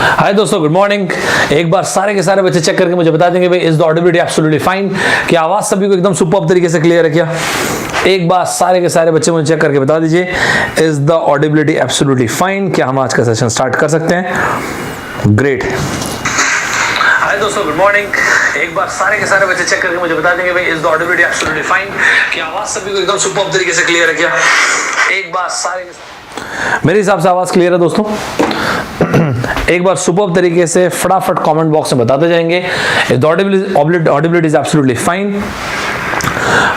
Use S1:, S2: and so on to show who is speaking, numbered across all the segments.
S1: हाय दोस्तों, good morning. एक बार सारे के सारे बच्चे चेक करके मुझे बता देंगे भाई is the audibility absolutely fine. क्या आवाज सभी को एकदम सुपर्ब तरीके से क्लियर है क्या? एक बार सारे के सारे बच्चे मुझे चेक करके बता दीजिए is the audibility absolutely fine. क्या हम आज का सेशन स्टार्ट कर सकते हैं? ग्रेट। हाय दोस्तों, गुड मॉर्निंग। एक बार सारे के सारे बच्चे चेक करके मुझे बता देंगे भाई is the audibility absolutely fine. क्या आवाज सभी को एकदम सुपर्ब तरीके से क्लियर है क्या? एक बार सारे मेरे हिसाब से आवाज क्लियर है दोस्तों। एक बार सुपर्ब तरीके से फटाफट कमेंट बॉक्स में बताते जाएंगे is the audibility is absolutely fine.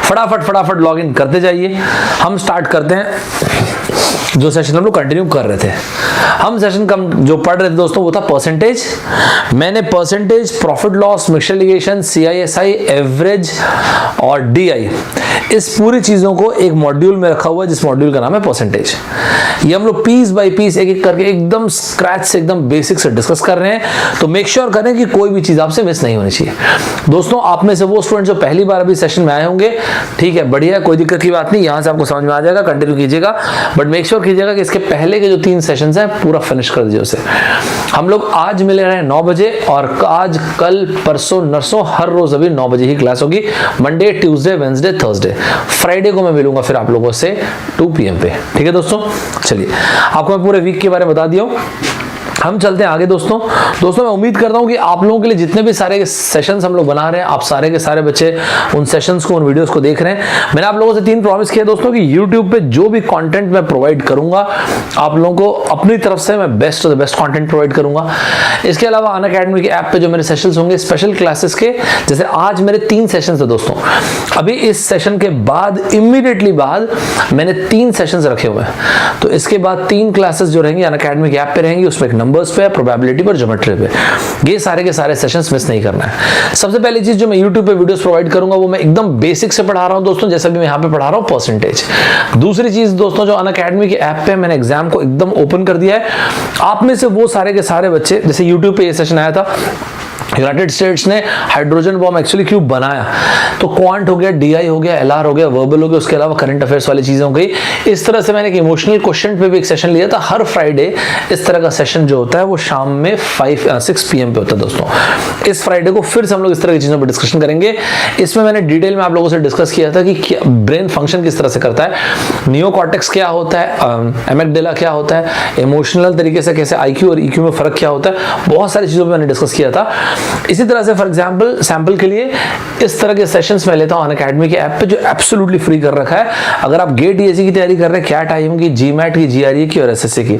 S1: फटाफट लॉग इन करते जाइए। हम स्टार्ट करते हैं जो सेशन हम लोग कंटिन्यू कर रहे थे। हम सेशन कम जो पढ़ रहे थे दोस्तों वो था परसेंटेज। मैंने percentage, profit loss, mixture alligation, CISI, average और DI, इस पूरी चीजों को एक मॉड्यूल में रखा हुआ है जिस मॉड्यूल का नाम है परसेंटेज। ये हम लोग पीस बाय पीस एक एक करके एकदम स्क्रैच से एकदम बेसिक से डिस्कस कर रहे हैं। तो मेक श्योर करें कि कोई भी चीज आपसे मिस नहीं होनी चाहिए। दोस्तों आप में से वो स्टूडेंट जो पहली बार अभी सेशन में आए होंगे, ठीक है, बढ़िया, कोई दिक्कत की बात नहीं, यहां से आपको समझ में आ जाएगा, कंटिन्यू कीजिएगा। बट मेक श्योर कीजिएगा कि इसके पहले के जो 3 सेशंस हैं पूरा फिनिश कर दीजिए उसे। हम लोग आज मिले रहे 9 बजे और आज, कल, परसों, नरसों हर रोज अभी 9 बजे ही क्लास होगी। Monday, Tuesday, Wednesday, Thursday, Friday को मैं मिलूंगा फिर आप लोगों से 2 PM पे। ठीक है दोस्तों, चलिए आपको मैं पूरे वीक के बारे में बता दिया हूं। हम चलते हैं आगे दोस्तों। मैं उम्मीद करता हूं कि आप लोगों के लिए जितने भी सारे सेशंस हम लोग बना रहे हैं, आप सारे के सारे बच्चे उन सेशंस को, उन वीडियोस को देख रहे हैं। मैंने आप लोगों से 3 प्रॉमिस किया दोस्तों कि YouTube पे जो भी कंटेंट मैं प्रोवाइड करूंगा आप लोगों को अपनी तरफ से मैं best of the best content provide करूंगा। इसके अलावा अनअकैडमी के ऐप पे जो मेरे सेशंस होंगे स्पेशल क्लासेस के, जैसे आज मेरे 3 सेशंस है दोस्तों। अभी इस सेशन के बाद इमीडिएटली बाद मैंने 3 सेशंस रखे हुए हैं। तो इसके बाद 3 क्लासेस जो रहेंगी अनअकैडमी के ऐप पे रहेंगी, उसमें एक नंबर्स पे, प्रोबेबिलिटी पर, ज्योमेट्री पे। ये सारे के सारे सेशंस मिस नहीं करना है। सबसे पहली चीज जो मैं YouTube पे वीडियोस प्रोवाइड करूंगा वो मैं एकदम बेसिक से पढ़ा रहा हूं दोस्तों, जैसा भी मैं यहां पे पढ़ा रहा हूं परसेंटेज। दूसरी चीज दोस्तों, जो अनअकैडमी के ऐप पे मैंने एग्जाम को एकदम ओपन कर दिया है। आप में से वो सारे के सारे बच्चे, जैसे YouTube पे ये सेशन आया था, यूनाइटेड स्टेट्स ने हाइड्रोजन बॉम्ब एक्चुअली क्यों बनाया, तो क्वांट हो गया, DI हो गया, LR हो गया, वर्बल हो गया, उसके अलावा करंट अफेयर्स वाली चीजें हो गई। इस तरह से मैंने एक इमोशनल क्वेश्चन पे भी एक सेशन लिया था। हर फ्राइडे इस तरह का सेशन जो होता है वो शाम में 6 PM पे होता है दोस्तों। इस फ्राइडे को फिर से हम लोग इस तरह की चीजों पर डिस्कशन करेंगे। इसमें मैंने डिटेल में आप लोगों से डिस्कस किया था कि ब्रेन फंक्शन किस तरह से करता है, नियोकॉर्टेक्स क्या होता है, एमिगडाला क्या होता है, इमोशनल तरीके से कैसे IQ और EQ में फर्क क्या होता है, बहुत सारी चीजों पर मैंने डिस्कस किया था। इसी तरह से फॉर एग्जांपल सैंपल के लिए इस तरह के सेशंस मैं लेता हूं अनअकैडमी के ऐप पे जो एब्सोल्युटली फ्री कर रखा है। अगर आप गेट EAC की तैयारी कर रहे हैं, कैट IIM की, GMAT की, GRE की और SSC की,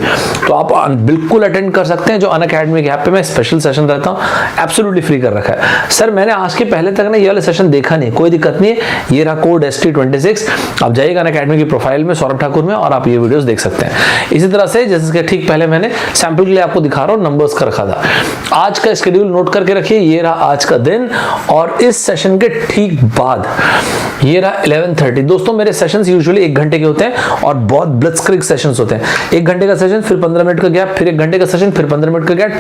S1: तो आप बिल्कुल अटेंड कर सकते हैं। जो अनअकैडमी के ऐप पे मैं स्पेशल सेशन रहता हूं, एब्सोल्युटली फ्री कर रखा है। सर मैंने आज के पहले तक ना ये वाला सेशन देखा नहीं, कोई दिक्कत नहीं है, ये रहा कोड ST26। आप जाइएगा अनअकैडमी की प्रोफाइल में सौरभ ठाकुर में और आप ये वीडियोस देख सकते हैं। इसी तरह से जैसे कि ठीक पहले मैंने सैंपल के लिए आपको दिखा रहा हूं नंबर्स का रखा था। आज का शेड्यूल नोट करके रखिए, ये रहा आज का दिन और इस सेशन के ठीक बाद ये रहा 11:30। दोस्तों मेरे सेशंस यूजुअली 1 घंटे के होते हैं और बहुत ब्लिट्जक्रिग सेशंस होते हैं। 1 घंटे का सेशन, फिर 15 मिनट का गैप, फिर 1 घंटे का सेशन, फिर 15 मिनट का गैप।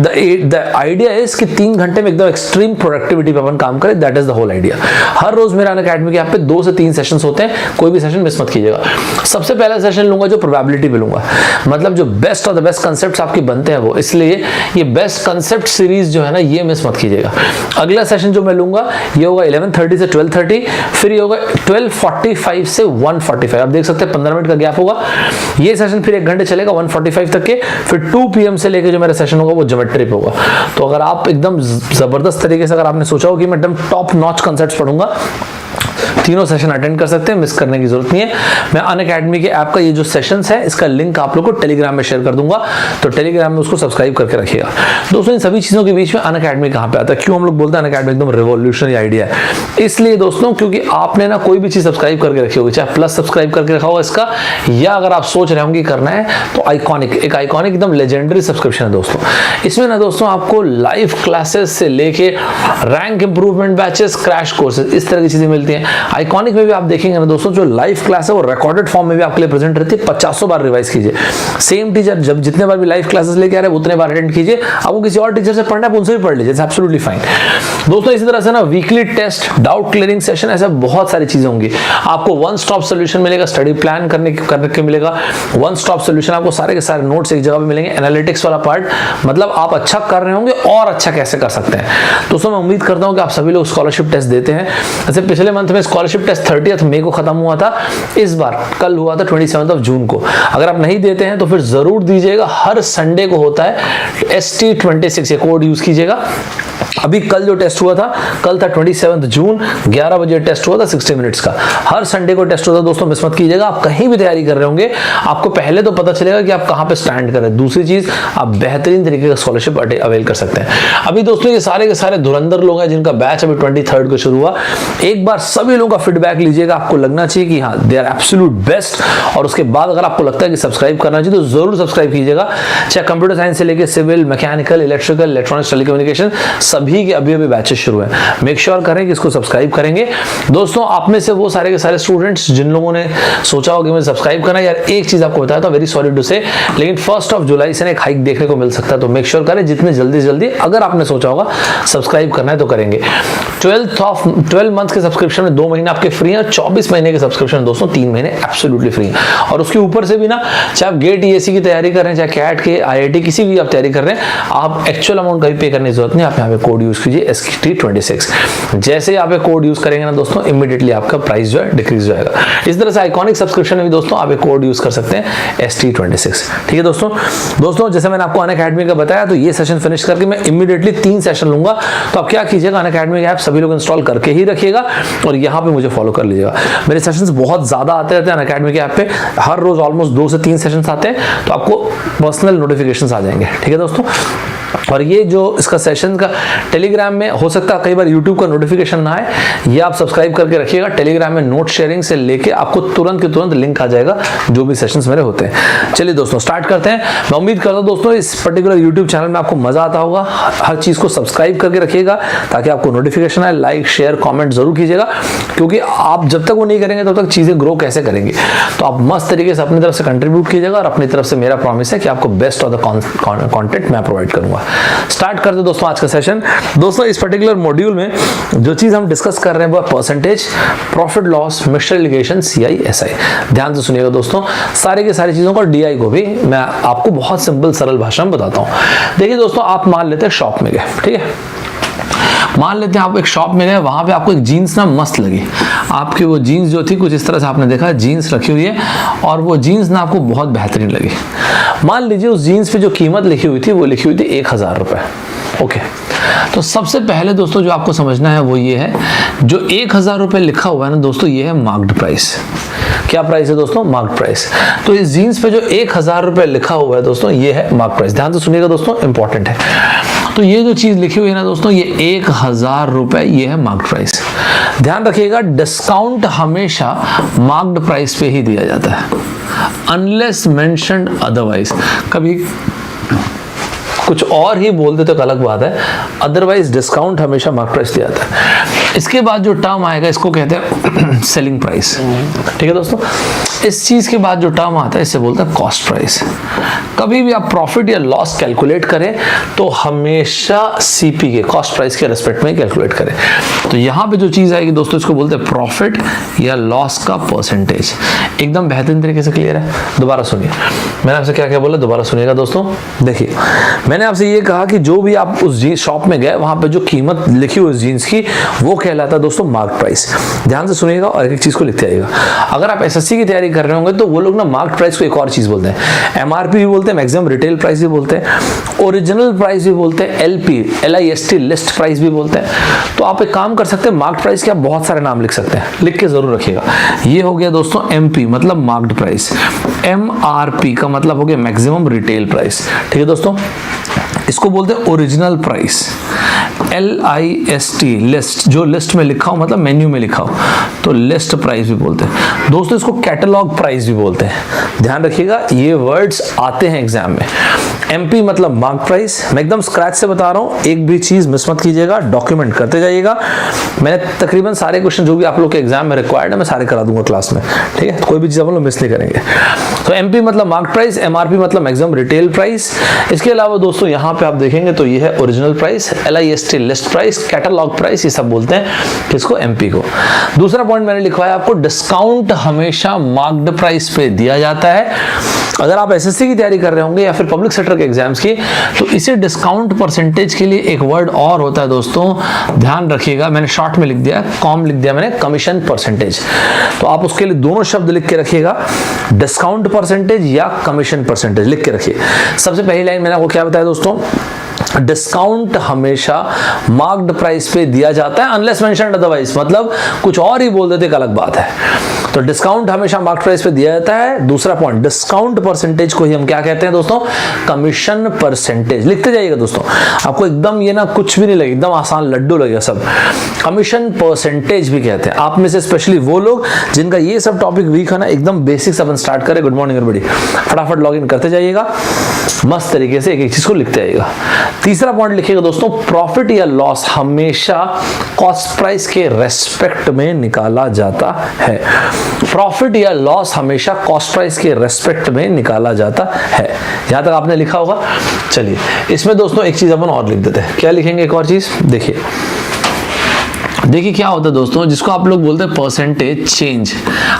S1: द आइडिया इज कि 3 घंटे में एकदम एक्सट्रीम प्रोडक्टिविटी पे अपन काम करें। That is the whole idea. हर रोज मेरा अनअकैडमी के ऐप पे 2 से 3 सेशंस होते हैं, कोई भी सेशन मिस मत कीजिएगा। सबसे पहला सेशन लूंगा जो प्रोबेबिलिटी पे लूंगा, मतलब जो best of the best concepts आपके बनते हैं वो, इसलिए ये बेस्ट कंसेप्ट सीरीज जो है ना ये मिस मत कीजिएगा। अगला सेशन जो मैं लूंगा ये होगा 11:30 से 12:30, फिर ये होगा 12:45 से 1:45। आप देख सकते हैं 15 मिनट का गैप होगा। ये सेशन फिर 1 घंटे चलेगा 1:45 तक के, फिर 2 PM से लेके जो मेरा सेशन होगा वो ज्योमेट्री पे होगा। तो अगर आप एकदम जबरदस्त तरीके से अगर आपने सोचा हो कि मैं एकदम टॉप नॉच कंसेप्ट्स पढ़ूंगा, तीनों सेशन अटेंड कर सकते हैं, मिस करने की जरूरत नहीं है। मैं अनअकैडमी के ऐप का ये जो सेशंस है इसका लिंक आप लोग को टेलीग्राम में शेयर कर दूंगा, तो टेलीग्राम में उसको सब्सक्राइब करके रखिएगा। दोस्तों इन सभी चीजों के बीच में अनअकैडमी कहां पे आता है, क्यों हम लोग बोलते हैं अनअकैडमी एकदम रिवॉल्यूशनरी आइडिया है? इसलिए दोस्तों क्योंकि आपने ना कोई भी चीज सब्सक्राइब करके रखी होगी, चाहे प्लस सब्सक्राइब करके रखा होगा इसका, या अगर आप सोच रहे होंगे करना है तो आइकॉनिक एकदम लेजेंडरी सब्सक्रिप्शन है दोस्तों। इसमें ना दोस्तों आपको लाइव क्लासेस से लेके rank improvement batches, crash courses, इस तरह की चीजें मिलती हैं। आइकॉनिक में भी आप देखेंगे ना दोस्तों, जो लाइव क्लास है वो रिकॉर्डेड फॉर्म में भी आपके लिए प्रेजेंट रहती है। 50 बार रिवाइज कीजिए। सेम टीचर जब जितने बार भी लाइव क्लासेस लेके आ रहे हैं उतने बार अटेंड कीजिए। आपको किसी और टीचर से पढ़ना है आप उनसे भी पढ़ लीजिए, एब्सोल्युटली फाइन। दोस्तों इसी तरह से ना weekly test, doubt clearing session, ऐसे बहुत सारी चीजें होंगी। आपको वन स्टॉप सोल्यूशन मिलेगा, स्टडी प्लान करने के मिलेगा, वन स्टॉप सोल्यूशन। आपको सारे के सारे नोट्स एक जगह पे मिलेंगे। एनालिटिक्स वाला पार्ट, मतलब आप अच्छा कर रहे होंगे और अच्छा कैसे कर सकते हैं। दोस्तों मैं उम्मीद करता हूं कि आप सभी लोग स्कॉलरशिप टेस्ट देते हैं। जैसे पिछले मंथ में स्कॉलरशिप टेस्ट 30 मई को खत्म हुआ था, इस बार कल हुआ था 27 जून को। अगर आप नहीं देते हैं तो फिर जरूर दीजिएगा। हर संडे को होता है ST26, ये कोड यूज कीजिएगा। अभी कल जो टेस्ट हुआ था, कल था 27 जून, 11 बजे टेस्ट हुआ था 60 मिनट्स का। हर संडे को टेस्ट होता है दोस्तों, मिस मत कीजिएगा। आप कहीं भी तैयारी कर रहे होंगे, आपको पहले तो पता चलेगा कि आप कहां पे स्टैंड कर रहे हैं। दूसरी चीज, आप बेहतरीन तरीके का स्कॉलरशिप अवेल कर सकते हैं। अभी दोस्तों ये सारे के सारे धुरंधर लोग हैं जिनका बैच अभी 23 को शुरू हुआ। एक बार सभी लोगों का फीडबैक लीजिएगा। आपको लगना चाहिए कि हाँ दे आर एब्सोल्यूट बेस्ट, और उसके बाद अगर आपको लगता है कि सब्सक्राइब करना चाहिए तो जरूर सब्सक्राइब कीजिएगा। चाहे कंप्यूटर साइंस से लेकर civil, mechanical, electrical, electronics, telecommunication, सभी के अभी बैचेस शुरू है। मेक श्योर करें कि इसको सब्सक्राइब करेंगे। दोस्तों आप में से वो सारे के सारे स्टूडेंट्स जिन लोगों ने सोचा होगा कि मुझे सब्सक्राइब करना है, यार एक चीज आपको बताया था, वेरी सॉरी टू से, लेकिन 1 जुलाई से एक हाइक देखने को मिल सकता है। तो मेक श्योर करें जितने जल्दी अगर आपने सोचा होगा सब्सक्राइब करना है तो करेंगे। 12 मंथ के सब्सक्रिप्शन में 2 महीने आपके फ्री हैं, 24 महीने के सब्सक्रिप्शन दोस्तों 3 महीने एब्सोल्युटली फ्री हैं। और उसके ऊपर से भी ना, चाहे आप गेट EAC की तैयारी कर रहे हैं, चाहे कैट के, IIT किसी भी आप तैयारी कर रहे हैं, आप एक्चुअल अमाउंट कभी पे करने की जरूरत नहीं। आप यहाँ पे कोड यूज कीजिए ST26। जैसे ही आप एक कोड यूज करेंगे ना दोस्तों, इमीडिएटली आपका प्राइस जो है डिक्रीज हो जाएगा। इस तरह से आइकॉनिक सब्सक्रिप्शन में भी दोस्तों आप एक कोड यूज कर सकते हैं ST26। ठीक है दोस्तों जैसे मैंने आपको अनअकैडमी का बताया, तो ये सेशन फिनिश करके मैं इमीडिएटली 3 सेशन लूंगा। तो आप क्या कीजिएगा, अनअकैडमी ऐप सभी लोग इंस्टॉल करके ही रखिएगा और यहाँ पे मुझे फॉलो कर लीजिएगा। मेरे सेशंस बहुत ज्यादा आते रहते हैं अनअकैडमी के ऐप पे, हर रोज ऑलमोस्ट 2 से 3 सेशंस आते हैं, तो आपको पर्सनल नोटिफिकेशंस आ जाएंगे। ठीक है दोस्तों, और ये जो इसका सेशन का टेलीग्राम में हो सकता है कई बार यूट्यूब का नोटिफिकेशन ना आए, ये आप सब्सक्राइब करके रखिएगा। टेलीग्राम में नोट शेयरिंग से लेके आपको तुरंत के तुरंत लिंक आ जाएगा जो भी सेशंस मेरे होते हैं। चलिए दोस्तों स्टार्ट करते हैं। मैं उम्मीद करता हूं दोस्तों इस पर्टिकुलर यूट्यूब चैनल में आपको मजा आता होगा। हर चीज को सब्सक्राइब करके रखिएगा ताकि आपको नोटिफिकेशन आए। लाइक शेयर कॉमेंट जरूर कीजिएगा, क्योंकि आप जब तक वो नहीं करेंगे तब तक चीजें ग्रो कैसे करेंगे। तो आप मस्त तरीके से अपनी तरफ से कंट्रीब्यूट कीजिएगा, और अपनी तरफ से मेरा प्रॉमिस है कि आपको बेस्ट ऑफ द कॉन्टेंट मैं प्रोवाइड करूंगा। स्टार्ट करते दोस्तों आज का सेशन। दोस्तों इस पर्टिकुलर मॉड्यूल में जो चीज हम डिस्कस कर रहे हैं वो percentage, profit loss, mixture allegation, CI SI। ध्यान से सुनिएगा दोस्तों, सारे के सारी चीजों को DI को भी मैं आपको बहुत सिंपल सरल भाषा में बताता हूं। देखिए दोस्तों, आप मान लेते हैं शॉप में गए, ठीक है, मान लेते हैं आप एक शॉप में गए, वहां पे आपको एक जीन्स ना मस्त लगी। आपकी वो जीन्स जो थी कुछ इस तरह से आपने देखा जीन्स रखी हुई है, और वो जीन्स ना आपको बहुत बेहतरीन लगी। मान लीजिए उस जीन्स पे जो कीमत लिखी हुई थी वो लिखी हुई थी 1000 रुपए। ओके, तो सबसे पहले दोस्तों जो आपको समझना है वो ये है, जो 1000 रुपए लिखा हुआ है ना दोस्तों, ये है मार्क्ड प्राइस। क्या प्राइस है दोस्तों? Marked price. तो इस जीन्स पे जो 1000 रुपए लिखा हुआ है दोस्तों, ये है मार्क्ड प्राइस। ध्यान से सुनिएगा दोस्तों, इंपॉर्टेंट है। तो ये जो चीज लिखी हुई है ना दोस्तों, ये 1000 रुपए, ये है मार्क्ड प्राइस। ध्यान रखिएगा, डिस्काउंट हमेशा मार्क्ड प्राइस पे ही दिया जाता है, अनलेस मेंशन्ड अदरवाइज। कभी कुछ और ही बोल देते तो अलग बात है, अदरवाइज डिस्काउंट हमेशा मार्क प्राइस दिया जाता है। इसके बाद जो टर्म आएगा इसको कहते हैं सेलिंग प्राइस। ठीक है दोस्तों, इस चीज के बाद जो टर्म आता है इसे बोलते हैं कॉस्ट प्राइस। कभी भी आप प्रॉफिट या लॉस कैलकुलेट करें तो हमेशा CP के, कॉस्ट प्राइस के रेस्पेक्ट में कैलकुलेट करें। तो यहाँ पे जो चीज आएगी दोस्तों, इसको बोलते हैं प्रॉफिट या लॉस का परसेंटेज। एकदम बेहतरीन तरीके से क्लियर है। दोबारा सुनिए, मैंने आपसे क्या क्या बोला, दोबारा सुनिएगा दोस्तों। देखिए, मैंने आपसे ये कहा कि जो भी आप उस जीन्स शॉप में गए, वहां पे जो कीमत लिखी हुई जीन्स की, वो कहलाता है दोस्तों मार्क प्राइस। ध्यान से सुनिएगा और एक चीज को लिखते आइएगा। अगर आप SSC की तैयारी कर रहे होंगे तो वो लोग ना मार्क प्राइस को एक और चीज बोलते हैं, MRP भी बोलते हैं, मैक्सिमम रिटेल प्राइस भी बोलते हैं, ओरिजिनल प्राइस भी बोलते हैं, LIST लिस्ट प्राइस भी बोलते हैं। तो आप एक काम कर सकते हैं, मार्क प्राइस के आप बहुत सारे नाम लिख सकते हैं, लिख के जरूर रखिएगा। ये हो गया दोस्तों MP मतलब मार्क्ड प्राइस, MRP का मतलब हो गया मैक्सिमम रिटेल प्राइस। ठीक है दोस्तों, इसको बोलते हैं ओरिजिनल प्राइस। LIST लिस्ट, जो लिस्ट में लिखा हो मतलब मेन्यू में लिखा हो, तो लिस्ट प्राइस भी बोलते हैं दोस्तों। इसको कैटलॉग प्राइस भी बोलते हैं। ध्यान रखिएगा, ये वर्ड्स आते हैं एग्जाम में। MP मतलब मार्क प्राइस। मैं एकदम स्क्रैच से बता रहा हूँ, एक भी चीज मिस मत कीजिएगा, डॉक्यूमेंट करते जाइएगा। मैंने तकरीबन सारे क्वेश्चन जो भी आप लोग के एग्जाम में रिक्वायर्ड है मैं सारे करा दूंगा क्लास में, ठीक है, कोई भी चीज आप लोग मिस नहीं करेंगे। तो MP मतलब मार्क प्राइस, MRP मतलब मैक्सिमम रिटेल प्राइस। इसके अलावा दोस्तों यहाँ पे आप देखेंगे तो ये है original price, LIST list price, catalogue price, ये सब बोलते हैं किसको, MP को। दूसरा पॉइंट मैंने लिखवाया आपको, डिस्काउंट हमेशा मार्क्ड प्राइस पे दिया जाता है। अगर आप SSC की तैयारी कर रहे होंगे या फिर पब्लिक सेक्टर के एग्जाम्स की, तो इसे डिस्काउंट परसेंटेज के लिए एक वर्ड और होता है दोस्तों, ध्यान रखिएगा, मैंने शॉर्ट में लिख दिया, कॉम लिख दिया मैंने, कमीशन परसेंटेज। तो आप उसके लिए दोनों शब्द लिख के रखिएगा, डिस्काउंट परसेंटेज या कमीशन परसेंटेज लिख के रखिए। सबसे पहली लाइन मैंने आपको क्या बताया दोस्तों, डिस्काउंट हमेशा मार्क्ड प्राइस पे दिया जाता है अनलेस मेंशन्ड अदरवाइज, मतलब कुछ और ही बोल देते एक अलग बात है। तो डिस्काउंट हमेशा मार्क्ड प्राइस पे दिया जाता है। दूसरा पॉइंट, डिस्काउंट परसेंटेज को ही हम क्या कहते हैं दोस्तों, कमीशन परसेंटेज। लिखते जाइएगा दोस्तों, आपको एकदम ये ना कुछ भी नहीं लगे, एकदम आसान लड्डू लगेगा सब। कमीशन परसेंटेज भी कहते हैं। आप में से स्पेशली वो लोग जिनका ये सब टॉपिक वीक है ना, एकदम बेसिक से अपन स्टार्ट करें। गुड मॉर्निंग एवरीबॉडी, फटाफट लॉग इन करते जाइएगा, मस्त तरीके से एक एक चीज को लिखते जाइएगा। तीसरा पॉइंट लिखिएगा दोस्तों, प्रॉफिट या लॉस हमेशा कॉस्ट प्राइस के रेस्पेक्ट में निकाला जाता है। प्रॉफिट या लॉस हमेशा कॉस्ट प्राइस के रेस्पेक्ट में निकाला जाता है। यहां तक आपने लिखा होगा। चलिए इसमें दोस्तों एक चीज अपन और लिख देते हैं। क्या लिखेंगे, एक और चीज देखिए। देखिए क्या होता है दोस्तों, जिसको आप लोग बोलते हैं परसेंटेज चेंज।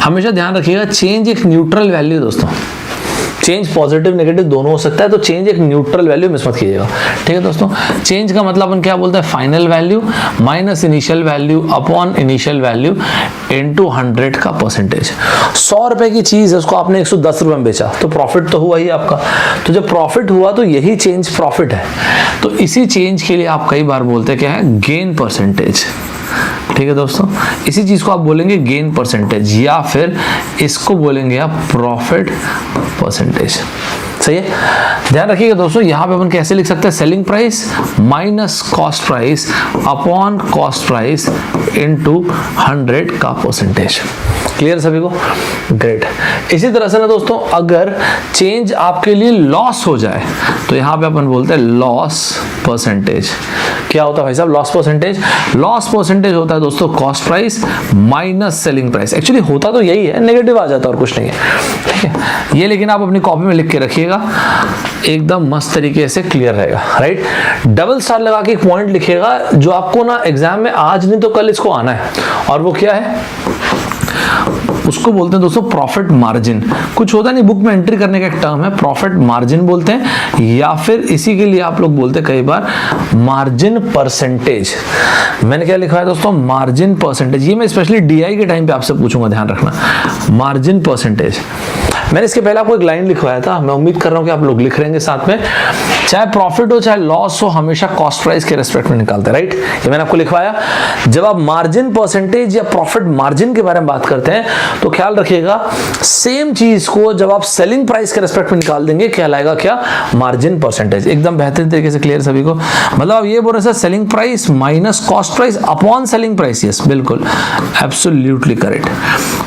S1: हमेशा ध्यान रखिएगा, चेंज एक न्यूट्रल वैल्यू दोस्तों, चेंज पॉजिटिव नेगेटिव दोनों हो सकता है, तो चेंज एक न्यूट्रल वैल्यू मिस मत कीजिएगा, ठीक है दोस्तों। चेंज का मतलब अपन क्या बोलते हैं, final value minus initial value upon initial value into 100 का परसेंटेज। 100 रुपए की चीज है, उसको आपने 110 रुपए में बेचा, तो प्रॉफिट तो हुआ ही आपका। तो जब प्रॉफिट हुआ तो यही चेंज प्रॉफिट है। तो इसी चेंज के लिए आप कई बार बोलते हैं क्या है, गेन परसेंटेज, ठीक है दोस्तों। इसी चीज को आप बोलेंगे गेन परसेंटेज, या फिर इसको बोलेंगे आप प्रॉफिट परसेंटेज। सही है, ध्यान रखिएगा दोस्तों। यहां पे अपन कैसे लिख सकते हैं, selling price minus cost price upon cost price into 100 का परसेंटेज। क्लियर सभी को, ग्रेट। इसी तरह से ना दोस्तों, अगर चेंज आपके लिए लॉस हो जाए तो यहां पे अपन बोलते हैं लॉस परसेंटेज। क्या होता है भाई साहब लॉस परसेंटेज? लॉस परसेंटेज होता है दोस्तों cost price minus selling price. Actually होता तो यही है, नेगेटिव आ जाता है और कुछ नहीं है, ठीक है। ये लेकिन आप अपनी कॉपी में लिख के रखिएगा, एकदम मस्त तरीके से क्लियर रहेगा, राइट। डबल स्टार लगा के एक पॉइंट लिखिएगा जो आपको ना एग्जाम में आज नहीं तो कल इसको आना है, और वो क्या है, उसको बोलते हैं दोस्तों प्रॉफिट मार्जिन। कुछ होता नहीं, बुक में एंट्री करने का एक टर्म है, प्रॉफिट मार्जिन बोलते हैं, या फिर इसी के लिए आप लोग बोलते हैं कई बार मार्जिन परसेंटेज। मैंने क्या लिखा है दोस्तों, मार्जिन परसेंटेज। ये मैं स्पेशली DI के टाइम पे आपसे पूछूंगा, ध्यान रखना, मार्जिन परसेंटेज। मैंने इसके पहले आपको एक लाइन लिखवाया था, मैं उम्मीद कर रहा हूं कि आप लोग लिख रहे हैं साथ में। चाहे प्रॉफिट हो चाहे लॉस हो, हमेशा कॉस्ट प्राइस के रेस्पेक्ट में निकालते हैं, राइट। ये मैंने आपको लिखवाया। जब आप मार्जिन परसेंटेज या प्रॉफिट मार्जिन के बारे में बात करते हैं तो ख्याल रखिएगा, सेम चीज को जब आप सेलिंग प्राइस के रेस्पेक्ट में निकाल देंगे, क्या लाएगा, क्या, मार्जिन परसेंटेज। एकदम बेहतरीन तरीके से क्लियर सभी को। मतलब आप ये बोल रहे हैं sir, selling price minus cost price upon selling price. Yes, बिल्कुल, एब्सोल्युटली करेक्ट।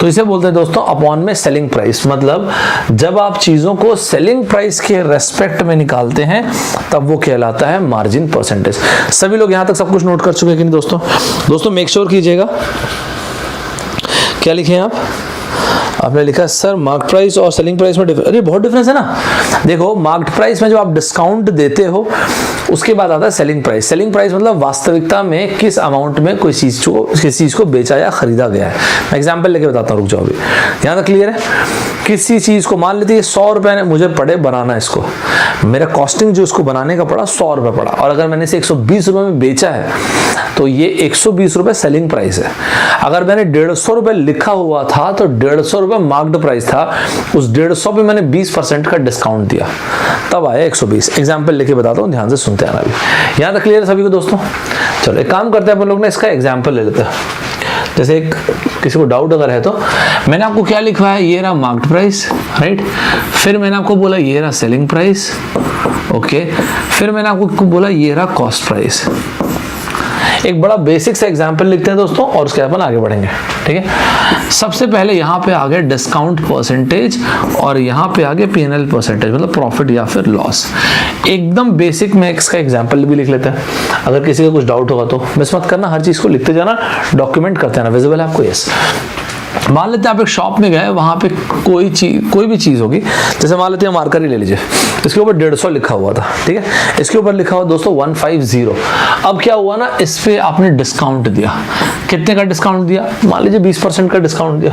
S1: तो इसे बोलते हैं दोस्तों अपॉन में सेलिंग प्राइस। मतलब जब आप चीजों को सेलिंग प्राइस के रेस्पेक्ट में निकालते हैं तब वो कहलाता है मार्जिन परसेंटेज। सभी लोग यहां तक सब कुछ नोट कर चुके हैं कि नहीं दोस्तों? दोस्तों मेक श्योर कीजिएगा, क्या लिखे हैं आप? आपने लिखा सर मार्क प्राइस और सेलिंग प्राइस में अरे बहुत डिफरेंस है ना। देखो मार्क्ड प्राइस में जब आप डिस्काउंट देते हो उसके बाद आता है सेलिंग प्राइस। सेलिंग प्राइस मतलब वास्तविकता में किस अमाउंट में कोई चीज को बेचा या खरीदा गया है। मैं एग्जांपल लेके बताता हूँ, रुक जाओ अभी, यहाँ तक क्लियर है। किसी चीज को मान लेते हैं 100 रुपए ने मुझे पड़े बनाना, इसको मेरा कॉस्टिंग जो इसको बनाने का पड़ा 100 रुपए पड़ा, और अगर मैंने इसे 120 रुपए में बेचा है तो ये 120 रुपए सेलिंग प्राइस है। अगर मैंने 150 रुपए लिखा हुआ था तो 150 रुपए मार्क्ड प्राइस था, उस 150 पे मैंने 20% का डिस्काउंट दिया, तब आया 120। एग्जाम्पल लेके बताता हूँ, ध्यान से सुनते हैं अभी। यहाँ तक क्लियर है सभी को दोस्तों? चलो एक काम करते हैं अपन लोग ना, इसका एग्जाम्पल ले लेते हैं। जैसे एक किसी को डाउट अगर है तो मैंने आपको क्या लिखवाया, ये रहा मार्क्ड प्राइस, राइट। फिर मैंने आपको बोला ये रहा सेलिंग प्राइस, ओके। फिर मैंने आपको बोला ये रहा कॉस्ट प्राइस। एक बड़ा बेसिक सा एग्जांपल लिखते हैं दोस्तों और उसके बाद अपन आगे बढ़ेंगे, ठीक है। सबसे पहले यहाँ पे आ गया डिस्काउंट परसेंटेज और यहाँ पे आ गया P&L परसेंटेज, मतलब प्रॉफिट या फिर लॉस। एकदम बेसिक में इसका एग्जांपल भी लिख लेते हैं, अगर किसी का कुछ डाउट होगा तो मिस मत करना, हर चीज को लिखते जाना, डॉक्यूमेंट करते रहना। विजिबल है आपको? यस। मान लेते हैं आप एक शॉप में गए, वहां पे कोई भी चीज होगी, जैसे मान लेते हैं मार्कर ही ले लीजिए, इसके ऊपर 150 लिखा हुआ था, ठीक है, इसके ऊपर लिखा हुआ दोस्तों 150। अब क्या हुआ ना, इस पे आपने डिस्काउंट दिया। कितने का डिस्काउंट दिया? मान लीजिए 20% का डिस्काउंट दिया।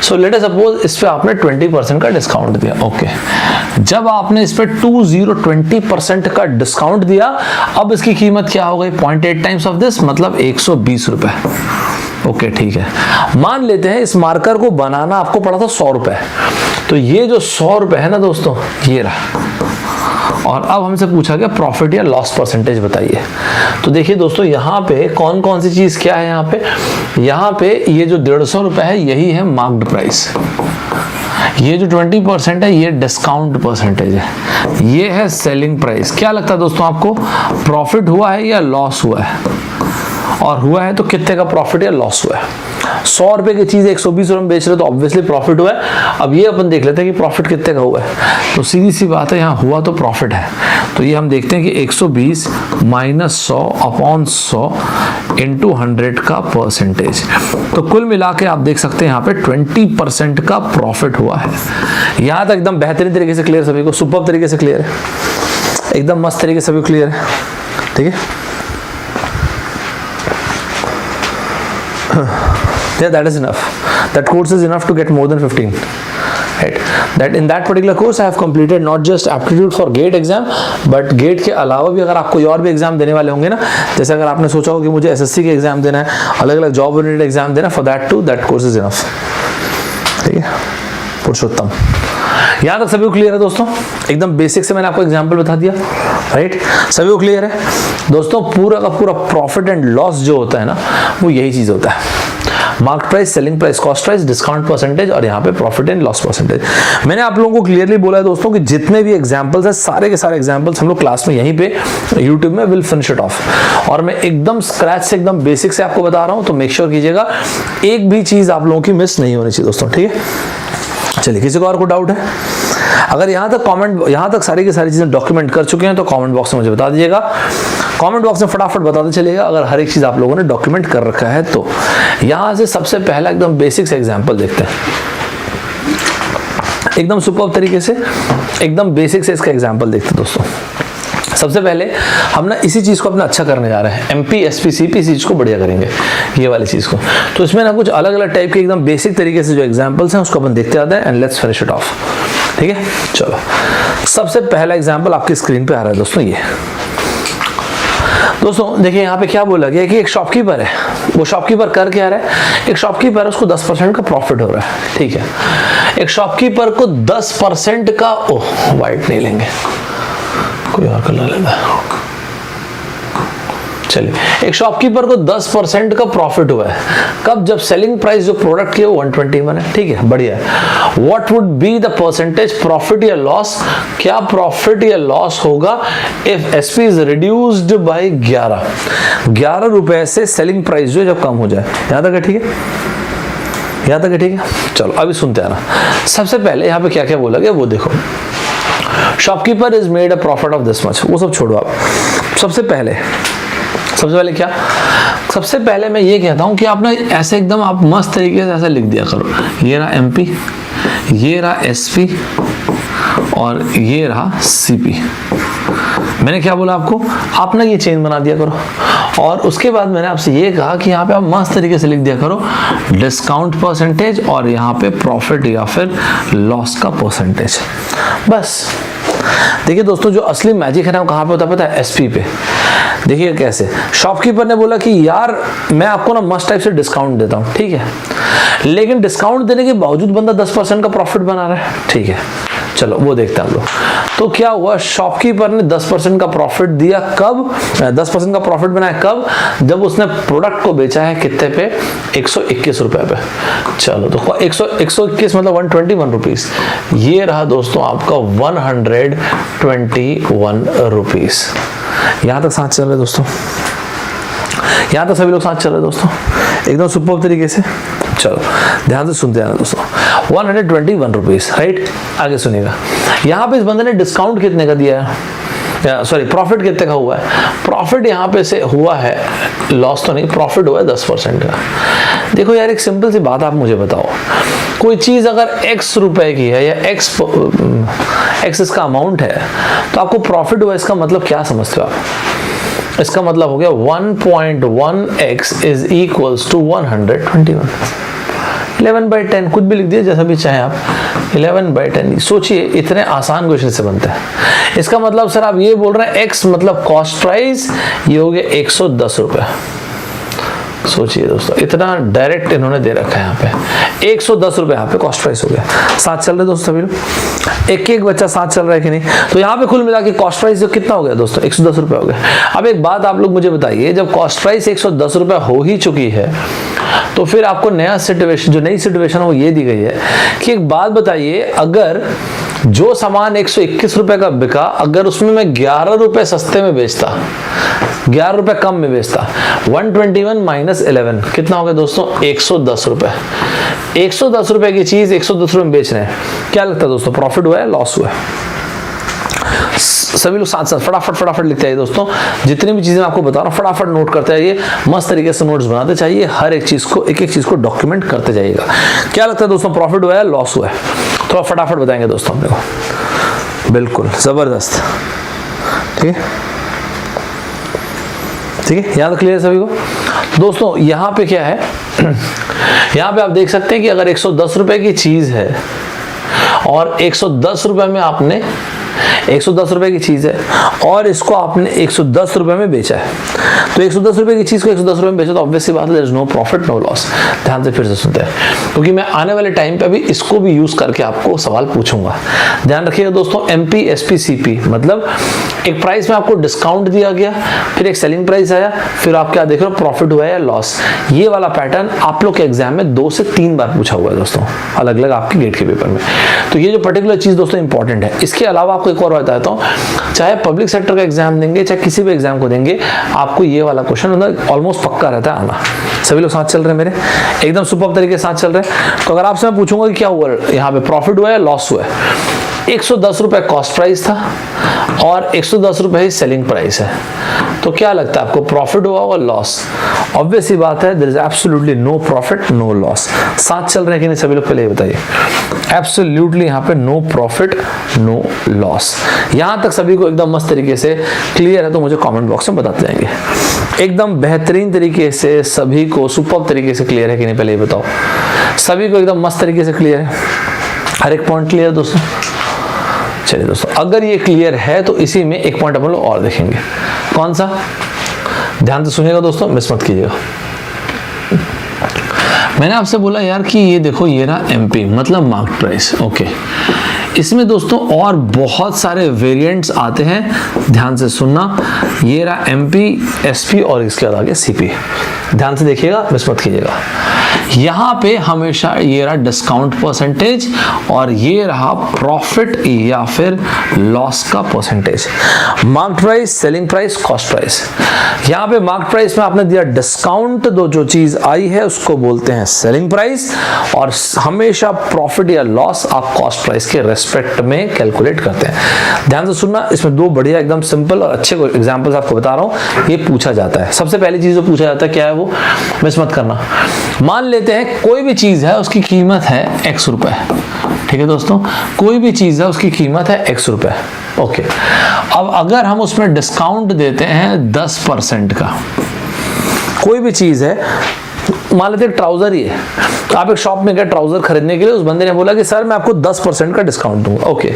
S1: सो लेट अस सपोज इस पे आपने 20% का डिस्काउंट दिया। ओके, जब आपने इस पे 20% का डिस्काउंट दिया, अब इसकी कीमत क्या हो गई? 0.8 टाइम्स ऑफ दिस, मतलब 120 रुपए। ओके, ठीक है। मान लेते हैं इस मार्कर को बनाना आपको पड़ा था 100 रुपए, तो ये जो 100 रुपए है ना दोस्तों, ये रहा। और अब हमसे पूछा गया प्रॉफिट या लॉस परसेंटेज बताइए। तो देखिए दोस्तों, यहाँ पे कौन कौन सी चीज क्या है, यहाँ पे ये जो 150 रुपए है, यही है मार्क्ड प्राइस। ये जो 20% है, ये डिस्काउंट परसेंटेज है। ये है सेलिंग प्राइस। क्या लगता है दोस्तों आपको, प्रॉफिट हुआ है या लॉस हुआ है? और हुआ है तो कितने का प्रॉफिट या लॉस हुआ है? 100 रुपए की चीज 120 रुपए में बेच रहे तो ऑब्वियसली प्रॉफिट हुआ है। अब ये अपन देख लेते हैं कि प्रॉफिट कितने का हुआ है। तो सीधी सी बात है, यहाँ हुआ तो प्रॉफिट है, तो ये हम देखते हैं कि 120 माइनस 100 अपॉन 100 इंटू 100 का परसेंटेज। तो कुल मिला के आप देख सकते हैं यहाँ पे 20% का प्रॉफिट हुआ है। यहाँ तक एकदम बेहतरीन तरीके से क्लियर, सभी को सुपर्ब तरीके से क्लियर है, एकदम मस्त तरीके से सभी क्लियर है, ठीक है। Yeah, that is enough. That course is enough to get more than 15. Right? That in that particular course I have completed not just aptitude for GATE exam, but GATE के अलावा भी अगर आप कोई और भी एग्जाम देने वाले होंगे ना, जैसे अगर आपने सोचा हो कि मुझे SSC के एग्जाम देना है, अलग अलग जॉब ओरिएंटेड एग्जाम देना, for that too that course is enough. ठीक है, पुरुषोत्तम। यहाँ तक सभी को क्लियर है दोस्तों? एकदम बेसिक से मैंने आपको एग्जांपल बता दिया, राइट? सभी को क्लियर है दोस्तों? पूरा का पूरा प्रॉफिट एंड लॉस जो होता है ना, वो यही चीज होता है। Market price, selling price, cost price, discount percentage और यहाँ पे प्रॉफिट एंड लॉस परसेंटेज। मैंने आप लोगों को क्लियरली बोला है दोस्तों कि जितने भी एग्जांपल्स हैं, सारे के सारे एग्जांपल्स हम लोग क्लास में यहीं पे यूट्यूब में विल फिनिश इट ऑफ। और मैं एकदम स्क्रैच से, एकदम बेसिक से आपको बता रहा हूँ, तो मेक श्योर कीजिएगा एक भी चीज आप लोगों की मिस नहीं होनी चाहिए दोस्तों, ठीक है। चलिए, किसी को और को डाउट है? अगर यहाँ तक सारी की सारी चीजें डॉक्यूमेंट कर चुके हैं तो कमेंट बॉक्स में मुझे बता दीजिएगा। कमेंट बॉक्स में फटाफट बताते चलिएगा अगर हर एक चीज आप लोगों ने डॉक्यूमेंट कर रखा है तो। यहाँ से सबसे पहला एकदम बेसिक से एग्जांपल देखते हैं, एकदम सुपर्ब तरीके से, एकदम बेसिक से इसका एग्जांपल देखते हैं दोस्तों। सबसे पहले हम ना इसी चीज को अपना अच्छा करने जा रहे हैं, MP SP CP चीज को बढ़िया करेंगे, ये वाली चीज को। तो इसमें ना कुछ अलग अलग टाइप के एकदम बेसिक तरीके से जो एग्जांपल्स हैं उसको अपन देखते आते हैं, and let's finish it of, ठीक है। चलो, सबसे पहला एग्जांपल आपकी स्क्रीन पे आ रहा है दोस्तों। ये दोस्तों देखिए, यहाँ पे क्या बोला गया कि एक शॉपकीपर है, वो शॉपकीपर कर क्या रहा है, एक शॉपकीपर है, उसको 10% का प्रॉफिट हो रहा है, ठीक है। एक शॉपकीपर को 10% का, ओह वाइट नहीं लेंगे, कोई और कलर लेना है। चलिए, एक शॉपकीपर को 10% का प्रॉफिट हुआ है। कब? जब सेलिंग प्राइस जो प्रोडक्ट की है वो 121 है, ठीक है, बढ़िया है। What would be the percentage profit या लॉस? क्या प्रॉफिट या लॉस होगा if SP is reduced by 11 रुपए से सेलिंग प्राइस जो जब कम हो जाए। यहां तक है, ठीक है, यहां तक है, ठीक है। चलो अभी सुनते आना। सबसे पहले यहाँ पे क्या क्या बोला गया वो देखो। Shopkeeper is made a profit of this much, वो सब छोड़ो आप। सबसे पहले क्या? सबसे पहले मैं ये कहता हूं कि आप ना ऐसे एकदम आप मस्त तरीके से ऐसा लिख दिया करो, ये रहा MP, ये रहा SP और ये रहा CP। मैंने क्या बोला आपको? आप ना ये चेन बना दिया करो। और उसके बाद मैंने आपसे ये कहा कि यहाँ पे आप मस्त तरीके से लिख दिया करो डिस्काउंट परसेंटेज और यहाँ पे प्रॉफिट या फिर लॉस का परसेंटेज। बस देखिए दोस्तों, जो असली मैजिक है ना वो कहाँ पे होता है पता है? SP पे। देखिए कैसे, शॉपकीपर ने बोला कि यार मैं आपको ना मस्त टाइप से डिस्काउंट देता हूँ, ठीक है, लेकिन डिस्काउंट देने के बावजूद बंदा 10% का प्रॉफिट बना रहा है, ठीक है। चलो वो देखते हैं हम लोग। तो क्या हुआ, शॉपकीपर ने 10% का प्रॉफिट दिया। कब? 10% का प्रॉफिट बनाया कब? जब उसने प्रोडक्ट को बेचा है कितने पे? 121 रुपए पे। चलो तो 121 मतलब 121 रुपीज। ये रहा दोस्तों आपका 121 रुपीज। यहां तक साथ चल रहे दोस्तों? यहाँ तक सभी लोग साथ चल रहे हैं दोस्तों, एकदम सुपर तरीके से। चलो ध्यान से सुनते हैं दोस्तों, 121 रुपीज, राइट। आगे सुनिएगा, यहाँ पे इस बंदे ने डिस्काउंट कितने का दिया है, सॉरी प्रॉफिट कितने का हुआ है। प्रॉफिट यहाँ पे से हुआ है, लॉस तो नहीं, प्रॉफिट हुआ है 10% का। देखो यार, एक सिंपल सी बात आप मुझे बताओ, कोई चीज अगर x रुपए की है या x इसका अमाउंट है, तो आपको प्रॉफिट हुआ, इसका मतलब क्या समझते हो आप? इसका मतलब हो गया 1.1x इज इक्वल्स टू 121। 11/10 कुछ भी लिख दिए, जैसा भी चाहे आप, 11/10। सोचिए इतने आसान क्वेश्चन से बनते हैं। इसका मतलब सर आप ये बोल रहे हैं x मतलब कॉस्ट प्राइस, ये हो गया 110 रुपये। सोचिए दोस्तों, इतना डायरेक्ट इन्होंने दे रखा है यहाँ पे, 110 रुपये यहाँ पे कॉस्ट प्राइस हो गया। साथ चल रहे दोस्तों सभी लोग, एक एक बच्चा साथ चल रहा है कि नहीं? तो यहाँ पे कुल मिला के कॉस्ट प्राइस जो कितना हो गया दोस्तों, 110 रुपये हो गया। अब एक बात आप लोग मुझे बताइए, जब कॉस्ट प्राइस 110 रुपये हो ही चुकी है, तो फिर आपको नया सिचुएशन, जो नई सिचुएशन है वो ये दी गई है कि एक बात बताइए, अगर जो सामान 121 रुपए का बिका, अगर उसमें मैं 11 रुपए सस्ते में बेचता, 11 रुपए कम में बेचता, 121 माइनस 11 कितना हो गया दोस्तों, 110 रुपए। 110 रुपए की चीज 110 रुपए में बेच रहे हैं, क्या लगता है दोस्तों, प्रॉफिट हुआ है, लॉस हुआ है? सभी लोग साथ साथ फटाफट लिखते हैं दोस्तों, जितनी भी चीजें मैं आपको बता रहा हूँ फटाफट नोट करते जाइए, मस्त तरीके से नोट्स बनाते चाहिए, हर एक चीज को, एक एक चीज को डॉक्यूमेंट करते जाइएगा। क्या लगता है दोस्तों, प्रॉफिट हुआ है, लॉस हुआ है? थोड़ा फटाफट बताएंगे दोस्तों अपने को, बिल्कुल जबरदस्त, ठीक है ठीक है, यहाँ तक क्लियर है सभी को दोस्तों। यहाँ पे क्या है, यहाँ पे आप देख सकते हैं कि अगर 110 रुपए की चीज है और 110 रुपए में आपने, 110 रुपए की चीज है और इसको आपने 110 रुपए में बेचा है, तो 110 रुपए की चीज को 110 रुपए में बेचा, तो ऑब्वियसली बात है, there is no profit no loss. ध्यान से फिर से सुनते हैं, क्योंकि मैं आने वाले टाइम पे अभी इसको भी यूज करके आपको सवाल पूछूंगा। ध्यान रखिएगा दोस्तों, MP SP CP मतलब एक प्राइस में आपको डिस्काउंट दिया गया, फिर एक सेलिंग प्राइस आया, फिर आप क्या देख रहे हो, प्रॉफिट हुआ है या लॉस। ये वाला पैटर्न आप लोग के एग्जाम में 2 से 3 बार पूछा हुआ है दोस्तों, अलग अलग आपके गेट के पेपर में। तो ये जो पर्टिकुलर चीज दोस्तों इंपॉर्टेंट है। इसके अलावा आपको एक और बताता हूँ, चाहे पब्लिक सेक्टर का एग्जाम देंगे, चाहे किसी भी एग्जाम को देंगे, आपको ये वाला क्वेश्चन ऑलमोस्ट पक्का रहता है आना। सभी लोग साथ चल रहे हैं मेरे, एकदम सुपर तरीके से साथ चल रहे हैं। तो अगर आपसे मैं पूछूंगा कि क्या हुआ यहाँ पे, प्रॉफिट हुआ है, लॉस हुआ है, 110 रुपए कॉस्ट प्राइस था और 110 रुपए ही सेलिंग प्राइस है, तो क्या लगता है आपको, प्रॉफिट हुआ और लॉस? ऑब्वियस सी बात है, there is absolutely no profit no loss. साथ चल रहे हैं कि नहीं सभी लोग, पहले ये बताइए। एब्सोल्युटली यहाँ पे नो प्रॉफिट नो लॉस। यहाँ तक सभी को एकदम मस्त तरीके से क्लियर है तो मुझे कमेंट बॉक्स में बताते जाएंगे। एकदम बेहतरीन तरीके से सभी को सुपर तरीके से क्लियर है कि नहीं, पहले ये बताओ। सभी को एकदम मस्त तरीके से क्लियर है, हर एक पॉइंट क्लियर है दोस्तों? चलिए दोस्तों, अगर ये क्लियर है तो इसी में एक पॉइंट अपन लोग और देखेंगे। कौन सा? ध्यान से सुनिएगा दोस्तों, मिस मत कीजिएगा। मैंने आपसे बोला यार कि ये देखो, ये रहा MP मतलब मार्केट प्राइस, ओके। इसमें दोस्तों और बहुत सारे वेरिएंट्स आते हैं, ध्यान से सुनना। ये रहा MP SP और इसके बाद आगे CP। ध्यान से देखिएगा, मिस मत कीजिएगा। यहाँ पे हमेशा ये रहा डिस्काउंट परसेंटेज और ये रहा प्रॉफिट या फिर लॉस का percentage. Market price, selling price, cost price. यहाँ पे मार्केट प्राइस में आपने दिया डिस्काउंट, जो चीज आई है उसको बोलते हैं सेलिंग प्राइस, और हमेशा प्रॉफिट या लॉस आप कॉस्ट प्राइस के रेस्पेक्ट में कैलकुलेट करते हैं। ध्यान से सुनना, इसमें 2 बढ़िया एकदम सिंपल और अच्छे एग्जाम्पल्स आपको बता रहा हूँ, ये पूछा जाता है। सबसे पहली चीज जो पूछा जाता है क्या है वो, मिस मत करना। मान लेते हैं कोई भी चीज है उसकी कीमत है X रुपए, ठीक है दोस्तों, कोई भी चीज है उसकी कीमत है X रुपए, ओके। अब अगर हम उसमें डिस्काउंट देते हैं 10% का, कोई भी चीज है, मान लेते हैं ट्राउजर ही है, तो आप एक शॉप में गए ट्राउजर खरीदने के लिए, उस बंदे ने बोला कि सर मैं आपको 10% का डिस्काउंट दूंगा, ओके।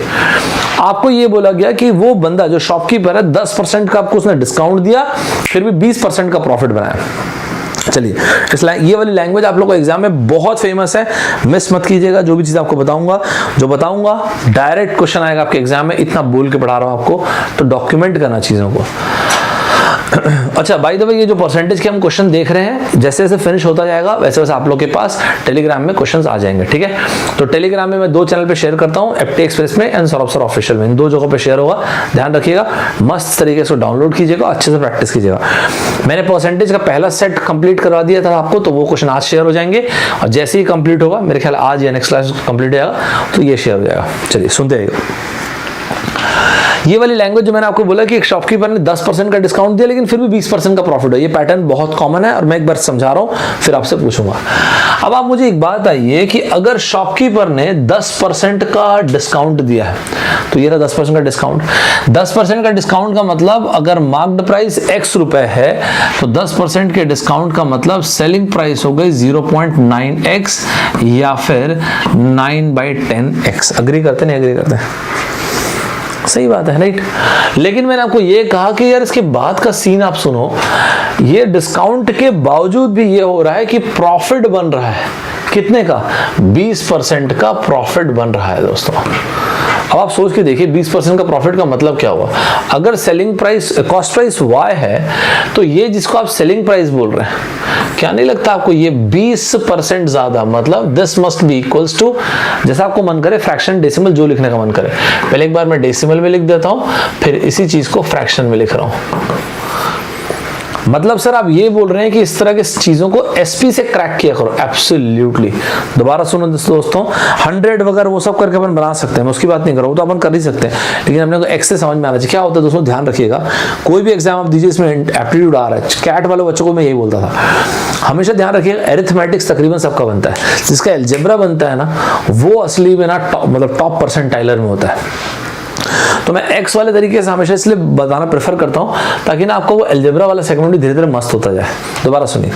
S1: आपको ये बोला गया कि वो बंदा जो शॉपकीपर है 10% का आपको उसने डिस्काउंट दिया, फिर भी 20% का प्रॉफिट बनाया। चलिए, ये वाली लैंग्वेज आप लोगों को एग्जाम में बहुत फेमस है, मिस मत कीजिएगा। जो भी चीज आपको बताऊंगा डायरेक्ट क्वेश्चन आएगा आपके एग्जाम में। इतना बोल के पढ़ा रहा हूं आपको, तो डॉक्यूमेंट करना चीजों को। अच्छा बाय द वे, ये जो परसेंटेज के हम क्वेश्चन देख रहे हैं, जैसे जैसे फिनिश होता जाएगा वैसे वैसे आप लोग के पास टेलीग्राम में क्वेश्चंस आ जाएंगे, ठीक है। तो टेलीग्राम में मैं 2 चैनल पे शेयर करता हूँ, AptiXpress में एंड सौरभ सर ऑफिशियल में, इन 2 जगहों पे शेयर होगा। ध्यान रखिएगा, मस्त तरीके से डाउनलोड कीजिएगा, अच्छे से प्रैक्टिस कीजिएगा। मैंने परसेंटेज का पहला सेट कंप्लीट करवा दिया था आपको, तो वो क्वेश्चन आज शेयर हो जाएंगे, और जैसे ही कंप्लीट होगा, मेरे ख्याल आज या नेक्स्ट क्लास कंप्लीट हो जाएगा, तो ये शेयर हो जाएगा। चलिए सुनते आइए। ये वाली लैंग्वेज जो मैंने आपको बोला कि एक शॉपकीपर ने 10% का डिस्काउंट दिया लेकिन फिर भी 20% का प्रॉफिट है, ये पैटर्न बहुत कॉमन है और मैं एक बार समझा रहा हूं फिर आपसे पूछूंगा। अब आप मुझे एक बात आइए कि अगर शॉपकीपर ने 10% का डिस्काउंट दिया है, तो ये रहा 10% का डिस्काउंट। 10% का डिस्काउंट का मतलब अगर मार्क्ड प्राइस x रुपए है तो 10% के डिस्काउंट का मतलब सेलिंग प्राइस हो गई 0.9x या फिर 9/10x। अग्री करते नहीं? अग्री करते हैं, सही बात है, राइट। लेकिन मैंने आपको ये कहा कि यार इसके बाद का सीन आप सुनो, ये डिस्काउंट के बावजूद भी ये हो रहा है कि प्रॉफिट बन रहा है। कितने का? 20% का प्रॉफिट बन रहा है दोस्तों। अब आप सोच के देखिए 20% का प्रॉफिट का मतलब क्या हुआ। अगर selling price, cost price y है, तो ये जिसको आप सेलिंग प्राइस बोल रहे हैं, क्या नहीं लगता आपको ये 20% ज्यादा, मतलब this must be equals to, जैसा आपको मन करे फ्रैक्शन, डेसिमल, जो लिखने का मन करे। पहले एक बार मैं डेसिमल में लिख देता हूं, फिर इसी चीज को फ्रैक्शन में लिख रहा हूं। मतलब सर आप ये बोल रहे हैं कि इस तरह की चीजों को एसपी से क्रैक किया करो। एब्सोल्युटली। दोबारा सुनो दोस्तों, 100 वगैरह वो सब करके अपन बना सकते हैं, मैं उसकी बात नहीं कर रहा हूं, तो अपन कर ही सकते हैं, लेकिन हमने को एक्स से समझ में आना चाहिए। क्या होता है दोस्तों, ध्यान रखिएगा, कोई भी एग्जाम आप दीजिए, इसमें एप्टीट्यूड आ रहा है, कैट वाले बच्चों को मैं यही बोलता था, हमेशा ध्यान रखिएगा एरिथमेटिक्स तकरीबन सबका बनता है, जिसका एल्जेब्रा बनता है ना, वो असली में ना मतलब टॉप परसेंटाइलर में होता है। तो मैं एक्स वाले तरीके से हमेशा इसलिए बताना प्रेफर करता हूं ताकि ना आपको वो अलजेब्रा वाला सेगमेंट भी धीरे धीरे मस्त होता जाए। दोबारा सुनिए,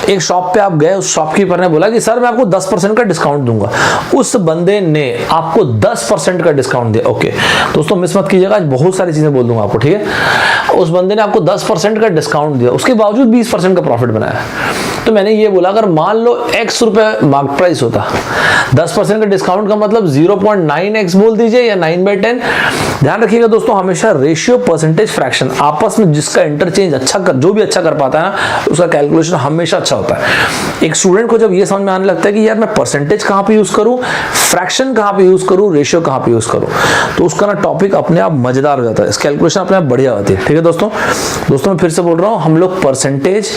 S1: एक शॉप पे आप गए, उस शॉपकीपर ने बोला कि सर मैं आपको 10% का डिस्काउंट दूंगा। उस बंदे ने आपको 10% का डिस्काउंट दिया। ओके दोस्तों, मिस मत कीजिएगा, आज बहुत सारी चीजें बोल दूंगा आपको, ठीक है। उस बंदे ने आपको 10% का डिस्काउंट दिया, उसके बावजूद 20% का प्रॉफिट बनाया। तो मैंने ये बोला अगर मान लो x रुपए मार्क प्राइस होता, 10% का डिस्काउंट का मतलब 0.9x बोल दीजिए या 9/10। ध्यान रखिएगा दोस्तों, हमेशा रेशियो, परसेंटेज, फ्रैक्शन आपस में जिसका इंटरचेंज अच्छा कर, जो भी अच्छा कर पाता है ना, उसका कैलकुलेशन हमेशा अच्छा होता है। एक स्टूडेंट को जब ये समझ में आने लगता है कि यार मैं परसेंटेज कहां पे यूज करूं, फ्रैक्शन कहां पे यूज करूं, रेशियो कहां पे यूज करूं, तो उसका ना टॉपिक अपने आप मजेदार हो जाता है, कैलकुलेशन अपने आप बढ़िया होती है। ठीक है दोस्तों, मैं फिर से बोल रहा हूं, हम लोग percentage,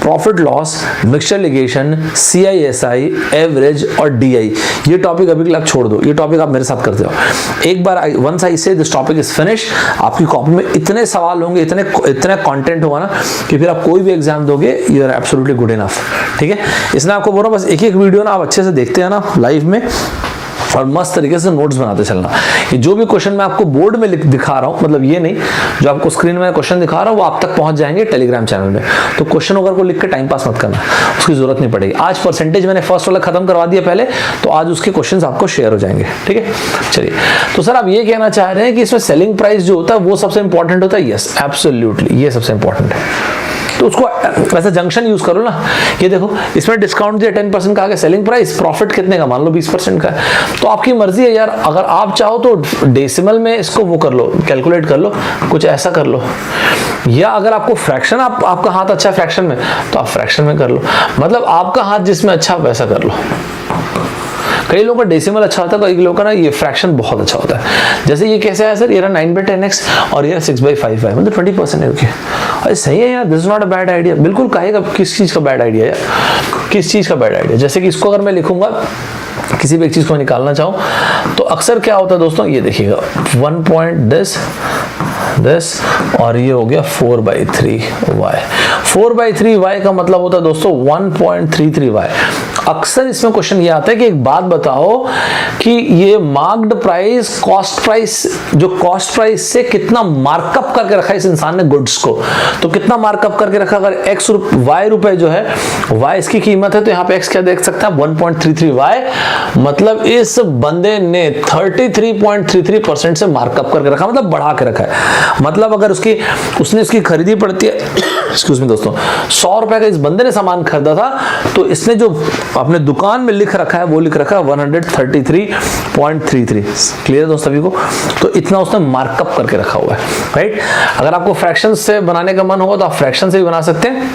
S1: profit loss, mixture alligation, CISI, average और DI, ये टॉपिक अभी के लिए छोड़ दो, ये टॉपिक आप मेरे साथ करते हो। एक बार वंस आई से दिस टॉपिक इज फिनिश, आपकी कॉपी में इतने सवाल होंगे, इतने कंटेंट होगा ना कि फिर आप कोई भी एग्जाम दोगे, you are absolutely good enough. ठीक है, इसलिए आपको बोल रहा हूं बस एक वीडियो ना आप अच्छे से देखते हैं ना लाइव में, और मस्त तरीके से नोट्स बनाते चलना। ये जो भी क्वेश्चन मैं आपको बोर्ड में दिखा रहा हूं, मतलब ये नहीं, जो आपको स्क्रीन में क्वेश्चन दिखा रहा हूं वो आप तक पहुंच जाएंगे टेलीग्राम चैनल में। तो क्वेश्चन वगैरह को लिख के टाइम पास मत करना, उसकी जरूरत नहीं पड़ेगी। आज परसेंटेज मैंने फर्स्ट वाला खत्म करवा दिया पहले, तो आज उसके क्वेश्चन आपको शेयर हो जाएंगे। ठीक है, चलिए। तो सर आप ये कहना चाह रहे हैं कि इसमें सेलिंग प्राइस जो होता है वो सबसे इंपॉर्टेंट होता है? यस, एब्सोल्युटली, ये सबसे इंपॉर्टेंट है। तो उसको वैसे जंक्शन यूज करो ना, ये देखो इसमें डिस्काउंट दिया 10% का, आगे सेलिंग प्राइस, प्रॉफिट कितने का, मान लो 20% का है, तो आपकी मर्जी है यार। अगर आप चाहो तो डेसिमल में इसको वो कर लो, कैलकुलेट कर लो, कुछ ऐसा कर लो, या अगर आपको फ्रैक्शन, आपका हाथ अच्छा है फ्रैक्शन में, तो आप फ्रैक्शन में कर लो, मतलब आपका हाथ जिसमें अच्छा वैसा कर लो। कई लोगों का डेसिमल अच्छा होता है, कई लोगों का ना ये फ्रैक्शन बहुत अच्छा होता है। जैसे ये कैसे है सर, ये रहा 9/10x और ये 6/5 है, मतलब 20% है। ओके, अरे सही है यार, this is not a bad idea. बिल्कुल कहेगा किस चीज का बैड आइडिया यार, किस चीज का बैड आइडिया। जैसे कि इसको अगर मैं लिखूंगा, किसी भी एक चीज को निकालना चाहूं, तो अक्सर क्या होता है दोस्तों, ये देखिएगा 1 point this और ये हो गया 4/3y। 4/3y का मतलब होता है दोस्तों 1.33y। अक्सर इसमें क्वेश्चन ये आता है कि एक बात बताओ कि ये मार्क्ड प्राइस कॉस्ट प्राइस, जो कॉस्ट प्राइस से कितना मार्कअप करके रखा है इस इंसान ने गुड्स को, तो कितना मार्कअप करके रखा। अगर y रुपए जो है, y इसकी कीमत है, तो यहाँ पे x क्या देख सकते हैं 1.33y, मतलब इस बंदे ने 33.33% से मार्कअप करके रखा, मतलब बढ़ा के रखा है। मतलब अगर उसने उसकी खरीदी पड़ती है एक्सक्यूज मी दोस्तों, 100 रुपए का इस बंदे ने सामान खरीदा था, तो इसने जो अपने दुकान में लिख रखा है वो लिख रखा है 133.33। क्लियर है दोस्तों सभी को? तो इतना उसने मार्कअप करके रखा हुआ है, राइट। अगर आपको फ्रैक्शन से बनाने का मन होगा तो आप फ्रैक्शन से भी बना सकते हैं,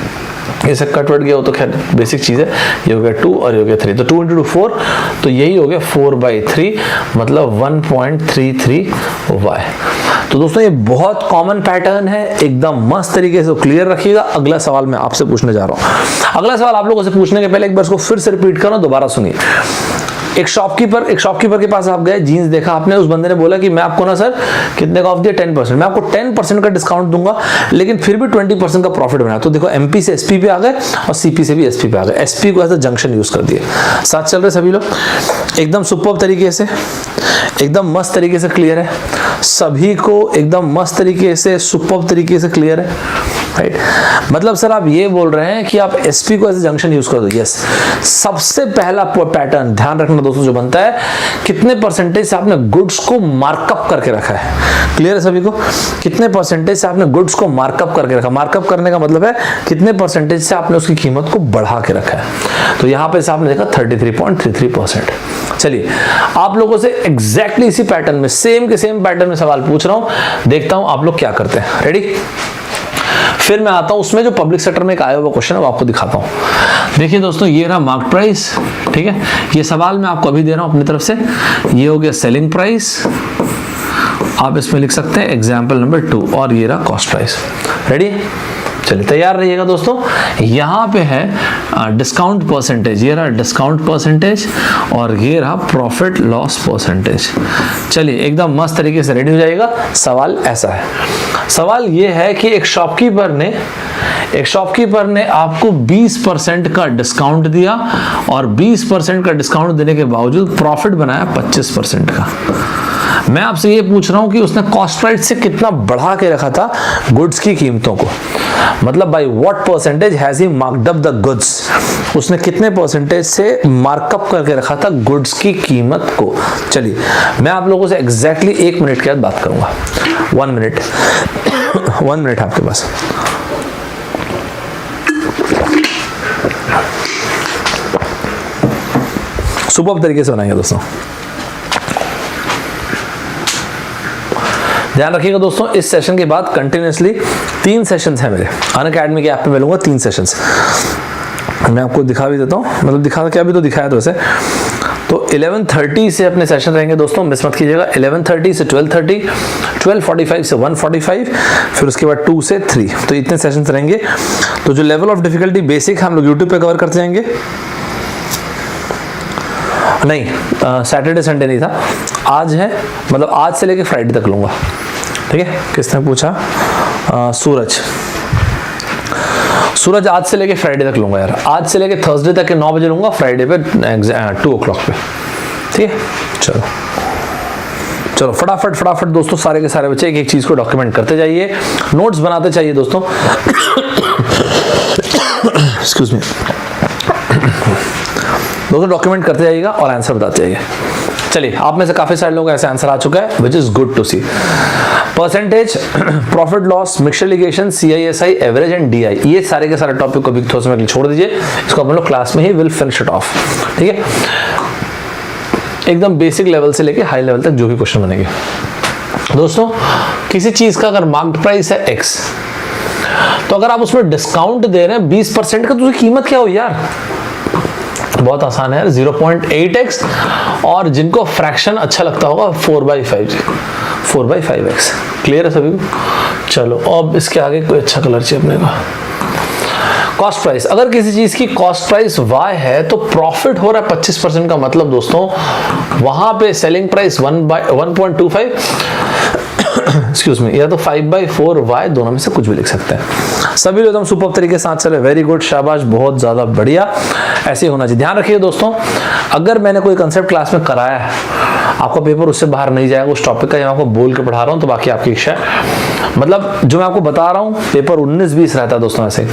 S1: इसे कट वट गया हो तो खैर बेसिक चीज है। ये हो गया 2 और ये हो गया 3, तो 2 × 4 तो यही हो गया 4/3, मतलब 1.33y। तो दोस्तों ये बहुत कॉमन पैटर्न है, एकदम मस्त तरीके से क्लियर रखिएगा। अगला सवाल मैं आपसे पूछने जा रहा हूं। अगला सवाल आप लोगों से पूछने के पहले एक बार इसको फिर से रिपीट करो, दोबारा सुनिए। एक शॉपकीपर के पास आप गए, जीन्स देखा आपने, उस बंदे ने बोला कि मैं आपको ना सर कितने का ऑफ दिया, 10%, मैं आपको 10% का डिस्काउंट दूंगा, लेकिन फिर भी 20% का प्रॉफिट बना। तो देखो एमपी से एसपी पे आ गए और सीपी से भी एसपी पे आ गए, एसपी को एज अ जंक्शन यूज कर दिए। साथ चल रहे सभी लोग एकदम सुपर्ब तरीके से, एकदम मस्त तरीके से क्लियर है सभी को, एकदम मस्त तरीके से सुपर्ब तरीके से क्लियर है, राइट। मतलब सर आप ये बोल रहे हैं कि आप एसपी को एज जंक्शन यूज कर दो। यस, सबसे पहला पैटर्न ध्यान रखना दोस्तों जो बनता है, कितने परसेंटेज से आपने गुड्स को मार्कअप करके रखा है। क्लियर है सभी को? कितने परसेंटेज से आपने गुड्स को मार्कअप करके रखा। मार्कअप करने का मतलब है कितने परसेंटेज से आपने उसकी कीमत को बढ़ा के रखा है। तो यहां पे आपने देखा 33.33%। चलिए आप लोगों से एग्जैक्टली इसी पैटर्न में, सेम के सेम पैटर्न में सवाल पूछ रहा हूं, देखता हूं आप लोग क्या करते हैं। रेडी? फिर मैं आता हूं उसमें जो पब्लिक सेक्टर में एक आया हुआ क्वेश्चन है वो आपको दिखाता हूं। देखिए दोस्तों ये रहा मार्केट प्राइस, ठीक है। ये सवाल मैं आपको अभी दे रहा हूं अपनी तरफ से। ये हो गया सेलिंग प्राइस, आप इसमें लिख सकते हैं एग्जाम्पल नंबर 2, और ये रहा कॉस्ट प्राइस। रेडी? चलिए तैयार रहिएगा दोस्तों। यहाँ पे है डिस्काउंट परसेंटेज, ये रहा डिस्काउंट परसेंटेज, और ये रहा प्रॉफिट लॉस परसेंटेज। चलिए एकदम मस्त तरीके से रेडी हो जाइएगा। सवाल ऐसा है, सवाल ये है कि एक शॉपकीपर ने आपको 20% का डिस्काउंट दिया, और 20% का डिस्काउंट देने के बावजूद प्रॉफिट बनाया 25% का। मैं आपसे ये पूछ रहा हूं कि उसने कॉस्ट प्राइस से कितना बढ़ा के रखा था गुड्स की कीमतों को, मतलब by what percentage has he marked up the goods, उसने कितने परसेंटेज से मार्कअप करके रखा था गुड्स की कीमत को। चलिए मैं आप लोगों से एग्जैक्टली 1 मिनट के बाद बात करूंगा। 1 मिनट 1 मिनट आपके पास। सुपर तरीके से बनाएंगे दोस्तों, ध्यान रखिएगा दोस्तों। इस सेशन के बाद कंटिन्यूसली 3 सेशंस हैं मेरे अनअकैडमी के ऐप पे मिलूंगा, 3 सेशंस मैं आपको दिखा भी देता हूँ, मतलब दिखा क्या, अभी तो दिखाया तो वैसे। तो 11:30 से अपने सेशन रहेंगे दोस्तों, मिस मत कीजिएगा। 11:30 से 12:30, 12:45 से 1:45, फिर उसके बाद 2 से 3, तो इतने सेशंस रहेंगे। तो जो लेवल ऑफ डिफिकल्टी बेसिक हम लोग यूट्यूब पे कवर करते जाएंगे। नहीं, सैटरडे संडे नहीं था, आज है, मतलब आज से लेके फ्राइडे तक लूंगा, ठीक है। किसने पूछा? सूरज आज से लेके फ्राइडे तक लूंगा यार, आज से लेके थर्सडे तक के 9 बजे लूंगा, फ्राइडे पे 2 o'clock पे, ठीक है। चलो फटाफट दोस्तों, सारे के सारे बच्चे एक एक चीज को डॉक्यूमेंट करते जाइए, नोट्स बनाते चाहिए दोस्तों। एक्सक्यूज मी दोस्तों, डॉक्यूमेंट करते जाइएगा और आंसर बताते जाइए। चलिए आप में से काफी सारे लोगों का ऐसा आंसर आ चुका है, which is good to see. Percentage, profit loss, mixture alligation, CISI, average and DI, ये सारे के सारे टॉपिक को भी थोड़ा समय के लिए छोड़ दीजिए, इसको अपन लोग क्लास में he will finish it of, ठीक है। एकदम बेसिक लेवल से लेके हाई लेवल तक जो भी क्वेश्चन बनेंगे दोस्तों। किसी चीज का अगर मार्केट प्राइस है X, तो अगर आप उसमें डिस्काउंट दे रहे हैं 20% का, तो उसकी कीमत क्या हो यार? बहुत आसान है, 0.8x, और जिनको फ्रैक्शन अच्छा लगता होगा 4/5x। क्लियर है सभी को? चलो अब इसके आगे कोई अच्छा कलर चाहिए अपने को। कॉस्ट प्राइस, अगर किसी चीज की कॉस्ट प्राइस Y है तो प्रॉफिट हो रहा है 25% का, मतलब दोस्तों वहां पे सेलिंग प्राइस 1.25 एक्सक्यूज मी, या तो 5/4y, दोनों में से कुछ भी लिख सकते हैं। सभी लोग एकदम सुपर तरीके से साथ चले, वेरी गुड, शाबाश, बहुत ज्यादा बढ़िया, ऐसे ही होना चाहिए। ध्यान रखिए दोस्तों, अगर मैंने कोई कंसेप्ट क्लास में कराया है, आपका पेपर उससे बाहर नहीं जाएगा उस टॉपिक का, या मैं आपको बोल के पढ़ा रहा हूं तो बाकी आपकी इच्छा है। मतलब जो मैं आपको बता रहा हूं पेपर 19-20 रहता है दोस्तों, ऐसे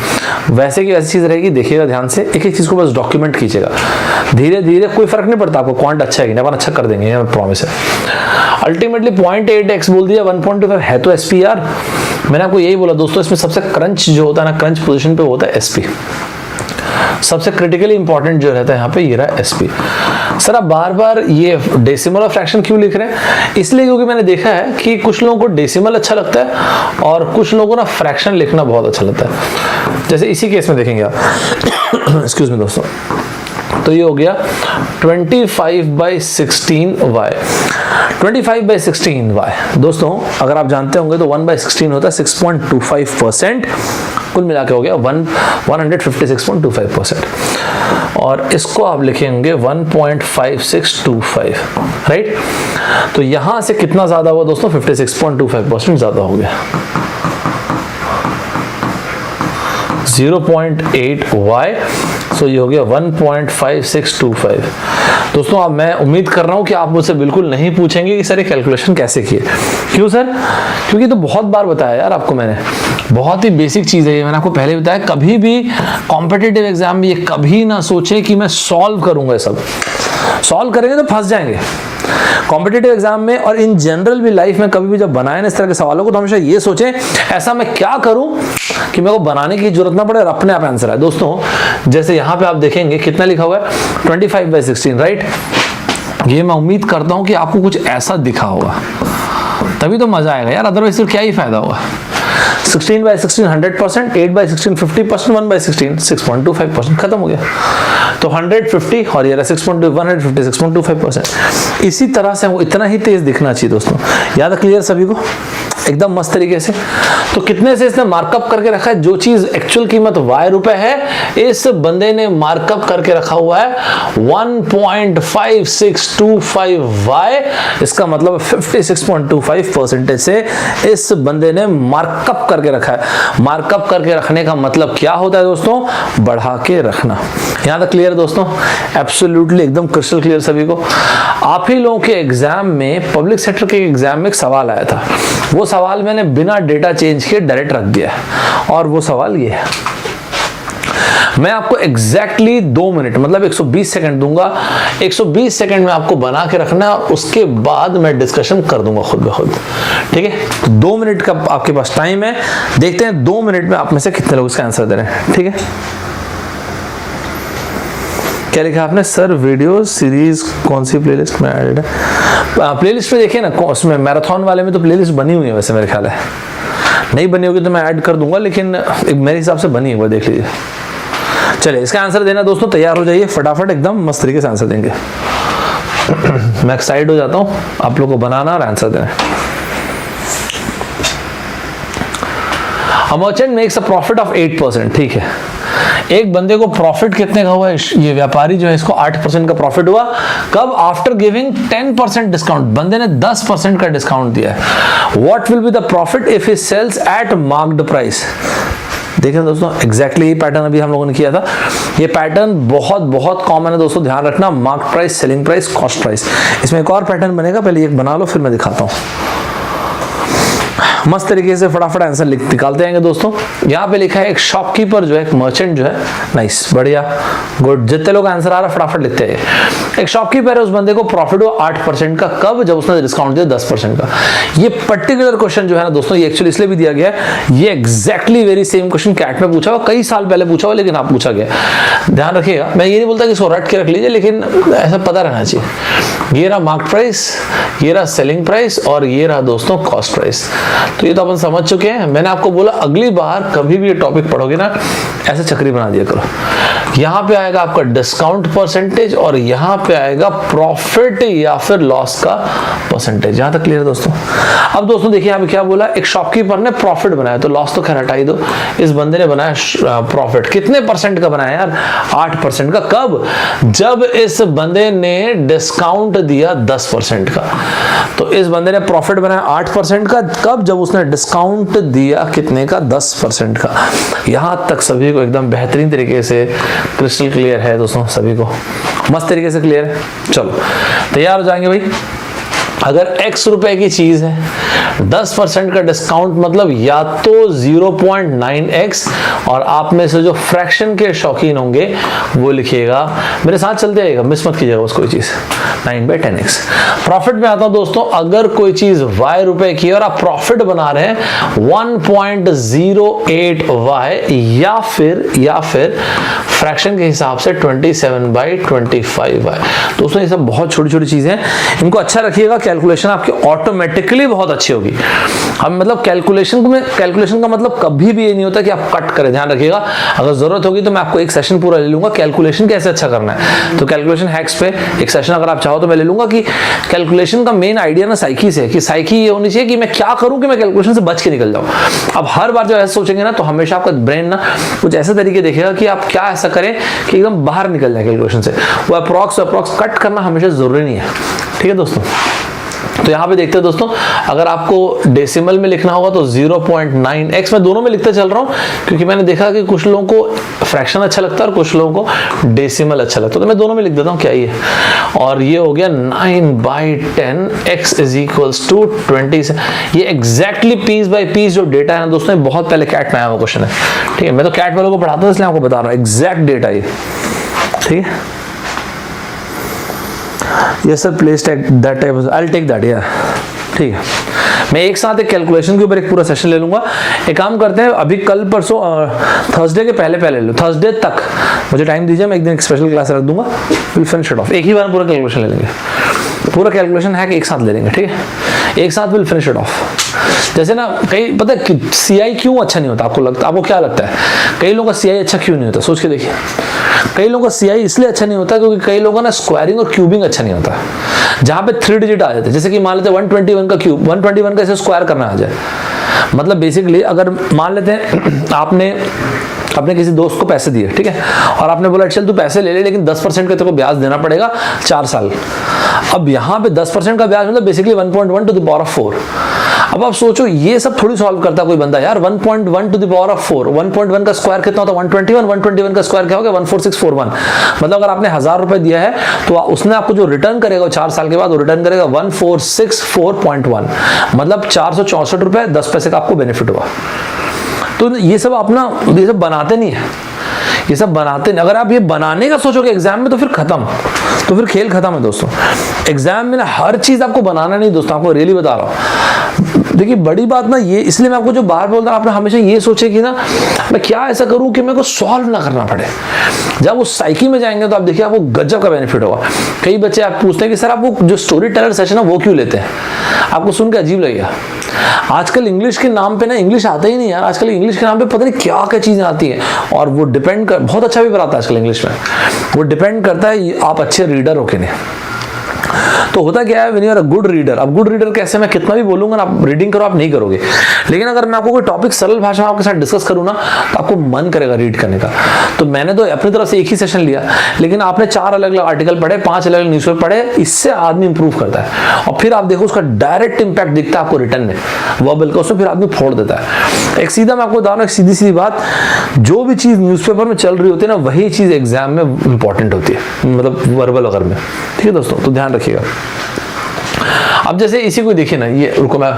S1: वैसे की वैसी चीज रहेगी। देखिएगा ध्यान से, एक एक चीज को बस डॉक्यूमेंट कीजिएगा धीरे धीरे, कोई फर्क नहीं पड़ता आपको क्वांट अच्छा है कि नहीं, अपन अच्छा कर देंगे, प्रॉमिस है। अल्टीमेटली 0.8x बोल दिया, 1.25 है तो SPR, मैंने आपको यही बोला दोस्तों, इसमें सबसे क्रंच जो होता है ना, क्रंच पोजीशन पे होता है एसपी। सबसे क्रिटिकली इंपॉर्टेंट जो रहता है यहाँ पे ये रहा एसपी। सर आप बार बार ये डेसिमल और फ्रैक्शन क्यों लिख रहे हैं? इसलिए क्योंकि मैंने देखा है कि कुछ लोगों को डेसिमल अच्छा लगता है और कुछ लोगों को ना फ्रैक्शन लिखना बहुत अच्छा लगता है। जैसे इसी केस में देखेंगे आप एक्सक्यूज मी दोस्तों, तो ये हो गया 25/16y। 25/16y दोस्तों अगर आप जानते होंगे तो 1/16 होता है 6.25%, कुल मिला के हो गया 156.25%, और इसको आप लिखेंगे 1.5625, राइट। तो यहां से कितना ज्यादा हुआ दोस्तों? 56.25% ज्यादा हो गया, 0.8y, सो ये हो गया 1.5625। दोस्तों अब मैं उम्मीद कर रहा हूं कि आप मुझसे बिल्कुल नहीं पूछेंगे कि सर ये कैलकुलेशन कैसे किए। क्यों सर? क्योंकि तो बहुत बार बताया यार आपको मैंने, बहुत ही बेसिक चीज है ये, मैंने आपको पहले बताया। कभी भी कॉम्पिटिटिव एग्जाम में ये कभी ना सोचे कि मैं सॉल्व करूंगा, सब सॉल्व करेंगे तो फंस जाएंगे कॉम्पिटिटिव एग्जाम में, और इन जनरल भी लाइफ में कभी भी जब बनाए ना इस तरह के सवालों को तो हमेशा ये सोचें ऐसा मैं क्या करूं कि मेरे को बनाने की जरूरत ना पड़े और अपने आप आंसर आए। दोस्तों जैसे यहां पे आप देखेंगे कितना लिखा हुआ है 25/16, राइट। ये मैं उम्मीद करता हूं कि आपको कुछ ऐसा दिखा होगा, तभी तो मजा आएगा यार, अदरवाइज फिर क्या ही फायदा होगा। 16/16 100%, 8/16 50%, 1/16 6.25%, खत्म हो गया। तो 150 और ये 156.25%। इसी तरह से वो इतना ही तेज दिखना चाहिए दोस्तों। याद है क्लियर सभी को? एकदम मस्त तरीके से। तो कितने से इसने मार्कअप करके रखा है? जो चीज एक्चुअल कीमत y रुपए है, इस बंदे ने मार्कअप करके रखा हुआ है 1.5625y। इसका मतलब 56.25% से इस बंदे ने मार्कअप करके रखा है। मार्कअप करके रखने का मतलब क्या होता है दोस्तों? बढ़ा के रखना। यहां तक क्लियर दोस्तों? एब्सोल्युटली एकदम क्रिस्टल क्लियर सभी को। आप ही लोगों के एग्जाम में, पब्लिक सेक्टर के एग्जाम में एक सवाल आया था, वो सवाल मैंने बिना डेटा चेंज किए डायरेक्ट रख दिया, और वो सवाल ये है। मैं आपको एग्जैक्टली 2 मिनट मतलब 120 सेकंड दूंगा। 120 सेकंड में आपको बना के रखना है, और उसके बाद मैं डिस्कशन कर दूंगा खुद ब खुद, ठीक है। 2 मिनट का आपके पास टाइम है, देखते हैं 2 मिनट में आप में से कितने लोग इसका आंसर दे रहे हैं, ठीक है। क्या लिखा आपने? सर वीडियो सीरीज कौन सी प्लेलिस्ट में ऐड है? प्लेलिस्ट में देखिए ना, उसमें मैराथन वाले में तो प्लेलिस्ट बनी हुई है, वैसे मेरे ख्याल है नहीं बनी होगी तो मैं ऐड कर दूंगा, लेकिन मेरे हिसाब से बनी हुई, देख लीजिए। चलिए इसका आंसर देना दोस्तों, तैयार हो जाइए फटाफट, एकदम मस्त तरीके से आंसर देंगे। मैं एक्साइट हो जाता हूं आप लोगों को बनाना और आंसर देना। A merchant makes a profit of 8%, ठीक है। एक बंदे को प्रॉफिट कितने का हुआ? ये व्यापारी जो है इसको 8% का प्रॉफिट हुआ। कब? After giving 10% discount. बंदे ने 10% का डिस्काउंट दिया है। What will be the profit if he sells at marked price? देखें दोस्तों, एग्जैक्टली ये पैटर्न अभी हम लोगों ने किया था। ये पैटर्न बहुत बहुत कॉमन है दोस्तों, ध्यान रखना। Marked price, selling price, cost price. इसमें एक और पैटर्न बनेगा, पहले एक बना लो फिर मैं दिखाता हूं। मस्त तरीके से फटाफट आंसर निकालते आएंगे दोस्तों। यहाँ पे लिखा है एक शॉपकीपर जो है, एक मर्चेंट जो है, नाइस, बढ़िया, गुड। जितने लोग आंसर आ रहा फटाफट लिखते हैं। एक शॉपकीपर है, उस बंदे को प्रॉफिट हुआ 8% का। कब? जब उसने डिस्काउंट दिया 10% का। ये पर्टिकुलर क्वेश्चन जो है ना दोस्तों, ये एक्चुअली इसलिए भी दिया गया है, ये exactly very same question CAT में पूछा हुआ, कई साल पहले पूछा हुआ, लेकिन आप पूछा गया। ध्यान रखिएगा, मैं ये नहीं बोलता कि इसको रट के रख लीजिए, लेकिन ऐसा पता रहना चाहिए। ये रहा मार्केट प्राइस, ये रहा सेलिंग प्राइस, और ये रहा दोस्तों कॉस्ट प्राइस। तो ये तो अपन समझ चुके हैं। मैंने आपको बोला अगली बार कभी भी ये टॉपिक पढ़ोगे ना, ऐसे चक्री बना दिया करो। यहां पे आएगा आपका डिस्काउंट परसेंटेज, और यहां पे आएगा प्रॉफिट या फिर लॉस का परसेंटेज। यहां तक क्लियर दोस्तों? अब दोस्तों देखिए यहां पे क्या बोला, एक शॉपकीपर ने प्रॉफिट बनाया, तो लॉस तो खैर हटा ही दो। इस बंदे ने बनाया प्रॉफिट, कितने परसेंट का बनाया यार? 8% का। कब? जब इस बंदे ने डिस्काउंट दिया 10% का। तो इस बंदे ने प्रॉफिट बनाया 8% का। कब? जब उसने डिस्काउंट दिया कितने का? 10% का। यहां तक सभी को एकदम बेहतरीन तरीके से क्रिस्टल क्लियर है दोस्तों, सभी को मस्त तरीके से क्लियर है। चलो तैयार हो जाएंगे भाई। अगर x रुपए की चीज है, 10% का डिस्काउंट मतलब या तो 0.9x, और आप में से जो फ्रैक्शन के शौकीन होंगे वो लिखिएगा, मेरे साथ चलते आइएगा, मिस मत कीजिएगा उस कोई चीज, 9/10x। प्रॉफिट में आता हूं दोस्तों, अगर कोई चीज y रुपए की और आप प्रॉफिट बना रहे हैं 1.08y या फिर फ्रैक्शन के हिसाब से 27/25y। दोस्तों ये सब बहुत छोटी छोटी चीजें हैं, इनको अच्छा रखिएगा, कैलकुलेशन आपकी ऑटोमेटिकली बहुत अच्छी होगी। हम मतलब कैलकुलेशन का मतलब कभी भी ये नहीं होता कि आप कट करें, ध्यान रखिएगा। अगर जरूरत होगी तो मैं आपको एक सेशन पूरा ले लूंगा कैलकुलेशन कैसे अच्छा करना है, तो कैलकुलेशन हैक्स पे एक सेशन अगर आप चाहो तो मैं ले लूंगा। कि कैलकुलेशन का मेन आइडिया ना साइकी से है, कि साइकी ये होनी चाहिए कि मैं क्या करूं कि मैं कैलकुलेशन से बच के निकल जाऊं। अब हर बार जब ऐसा सोचेंगे ना तो हमेशा आपका ब्रेन ना कुछ ऐसे तरीके देखेगा कि आप क्या ऐसा करें कि एकदम बाहर निकल जाए कैलकुलेशन से। वो अप्रॉक्स कट करना हमेशा जरूरी नहीं है, ठीक है दोस्तों। तो यहाँ पे देखते हैं दोस्तों, अगर आपको डेसिमल में लिखना होगा तो 0.9x, मैं दोनों में लिखते चल रहा हूँ क्योंकि मैंने देखा कि कुछ लोगों को फ्रैक्शन अच्छा लगता है और कुछ लोगों को डेसिमल अच्छा लगता है, तो मैं दोनों में लिख देता हूँ क्या ये। और ये हो गया 9/10 x इज इक्वल्स टू 20। ये एग्जैक्टली पीस बाय पीस जो डेटा है ना दोस्तों, ये बहुत पहले कैट में आया हुआ क्वेश्चन है, ठीक है। मैं तो कैट वालों को पढ़ाता हूँ इसलिए आपको बता रहा हूँ एग्जैक्ट डेटा ये, ठीक है। Yes sir, please take that type, I will take that यार, ठीक है। मैं एक साथ एक कैलकुलेशन के ऊपर एक पूरा सेशन ले लूंगा। एक काम करते हैं, अभी कल परसों थर्सडे के पहले ले लो, थर्सडे तक मुझे टाइम दीजिए, मैं एक दिन एक स्पेशल क्लास रख दूंगा, विल फिनिश इट ऑफ। एक ही बार पूरा कैलकुलेशन ले लेंगे, पूरा कैलकुलेशन है कि एक साथ ले लेंगे, ठीक है, एक साथ विल फिनिश इट ऑफ। जैसे ना कई पता है सीआई क्यों अच्छा नहीं होता, आपको क्या लगता है कई लोगों का सीआई अच्छा क्यों नहीं होता? सोच के देखिए, कई लोगों का सीआई इसलिए अच्छा नहीं होता क्योंकि कई लोगों का ना स्क्वायरिंग और क्यूबिंग अच्छा नहीं होता, जहां पे 3 डिजिट आ जाते हैं। जैसे कि मान लेते हैं 121 का क्यूब, 121 का इसे स्क्वायर करना आ जाए, मतलब बेसिकली अगर मान लेते हैं आपने किसी दोस्त को पैसे दिए, ठीक है, और आपने बोला चल तू पैसे ले ले लेकिन 10% का तेरे को ब्याज देना पड़ेगा 4 साल। अब यहाँ पे 10% का ब्याज मतलब basically 1.1 to the power of 4। अब आप सोचो ये सब थोड़ी सॉल्व करता कोई बंदा यार, 1.1 टू द पावर ऑफ 4, 1.1 का स्क्वायर कितना होता है 121, 121 का स्क्वायर क्या हो गया 14641। मतलब अगर आपने 1000 रुपए दिया है तो उसने आपको जो रिटर्न करेगा 4 साल के बाद वो रिटर्न करेगा 1464.1, मतलब 464 रुपए 10 पैसे का आपको बेनिफिट हुआ। तो ये सब अपना ये सब बनाते नहीं है, ये सब बनाते नहीं। अगर आप ये बनाने का सोचोगे एग्जाम में तो फिर खत्म, तो फिर खेल खत्म है दोस्तों। एग्जाम में ना हर चीज आपको बनाना नहीं दोस्तों, आपको रियली बता रहा हूँ। देखिए बड़ी बात ना ये, इसलिए मैं आपको जो बार बोलता हूँ, आपने हमेशा ये सोचे कि ना मैं क्या ऐसा करूं कि मेरे को सॉल्व ना करना पड़े। जब वो साइकी में जाएंगे तो आप देखिए आपको गजब का बेनिफिट होगा। कई बच्चे आप पूछते हैं कि सर आप वो जो स्टोरी टेलर सेशन है वो क्यों लेते हैं, आपको सुन के अजीब लगेगा। आजकल इंग्लिश के नाम पे ना इंग्लिश आता ही नहीं यार, आजकल इंग्लिश के नाम पे पता नहीं क्या क्या चीजें आती हैं, और वो डिपेंड कर, बहुत अच्छा भी पढ़ाता है आजकल इंग्लिश में, वो डिपेंड करता है आप अच्छे रीडर हो कि नहीं। तो होता क्या है, when you are a good reader, अब गुड रीडर कैसे, मैं कितना भी बोलूंगा ना आप रीडिंग करो आप नहीं करोगे, लेकिन अगर मैं आपको कोई टॉपिक सरल भाषा में आपके साथ डिस्कस करूँ ना तो आपको मन करेगा रीड करने का। तो मैंने तो अपनी तरफ से एक ही सेशन लिया, लेकिन आपने 4 अलग अलग आर्टिकल पढ़े, 5 अलग अलग न्यूज़पेपर पढ़े, इससे आदमी इंप्रूव करता है। और फिर आप देखो उसका डायरेक्ट इंपैक्ट दिखता है आपको रिटर्न में, वर्बल का, उसमें फिर आदमी फोड़ देता है। एक सीधा मैं आपको बता रहा हूँ, एक सीधी सीधी बात, जो भी चीज़ न्यूज़पेपर में चल रही होती है ना वही चीज़ एग्जाम में इंपॉर्टेंट होती है, मतलब वर्बल अगर में, ठीक है दोस्तों, तो ध्यान रखिएगा। अब जैसे इसी को देखिए ना, ये रुको मैं,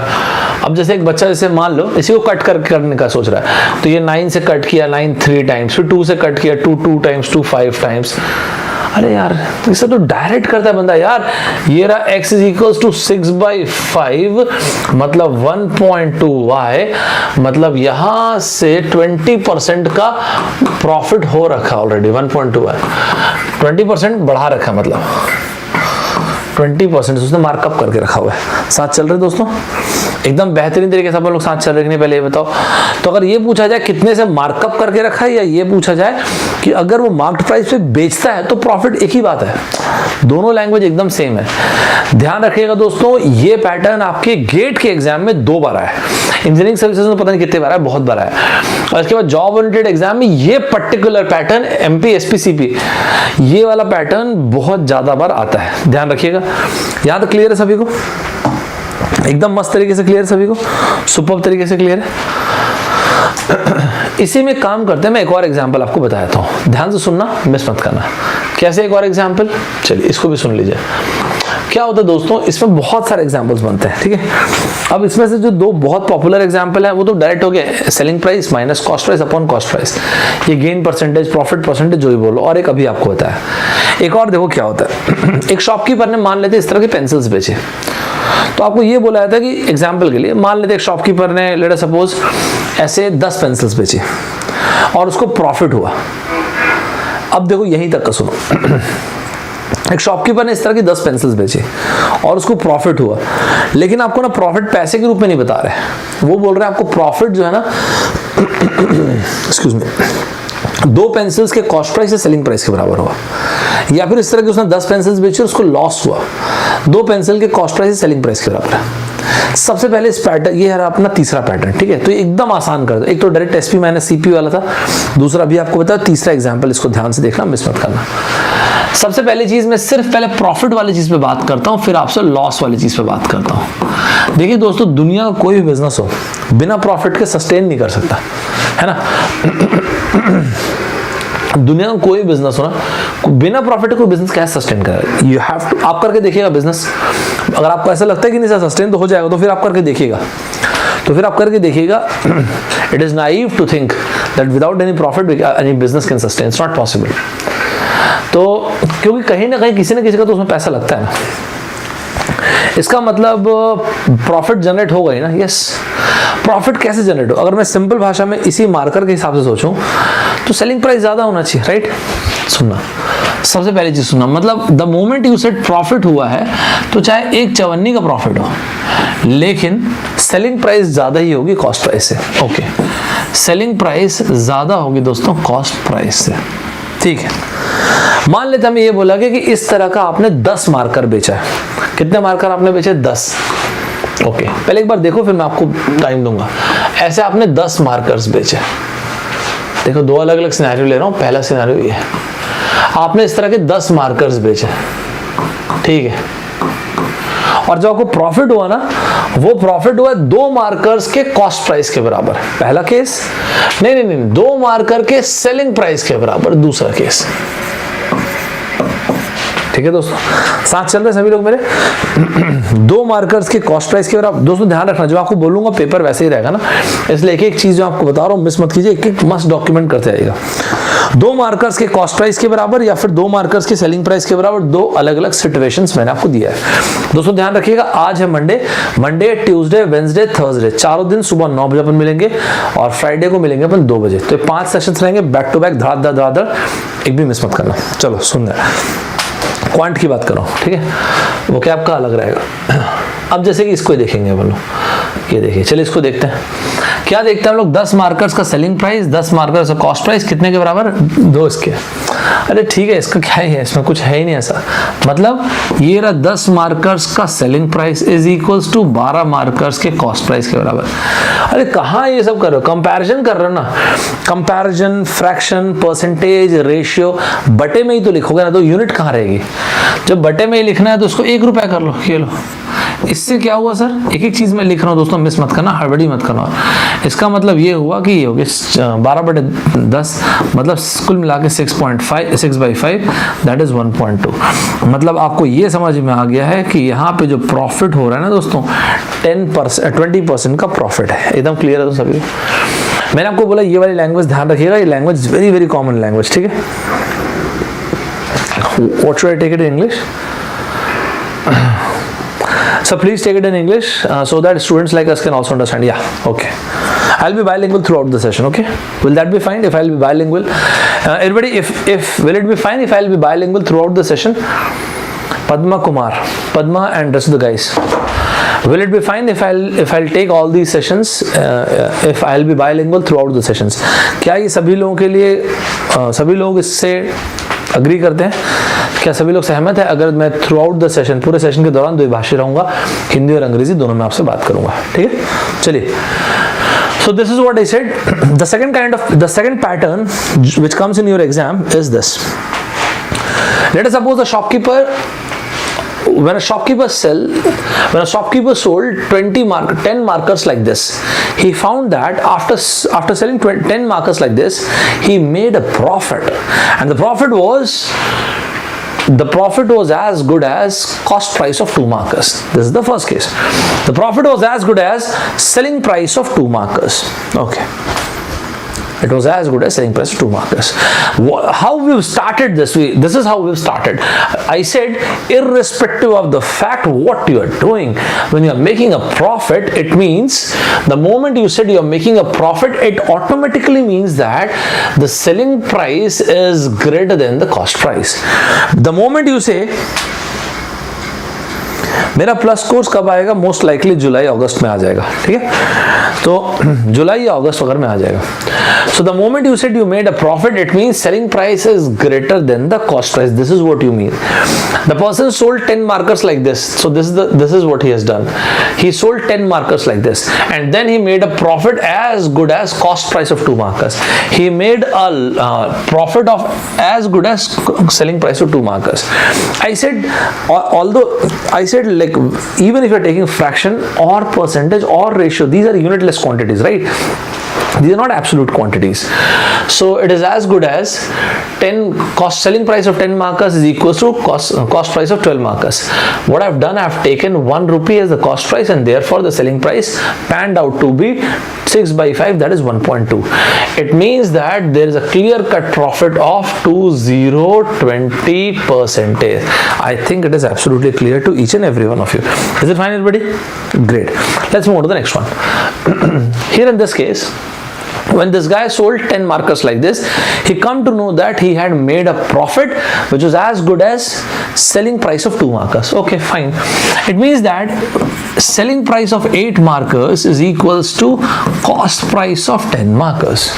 S1: अब जैसे एक बच्चा जैसे मान लो इसी को कट करने का सोच रहा है, तो ये 9 से कट किया 9 3 टाइम्स, फिर 2 से कट किया 2 2 टाइम्स, 2 5 टाइम्स। अरे यार इससे तो डायरेक्ट करता है बंदा यार। ये रहा x इज इक्वल्स टू 6/5 मतलब 1.2y, मतलब यहां से 20% का प्रॉफिट हो रखा ऑलरेडी, 1.2y 20% बढ़ा रखा, मतलब 20% उसने मार्कअप करके रखा हुआ है। साथ चल रहे दोस्तों, एकदम बेहतरीन तरीके से आप लोग साथ चल रहे कि नहीं, पहले ये बताओ। तो अगर ये पूछा जाए कितने से मार्कअप करके रखा है, या ये पूछा जाए कि अगर वो मार्क्ड प्राइस पे बेचता है तो प्रॉफिट एक ही बात है, दोनों लैंग्वेज एकदम सेम है। ध्यान रखिएगा दोस्तों, ये पैटर्न आपके गेट के एग्जाम में 2 बार आया है, इंजीनियरिंग सर्विसेज में पता नहीं कितने बार आया, बहुत बार आया। और इसके बाद जॉब ओरिएंटेड एग्जाम में ये particular pattern MP SP CP, ये वाला पैटर्न बहुत ज्यादा बार आता है। ध्यान रखिएगा। यहां तक क्लियर है सभी को, एकदम मस्त तरीके से क्लियर है सभी को, सुपर तरीके से क्लियर है। इसी में काम करते हैं, मैं एक और एग्जांपल आपको बताता हूं, ध्यान से सुनना, मिस मत करना। कैसे एक और एग्जांपल, चलिए इसको भी सुन लीजिए। क्या होता है दोस्तों, इसमें बहुत सारे एग्जांपल्स बनते हैं, ठीक है। अब इसमें से जो दो बहुत पॉपुलर एग्जांपल है वो तो डायरेक्ट हो गया, selling price minus cost price upon cost price, ये गेन परसेंटेज, प्रॉफिट परसेंटेज, जो भी बोलो। और एक अभी आपको बताया, एक और देखो क्या होता है। एक शॉपकीपर ने मान लेते इस तरह के पेंसिल्स बेचे, तो आपको ये बोला जाता है कि एग्जाम्पल के लिए मान लेते एक शॉपकीपर ने लेट अस सपोज ऐसे 10 पेंसिल्स बेची और उसको प्रॉफिट हुआ। अब देखो यहीं तक का सुनो, एक शॉपकीपर ने इस तरह की 10 पेंसिल्स बेची और उसको प्रॉफिट हुआ, लेकिन आपको ना प्रॉफिट पैसे के रूप में नहीं बता रहे, वो बोल रहे हैं आपको प्रॉफिट जो है ना एक्सक्यूज मी, 2 पेंसिल्स के कॉस्ट प्राइस से सेलिंग प्राइस के बराबर हुआ। या फिर इस तरह की उसने 10 पेंसिल्स बेची और उसको लॉस हुआ, 2 पेंसिल के कॉस्ट प्राइस से सेलिंग प्राइस के बराबर है। सबसे पहले इस पैटर्न, ये है अपना तीसरा पैटर्न, ठीक है। तो ये एकदम आसान कर दो, एक तो डायरेक्ट एसपी माइनस सीपी वाला था, दूसरा भी आपको बताया, तीसरा एग्जांपल इसको ध्यान से देखना, मिस मत करना। सबसे पहली चीज मैं सिर्फ पहले प्रॉफिट वाली चीज पे बात करता हूं, फिर आपसे लॉस वाली चीज पे बात करता हूं। देखिए दोस्तों, दुनिया का कोई भी बिजनेस हो बिना प्रॉफिट के सस्टेन नहीं कर सकता, है ना। दुनिया में कोई बिजनेस हो ना, बिना प्रॉफिट कोई बिजनेस कैसे सस्टेन करेगा। यू हैव टू, आप करके देखिएगा बिजनेस, अगर आपको ऐसा लगता है कि नहीं सर सस्टेन तो हो जाएगा, तो फिर आप करके देखिएगा, it is naive to think that without any profit any business can sustain, it's not possible. तो क्योंकि कहीं ना कहीं किसी ना किसी का तो उसमें पैसा लगता है ना, इसका मतलब प्रॉफिट जनरेट होगा ही ना। यस, प्रॉफिट कैसे जनरेट हो, अगर मैं सिंपल भाषा में इसी मार्कर के हिसाब से सोचूं तो सेलिंग प्राइस ज्यादा होना चाहिए, राइट। सुनना, सबसे पहली चीज सुनना, मतलब the moment you said profit हुआ है तो चाहे 1/54 का प्रॉफिट हो, लेकिन सेलिंग प्राइस ज्यादा ही होगी कॉस्ट प्राइस से। ओके, सेलिंग प्राइस ज्यादा होगी दोस्तों कॉस्ट प्राइस से, ठीक है। मान लेते हमें ये बोला कि इस तरह का आपने 10 मार्कर बेचा है। कितने मार्कर आपने बेचे? 10। ओके, पहले एक बार देखो फिर मैं आपको टाइम दूंगा। ऐसे आपने 10 मार्कर्स बेचे, देखो 2 अलग अलग सिनेरियो ले रहा हूं। पहला सिनेरियो ये है, आपने इस तरह के 10 मार्कर्स बेचे, ठीक है। और जो आपको प्रॉफिट हुआ ना, वो प्रॉफिट हुआ 2 मार्कर्स के कॉस्ट प्राइस के बराबर। पहला केस, नहीं, 2 मार्कर के सेलिंग प्राइस के बराबर दूसरा केस, ठीक है दोस्तों। साथ चल रहे सभी लोग मेरे। 2 मार्कर्स के कॉस्ट प्राइस के बराबर। दोस्तों ध्यान रखना, जो आपको बोलूंगा पेपर वैसे ही रहेगा ना, इसलिए एक एक चीज जो आपको बता रहा हूं मिस मत कीजिए, एक एक मस्ट डॉक्यूमेंट करते आइएगा। 2 मार्कर्स के कॉस्ट प्राइस के बराबर या फिर 2 मार्कर्स के सेलिंग प्राइस के बराबर, 2 अलग अलग सिचुएशंस मैंने आपको दिया है। दोस्तों ध्यान रखिएगा, आज है मंडे, ट्यूसडे, वेडनेसडे, थर्सडे, चारों दिन सुबह 9 बजे अपन मिलेंगे और फ्राइडे को मिलेंगे अपन 2 बजे। तो 5 सेशंस रहेंगे बैक टू बैक, धड़ाधड़, एक भी मिस मत करना। चलो सुन क्वांट की बात कर रहा हूं, ठीक है, वो क्या आपका अलग रहेगा। अब जैसे कि इसको देखेंगे अपन लोग, ये देखिए, चलिए इसको देखते हैं। क्या देखते हैं हम लोग? 10 मार्कर्स का सेलिंग प्राइस, 10 मार्कर्स का कॉस्ट प्राइस, कितने के बराबर? 2 इसके। अरे ठीक है, इसका क्या है, इसमें कुछ है ही नहीं ऐसा। मतलब ये रहा 10 मार्कर्स का selling price is equals to 12 markers के कॉस्ट प्राइस के बराबर। अरे कहाँ ये सब कर रहे हो, कंपैरिजन कर रहे हो ना। कंपैरिजन, फ्रैक्शन, परसेंटेज, रेशियो बटे में ही तो लिखोगे ना, तो यूनिट कहाँ रहेगी। जब बटे में ही लिखना है तो उसको 1 रुपया कर लो, ये लो। इससे क्या हुआ सर, एक एक चीज में लिख रहा हूं दोस्तों, मिस मत करना, हड़बड़ी मत करना। इसका मतलब ये हुआ कि ये हो गया 12/10, मतलब कुल मिला के 6/5 दैट इज 1.2। मतलब आपको ये समझ में आ गया है कि यहाँ पे जो प्रॉफिट हो रहा है ना दोस्तों, 20% का प्रॉफिट है। एकदम क्लियर है तो सभी। मैंने आपको बोला ये वाली लैंग्वेज ध्यान रखिएगा, ये language very very common language, ठीक है। What should I take it in English? So please take it in English so that students like us can also understand. Yeah, okay. I'll be bilingual throughout the session. Okay, will that be fine if I'll be bilingual? Everybody, if will it be fine if I'll be bilingual throughout the session? Padma and rest of the guys. Will it be fine if I'll take all these sessions? If I'll be bilingual throughout the sessions? क्या ये सभी लोगों के लिए सभी लोग इससे agree करते हैं? क्या सभी लोग सहमत है अगर मैं थ्रू आउट द सेशन, पूरे सेशन के दौरान द्विभाषी रहूंगा, हिंदी और अंग्रेजी दोनों में आपसे बात करूंगा, ठीक है। चलिए, so this is what I said. The second pattern which comes in your exam is this. Let us suppose a shopkeeper, when a shopkeeper sold 10 markers like this, he found that after selling 10 markers like this, he made a profit, and the profit was the profit was as good as cost price of 2 markers. This is the first case. The profit was as good as selling price of 2 markers. Okay. It was as good as selling price of 2 markers. How we've started this? This is how we've started. I said, irrespective of the fact what you are doing, when you are making a profit, it means the moment you said you are making a profit, it automatically means that the selling price is greater than the cost price. The moment you say, मेरा plus course कब आएगा? Most likely जुलाई अगस्त में आ जाएगा, ठीक है? तो जुलाई या अगस्त वगैरह में आ जाएगा. So the moment you said you made a profit, it means selling price is greater than the cost price. This is what you mean. The person sold 10 markers like this. So this is what he has done. He sold 10 markers like this, and then he made a profit as good as cost price of 2 markers. He made a profit of as good as selling price of 2 markers. I said, like, even if you're taking fraction or percentage or ratio, these are unitless quantities, right? These are not absolute quantities. So it is as good as selling price of 10 markers is equals to cost price of 12 markers. What I've done, I've taken 1 rupee as the cost price, and therefore the selling price panned out to be 6 by 5, that is 1.2. It means that there is a clear-cut profit of 20%. I think it is absolutely clear to each and every one of you. Is it fine, everybody? Great. Let's move on to the next one. Here in this case, when this guy sold 10 markers like this, he come to know that he had made a profit which was as good as selling price of 2 markers. Okay, fine. It means that selling price of 8 markers is equals to cost price of 10 markers.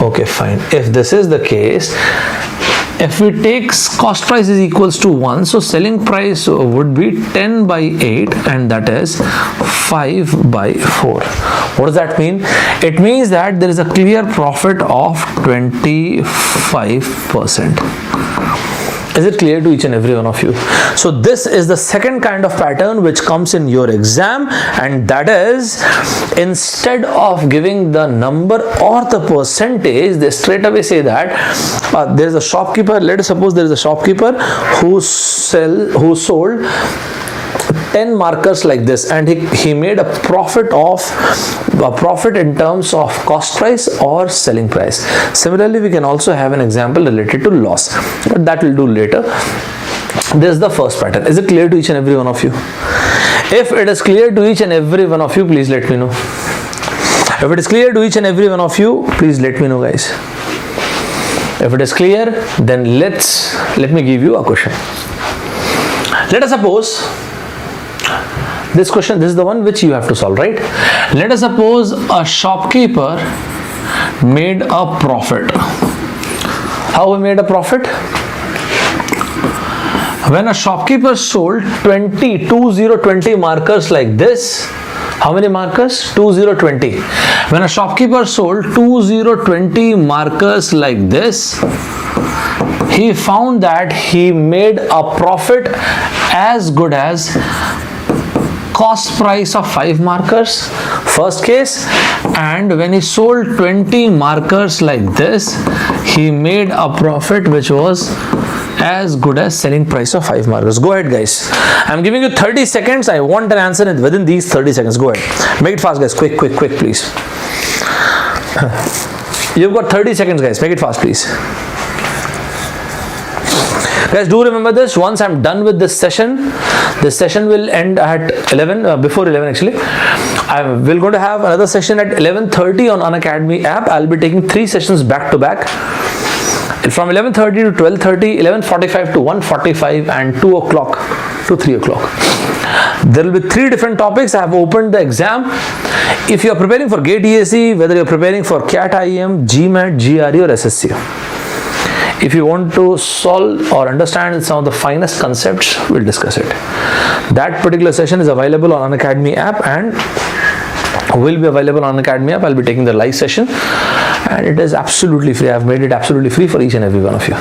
S1: Okay, fine. If this is the case, if we take cost price is equals to 1, so selling price would be 10 by 8, and that is 5 by 4. What does that mean? It means that there is a clear profit of 25%. Is it clear to each and every one of you? So this is the second kind of pattern which comes in your exam, and that is, instead of giving the number or the percentage, they straight away say that there is a shopkeeper. Let us suppose there is a shopkeeper who sold 10 markers like this, and he made a profit in terms of cost price or selling price. Similarly, we can also have an example related to loss, but that we'll do later. This is the first pattern. Is it clear to each and every one of you? If it is clear to each and every one of you, please let me know. If it is clear to each and every one of you, please let me know, guys. If it is clear, then let me give you a question. Let us suppose this question, this is the one which you have to solve, right? Let us suppose a shopkeeper made a profit. How he made a profit? When a shopkeeper sold 20 markers like this. How many markers? 2020. When a shopkeeper sold 2020 markers like this, he found that he made a profit as good as cost price of 5 markers, first case, and when he sold 20 markers like this, he made a profit which was as good as selling price of 5 markers. Go ahead, guys. I'm giving you 30 seconds. I want an answer within these 30 seconds. Go ahead. Make it fast, guys. Quick, please. You've got 30 seconds, guys. Make it fast, please. Guys, do remember this. Once I'm done with this session will end at 11, before 11 actually. We're going to have another session at 11:30 on Unacademy app. I'll be taking 3 sessions back to back. From 11:30 to 12:30, 11:45 to 1:45, and 2 o'clock to 3 o'clock. There will be 3 different topics. I have opened the exam. If you are preparing for GATE ESE, whether you are preparing for CAT IEM, GMAT, GRE or SSC, if you want to solve or understand some of the finest concepts, we'll discuss it. That particular session is available on Unacademy app and will be available on Unacademy app. I'll be taking the live session and it is absolutely free. I've made it absolutely free for each and every one of you.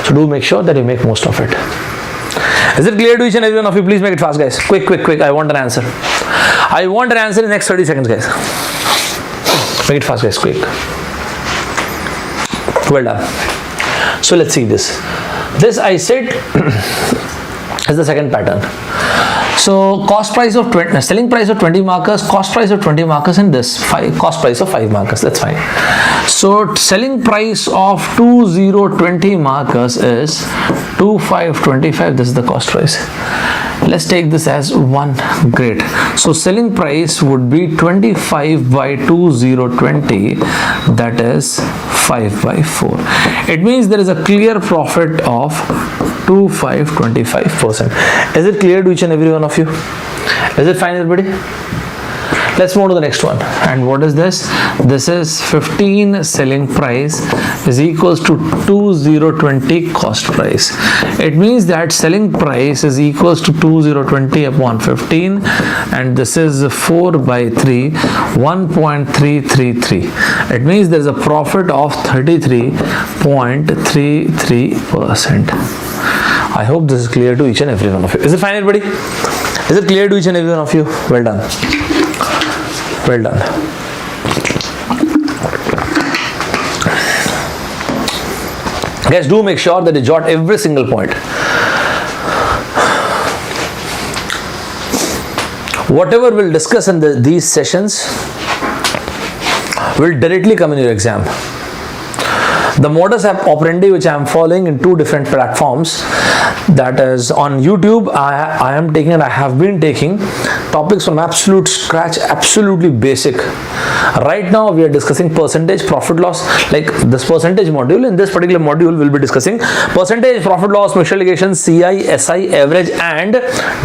S1: So do make sure that you make most of it. Is it clear to each and every one of you? Please make it fast, guys. Quick. I want an answer. I want an answer in the next 30 seconds, guys. Make it fast, guys. Quick. Well done. So let's see this. This I said is the second pattern. So cost price of 20, selling price of 20 markers, cost price of 20 markers, and this cost price of 5 markers. That's fine. So selling price of 2020 markers is 2525. This is the cost price. Let's take this as 1. Great. So selling price would be 25 by 2020, that is 5 by 4. It means there is a clear profit of 25%. Is it clear to each and every one of you? Is it fine, everybody? Let's move to the next one. And what is this? This is 15 selling price is equals to 2020 cost price. It means that selling price is equals to 2020 upon 15, and this is 4 by 3, 1.333. It means there is a profit of 33.33%. I hope this is clear to each and every one of you. Is it fine, everybody? Is it clear to each and every one of you? Well done. Well done. Guys, do make sure that you jot every single point. Whatever we'll discuss in these sessions will directly come in your exam. The modus operandi which I am following in 2 different platforms, that is on YouTube, I am taking and I have been taking topics from absolute scratch, absolutely basic. Right now we are discussing percentage, profit loss, like this percentage module. In this particular module we'll be discussing percentage, profit loss, mixture allocation, CI, SI, average, and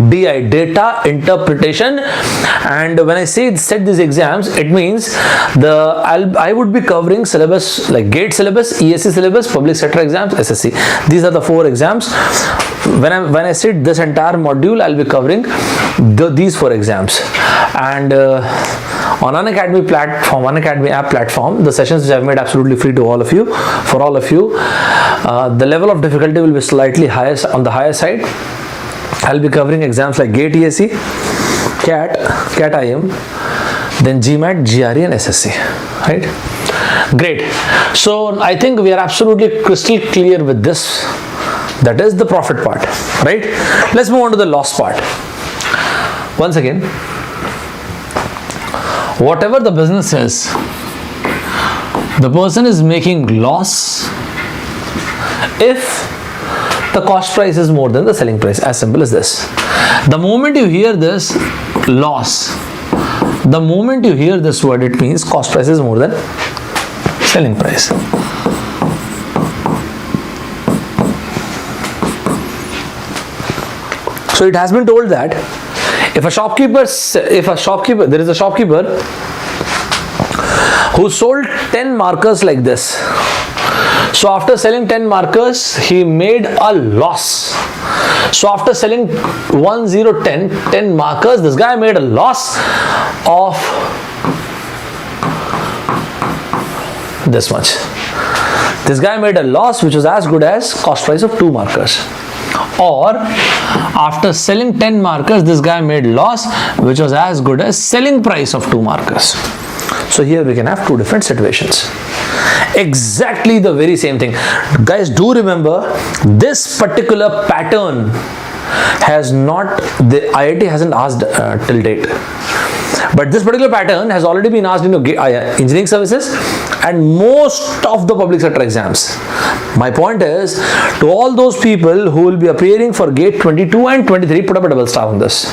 S1: DI, data interpretation. And when I say set these exams, it means I would be covering syllabus like GATE syllabus, ESC syllabus, public sector exams, SSC. These are the 4 exams. When I said this entire module, I'll be covering these 4 exams. And on Unacademy platform, Unacademy app platform, the sessions which I've made absolutely free to all of you, for all of you, the level of difficulty will be slightly higher, on the higher side. I'll be covering exams like GATE, ESC, CAT IM, then GMAT, GRE, and SSC. Right? Great. So I think we are absolutely crystal clear with this. That is the profit part, right? Let's move on to the loss part. Once again, whatever the business is, the person is making loss if the cost price is more than the selling price. As simple as this. The moment you hear this loss, the moment you hear this word, it means cost price is more than selling price. So it has been told that if there is a shopkeeper who sold 10 markers like this, so after selling 10 markers, he made a loss. So after selling 10 markers, this guy made a loss of this much. This guy made a loss which was as good as cost price of 2 markers. Or after selling 10 markers, this guy made loss which was as good as selling price of 2 markers. So here we can have 2 different situations. Exactly the very same thing. Guys, do remember this particular pattern has not, the IIT hasn't asked till date. But this particular pattern has already been asked in engineering services and most of the public sector exams. My point is, to all those people who will be appearing for GATE 22 and 23, put up a double star on this.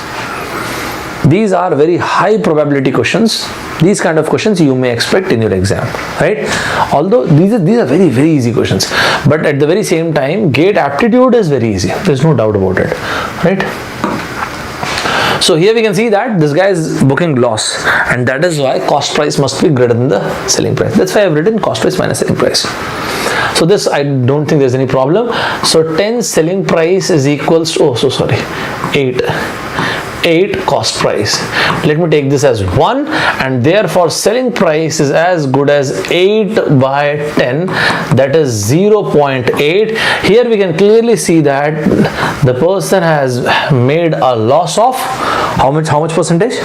S1: These are very high probability questions. These kind of questions you may expect in your exam, right? Although these are very, very easy questions. But at the very same time, GATE aptitude is very easy. There's no doubt about it, right? So here we can see that this guy is booking loss, and that is why cost price must be greater than the selling price. That's why I've written cost price minus selling price. So this, I don't think there's any problem. So 10 selling price is equals to, 8 cost price. Let me take this as 1, and therefore selling price is as good as 8 by 10, that is 0.8. Here we can clearly see that the person has made a loss of how much percentage?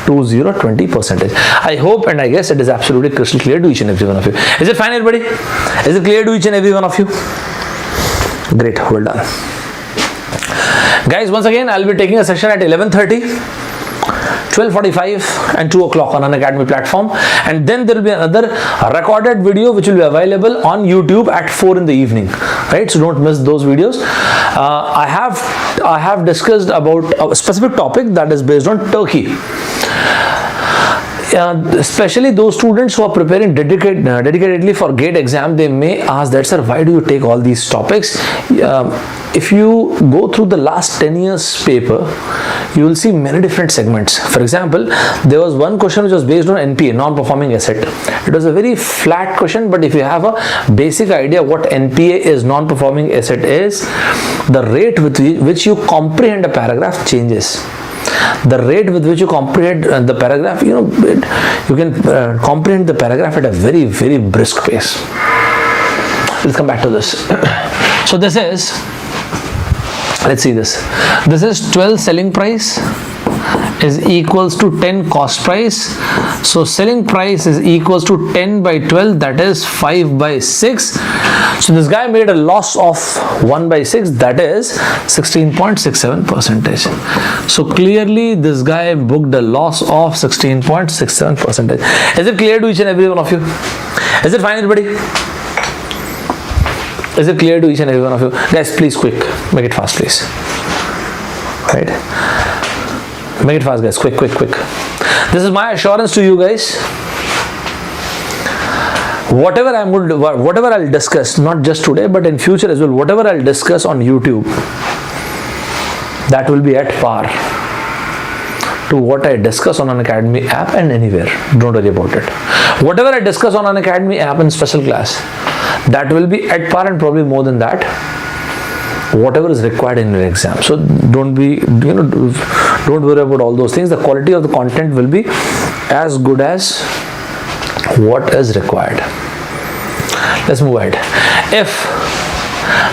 S1: 20% I hope and I guess it is absolutely crystal clear to each and every one of you. Is it fine, everybody? Is it clear to each and every one of you? Great, well done. Guys, once again, I'll be taking a session at 11:30. 12:45 and 2 o'clock on Unacademy platform, and then there will be another recorded video which will be available on YouTube at 4 in the evening, right? So don't miss those videos. I have discussed about a specific topic that is based on Turkey. Especially those students who are preparing dedicatedly for GATE exam, they may ask that, sir, why do you take all these topics? If you go through the last 10 years paper, you will see many different segments. For example, there was one question which was based on NPA, non-performing asset. It was a very flat question, but if you have a basic idea what NPA is, non-performing asset is, the rate with which you comprehend a paragraph changes. The rate with which you comprehend the paragraph, you can comprehend the paragraph at a very, very brisk pace. Let's come back to this. So this is, let's see this. This is 12 selling price is equals to 10 cost price. So selling price is equals to 10 by 12, that is 5 by 6. So this guy made a loss of 1 by 6, that is 16.67%. So clearly this guy booked a loss of 16.67%. Is it clear to each and every one of you? Is it fine, everybody? Is it clear to each and every one of you? Guys, please quick, make it fast, please. Right? Make it fast, guys. Quick. This is my assurance to you guys. Whatever I'll discuss, not just today, but in future as well, whatever I'll discuss on YouTube, that will be at par to what I discuss on Unacademy app and anywhere. Don't worry about it. Whatever I discuss on Unacademy app in special class, that will be at par and probably more than that. Whatever is required in your exam. So don't worry about all those things. The quality of the content will be as good as what is required. Let's move ahead. If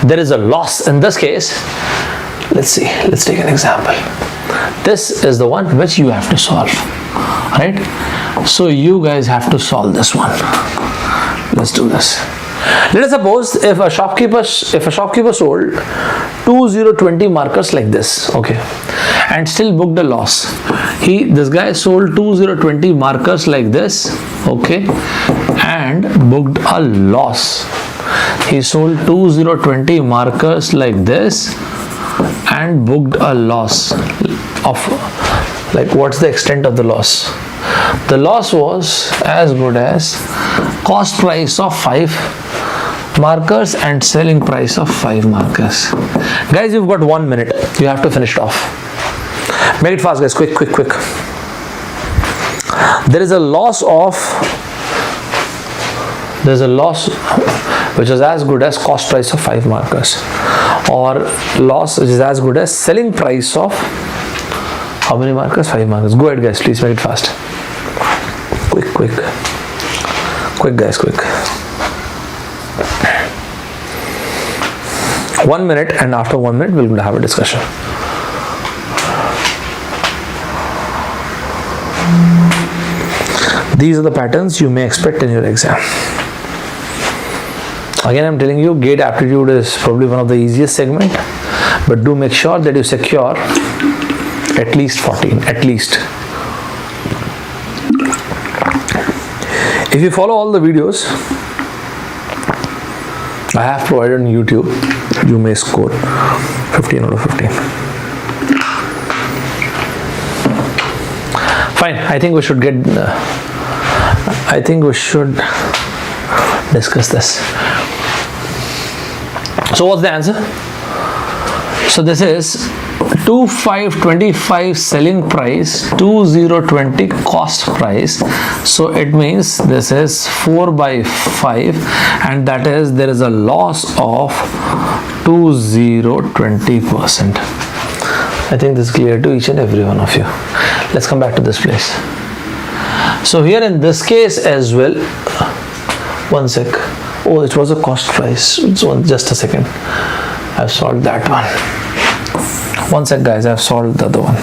S1: there is a loss in this case, let's take an example. This is the one which you have to solve, right? So you guys have to solve this one. Let's do this. Let us suppose if a shopkeeper sold 2020 markers like this, okay, and still booked a loss. This guy sold 2020 markers like this, okay, and booked a loss. He sold 2020 markers like this and booked a loss of, like, what's the extent of the loss? The loss was as good as cost price of 5 markers and selling price of 5 markers. Guys, you've got 1 minute. You have to finish it off. Make it fast, guys. Quick. There is a loss which is as good as cost price of 5 markers, or loss which is as good as selling price of how many markers? 5 markers. Go ahead, guys. Please make it fast. Quick, guys. 1 minute, and after 1 minute we'll have a discussion. These are the patterns you may expect in your exam. Again, I'm telling you, GATE Aptitude is probably one of the easiest segment, but do make sure that you secure at least 14, at least. If you follow all the videos I have provided on YouTube, you may score 15 out of 15. Fine, I think we should discuss this. So what's the answer? So this is 2525 selling price, 2020 cost price. So it means this is 4 by 5, and that is there is a loss of 20%. I think this is clear to each and every one of you. Let's come back to this place. So here in this case as well, one sec. Oh, it was a cost price. So just a second. I've solved that one. One sec, guys. I've solved the other one.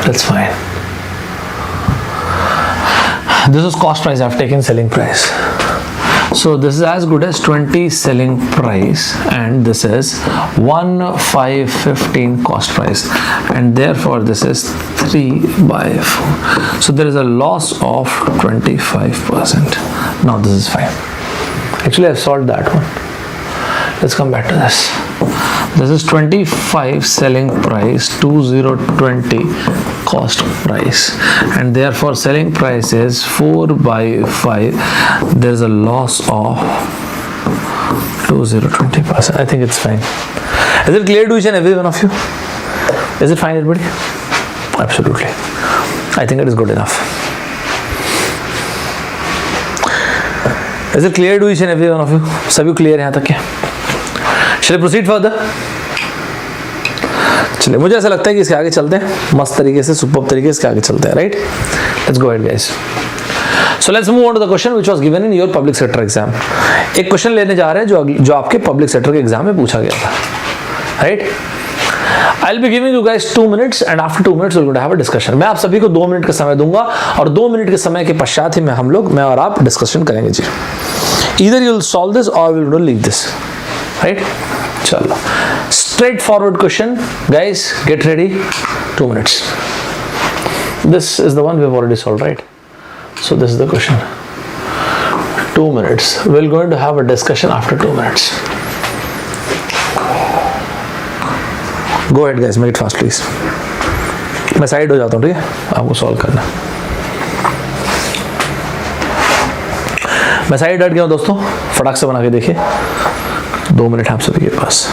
S1: That's fine. This is cost price. I've taken selling price. So this is as good as 20 selling price, and this is 1,515 cost price, and therefore this is 3/4. So there is a loss of 25%. Now this is fine. Actually, I've solved that one. Let's come back to this. This is 25 selling price, 2020 cost price, and therefore selling price is 4/5. There is a loss of 20% I think it's fine. Is it clear to each and every one of you? Is it fine, everybody? Absolutely. I think it is good enough. Is it clear to each and every one of you? सभी clear यहाँ तक क्या? Shall I proceed further? चलिए, मुझे ऐसा लगता है कि इसके आगे चलते हैं, मस्त तरीके से, सुपर्ब तरीके से इसके आगे चलते हैं, right? Let's go ahead, guys. So let's move on to the question which was given in your public sector exam. एक क्वेश्चन लेने जा रहे हैं जो आपके पब्लिक सेक्टर के एग्जाम में पूछा गया था, right? I'll be giving you guys 2 minutes and after 2 minutes we're going to have a discussion. मैं आप सभी को 2 मिनट का समय दूंगा और 2 मिनट के समय के पश्चात ही मैं और आप डिस्कशन करेंगे जी. Either you'll solve this or we'll leave this, right? चलो, straight forward question, guys. Get ready. 2 minutes. This is the one we've already solved, right? So this is the question. 2 minutes. We're going to have a discussion after 2 minutes. Go ahead, guys. Make it fast, please. मैं side हो जाता हूँ, ठीक है? आपको solve करना. मैं side हट गया हूँ दोस्तों. फटाक से बना के देखिए. 2 मिनट आप सभी के पास.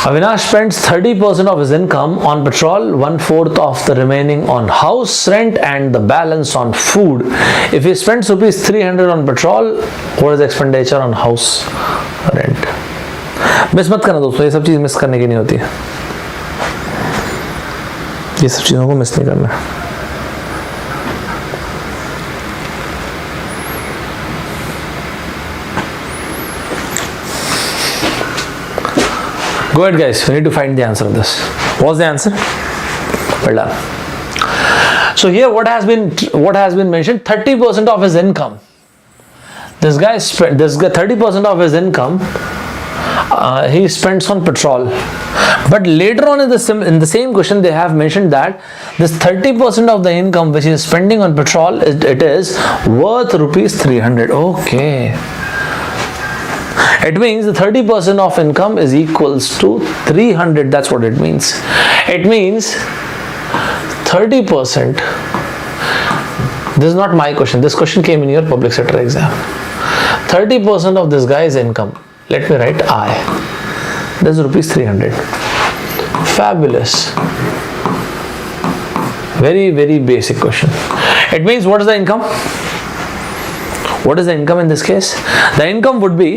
S1: Avinash spends 30% of his income on petrol, 1/4 of the remaining on house rent, and the balance on food. If he spends rupees 300 on petrol, what is the expenditure on house rent? Miss मत करना दोस्तों, ये सब चीज़ miss करने की नहीं होती है. ये सब चीज़ों को मिस नहीं करना. Go ahead, guys. We need to find the answer of this. What's the answer? Well done. So here, what has been mentioned? 30% of his income. This guy 30% of his income. He spends on petrol. But later on in the same question, they have mentioned that this 30% of the income which he is spending on petrol, it is worth rupees 300. Okay. It means the 30% of income is equals to 300. That's what it means. It means 30%. This is not my question. This question came in your public sector exam. 30% of this guy's income. Let me write I. This is rupees 300. Fabulous. Very, very basic question. It means what is the income? What is the income in this case? The income would be,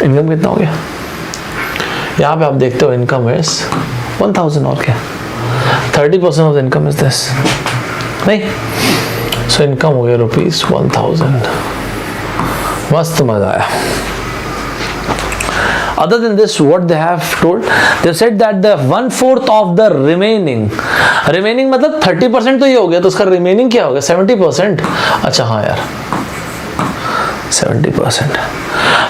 S1: income कितना हो गया? यहाँ पे आप देखते हो income is 1000 और क्या? 30% of the income is this, नहीं? सो इनकम हो गया रुपीज 1000. मस्त मजा आया. Other than this, what they have told, they said that the 1/4 of the remaining मतलब 30% तो ये हो गया, तो उसका remaining क्या हो गया? 70%. अच्छा हाँ यार, 70%.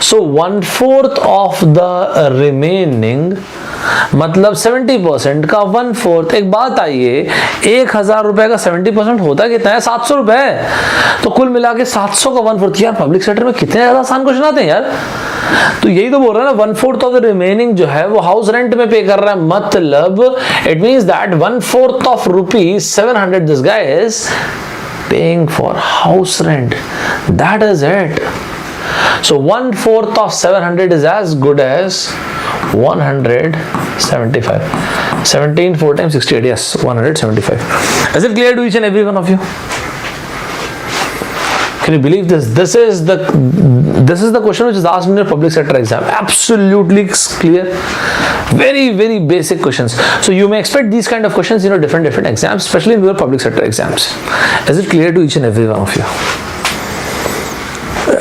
S1: So 1/4 of the remaining मतलब 70% का 1/4. एक बात आइए, 1000 रुपए का 70% होता कितना है? 700 रुपए. तो कुल मिला के 700 का 1/4. यार पब्लिक सेक्टर में कितने ज्यादा आसान क्वेश्चन आते हैं यार. तो यही तो बोल रहा है ना, 1/4 ऑफ द रिमेनिंग जो है वो हाउस रेंट में पे कर रहा है. मतलब it means that 1/4 of rupees 700 this guy is paying for house rent. That is it. So 1/4 of 700 is as good as 175. 17 4 times 68. Yes, 175. Is it clear to each and every one of you? Can you believe this? This is the question which is asked in your public sector exam. Absolutely clear. Very, very basic questions. So you may expect these kind of questions in your different exams, especially in your public sector exams. Is it clear to each and every one of you?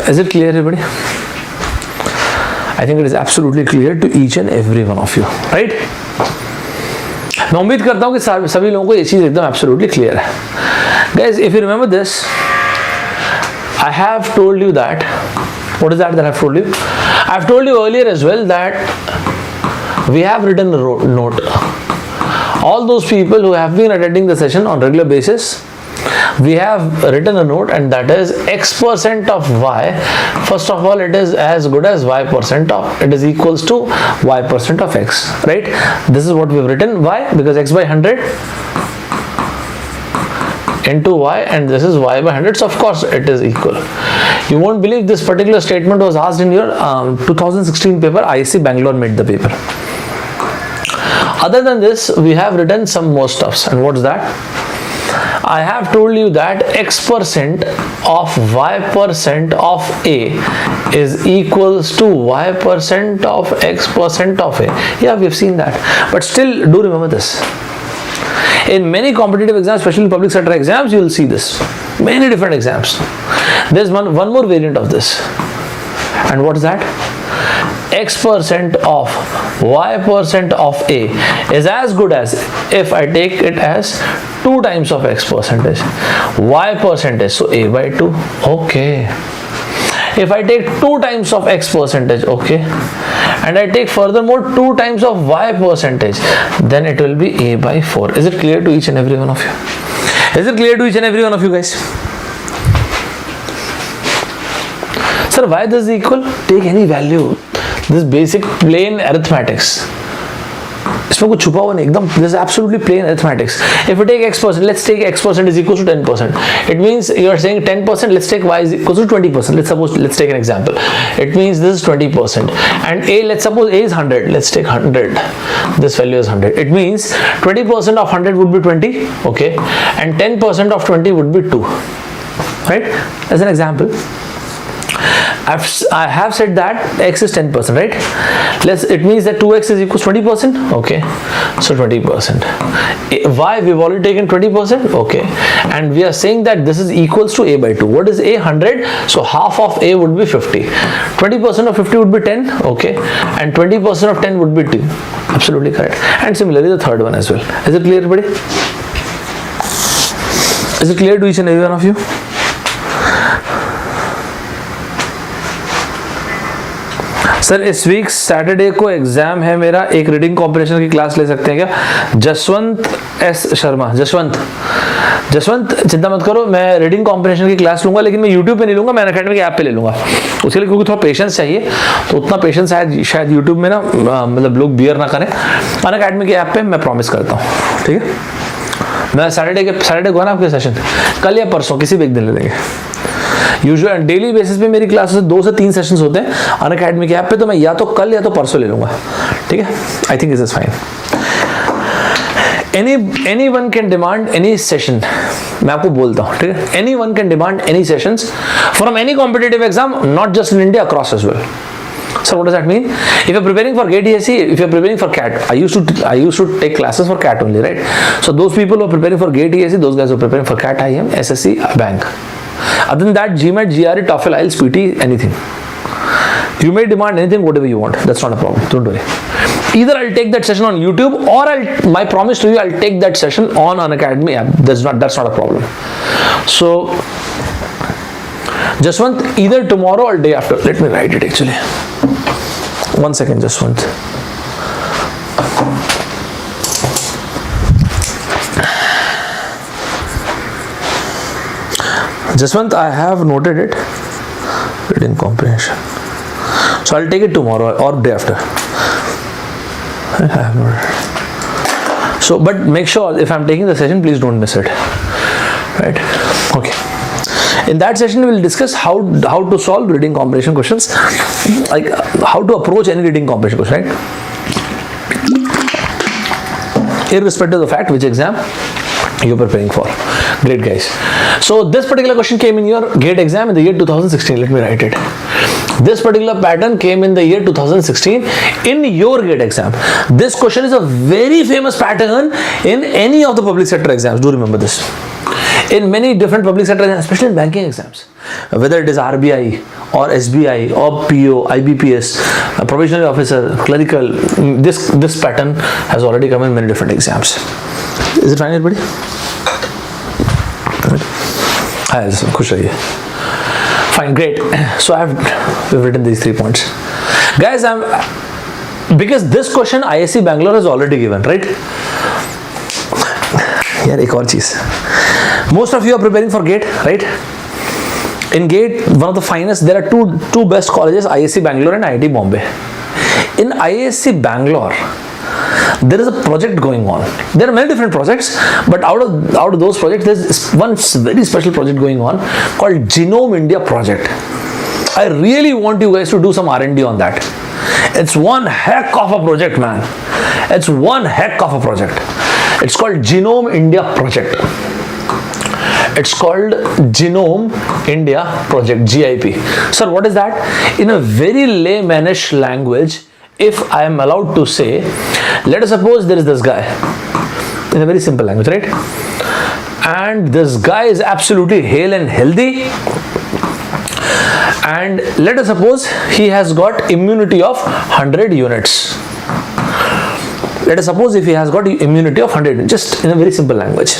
S1: Is it clear, everybody? I think it is absolutely clear to each and every one of you, right? मैं उम्मीद करता हूँ कि सभी लोगों को ये चीज़ एकदम absolutely clear है. Guys, if you remember this, I have told you that. What is that I have told you? I have told you earlier as well that we have written a note. All those people who have been attending the session on regular basis, we have written a note, and that is x% of y. First of all, it is as good as y% of, it is equals to y% of x, right? This is what we have written. Why? Because x by 100 into y, and this is y by 100, so of course it is equal. You won't believe this particular statement was asked in your 2016 paper. ISC Bangalore made the paper. Other than this, we have written some more stuffs, and what's that? I have told you that x% of y% of a is equals to y% of x% of a. Yeah, we have seen that, but still do remember this. In many competitive exams, especially public sector exams, you will see this. Many different exams. There's one more variant of this. And what is that? X% of y% of a is as good as if I take it as 2 times of x percentage, y percentage, so a by 2, okay. If I take 2 times of x percentage, okay, and I take furthermore 2 times of y percentage, then it will be a by 4. Is it clear to each and every one of you? Is it clear to each and every one of you guys? Sir, why this is equal? Take any value. This basic plain arithmetics. इसमें कुछ छुपा हुआ नहीं, एकदम this is absolutely plain arithmetics. If we take x%, let's take x% is equal to 10%. It means you are saying 10%, let's take y is equal to 20%. Let's take an example. It means this is 20%. And a, let's suppose a is 100. Let's take 100. This value is 100. It means 20% of 100 would be 20, okay? And 10% of 20 would be 2. Right? As an example. I have said that x is 10%, right? It means that 2x is equals 20%, okay? So 20%. Y, we've already taken 20%, okay? And we are saying that this is equals to a by 2. What is a? 100. So half of a would be 50. 20% of 50 would be 10, okay? And 20% of 10 would be 2. Absolutely correct. And similarly, the third one as well. Is it clear, everybody? Is it clear to each and every one of you? Sir इस week Saturday को exam है मेरा, एक reading competition की class ले सकते हैं क्या? जसवंत एस शर्मा. जसवंत चिंता मत करो, मैं रीडिंग कॉम्पिटिशन की क्लास लूंगा, लेकिन मैं यूट्यूब पे नहीं लूंगा, मैं अनअकैडमी के ऐप पे ले लूंगा. उसके लिए क्योंकि थोड़ा पेशेंस चाहिए, तो उतना पेशेंस शायद यूट्यूब में ना मतलब लोग बियर ना करें. अनअकैडमी के ऐप पे मैं प्रॉमिस करता हूँ, ठीक है? मैं सैटरडे को है ना आपके सेशन, कल या परसों किसी भी एक दिन ले लेंगे. यूजुअल डेली बेसिस पे मेरी क्लासेस 2 से 3 सेशंस होते हैं अनअकैडमी के ऐप पे, तो मैं या तो कल या तो परसों ले लूंगा, ठीक है? I think this is fine. Anyone can demand any session. मैं आपको बोलता हूँ, ठीक है? Anyone can demand any sessions from any competitive exam, not just in India, across as well. So what does that mean? If you're preparing for GATE ESE, if you're preparing for CAT, I used to take classes for CAT only, right? So those people who are preparing for GATE ESE, those guys who are preparing for CAT, IM, SSC, bank. Other than that, GMAT, GRE, TOEFL, IELTS, PT, anything. You may demand anything, whatever you want. That's not a problem. Don't worry. Either I'll take that session on YouTube, or my promise to you, I'll take that session on Unacademy app. That's not a problem. So, Jaswant, either tomorrow or day after. Let me write it actually. 1 second, Jaswant. Jaswant, I have noted it. Reading comprehension. So I'll take it tomorrow or day after. I have noted. So, but make sure if I'm taking the session, please don't miss it. Right? Okay. In that session, we will discuss how to solve reading comprehension questions, like how to approach any reading comprehension question, right? Irrespective of the fact which exam you're preparing for. Great, guys. So this particular question came in your GATE exam in the year 2016. Let me write it. This particular pattern came in the year 2016 in your GATE exam. This question is a very famous pattern in any of the public sector exams. Do remember this. in many different public sector, especially in banking exams, whether it is RBI or SBI or PO, IBPS, provisional officer, clerical, this pattern has already come in many different exams. Is it fine, everybody? Hi, खुश रहिए. Fine, great. So we've written these 3 points, guys. Because this question ISC Bangalore has already given, right? यार एक और चीज, most of you are preparing for GATE, right? In GATE, one of the finest, there are two best colleges, ISC Bangalore and IIT Bombay. In ISC Bangalore, there is a project going on. There are many different projects, but out of those projects, there's one very special project going on called Genome India project. I really want you guys to do some R&D on that. It's one heck of a project, man. It's one heck of a project. It's called Genome India project. It's called Genome India project, GIP. Sir, what is that? In a very laymanish language, if I am allowed to say, let us suppose there is this guy, in a very simple language, right? And this guy is absolutely hale and healthy, and let us suppose he has got immunity of 100 units. Let us suppose if he has got immunity of 100, just in a very simple language.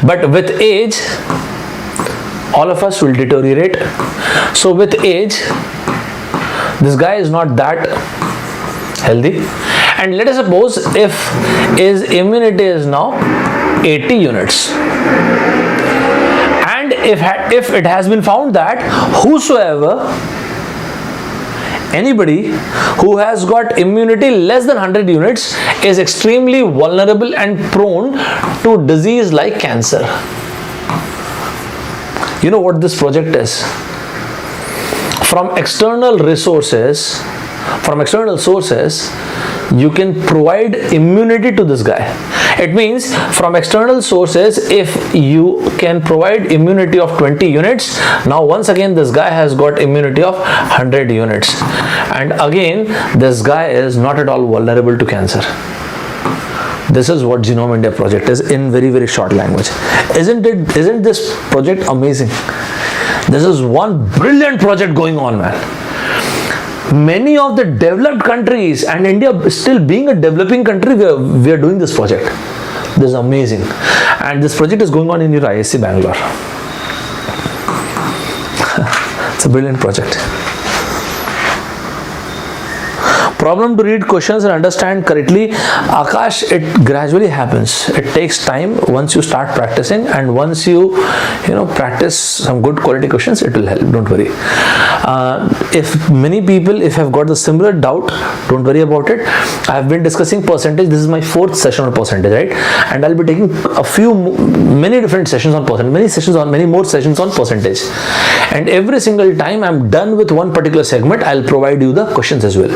S1: But with age, all of us will deteriorate. So with age, this guy is not that healthy. And let us suppose if his immunity is now 80 units. And if it has been found that anybody who has got immunity less than 100 units is extremely vulnerable and prone to disease like cancer. You know what this project is? From external resources, from external sources, you can provide immunity to this guy. It means from external sources, if you can provide immunity of 20 units, now once again this guy has got immunity of 100 units. And again, this guy is not at all vulnerable to cancer. This is what Genome India project is in very, very short language. Isn't this project amazing? This is one brilliant project going on, man. Many of the developed countries, and India still being a developing country, we are doing this project. This is amazing. And this project is going on in your ISC Bangalore. It's a brilliant project. Problem to read questions and understand correctly. Akash, it gradually happens. It takes time. Once you start practicing, and once you practice some good quality questions, it will help. Don't worry. If many people have got the similar doubt, don't worry about it. I have been discussing percentage. This is my 4th session on percentage, right? And I'll be taking many different sessions on percentage, many more sessions on percentage. And every single time I'm done with one particular segment, I'll provide you the questions as well.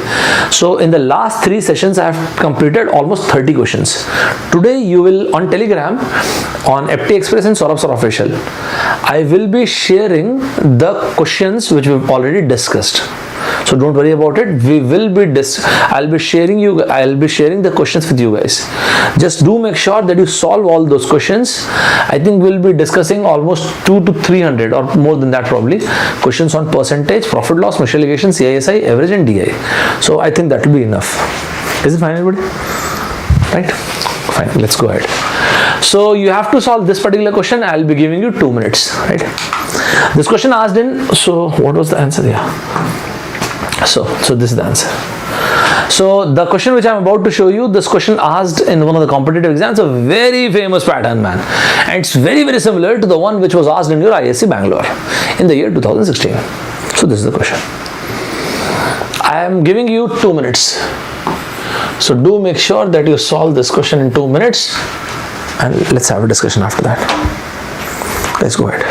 S1: So in the last 3 sessions, I have completed almost 30 questions. Today you will, on Telegram, on AptiXpress and Saurabh Sir official, I will be sharing the questions which we've already discussed. So don't worry about it. I'll be sharing the questions with you guys. Just do make sure that you solve all those questions. I think we'll be discussing almost 200 to 300 or more than that probably questions on percentage, profit loss, mixed allocation, CISI, average and DI. So I think that will be enough. Is it fine, everybody? Right? Fine. Let's go ahead. So you have to solve this particular question. I'll be giving you 2 minutes. Right? This question asked in. So what was the answer? Yeah. So this is the answer. So the question which I'm about to show you, this question asked in one of the competitive exams, a very famous pattern, man. And it's very, very similar to the one which was asked in your ISC Bangalore in the year 2016. So this is the question. I am giving you 2 minutes. So do make sure that you solve this question in 2 minutes, and let's have a discussion after that. Let's go ahead.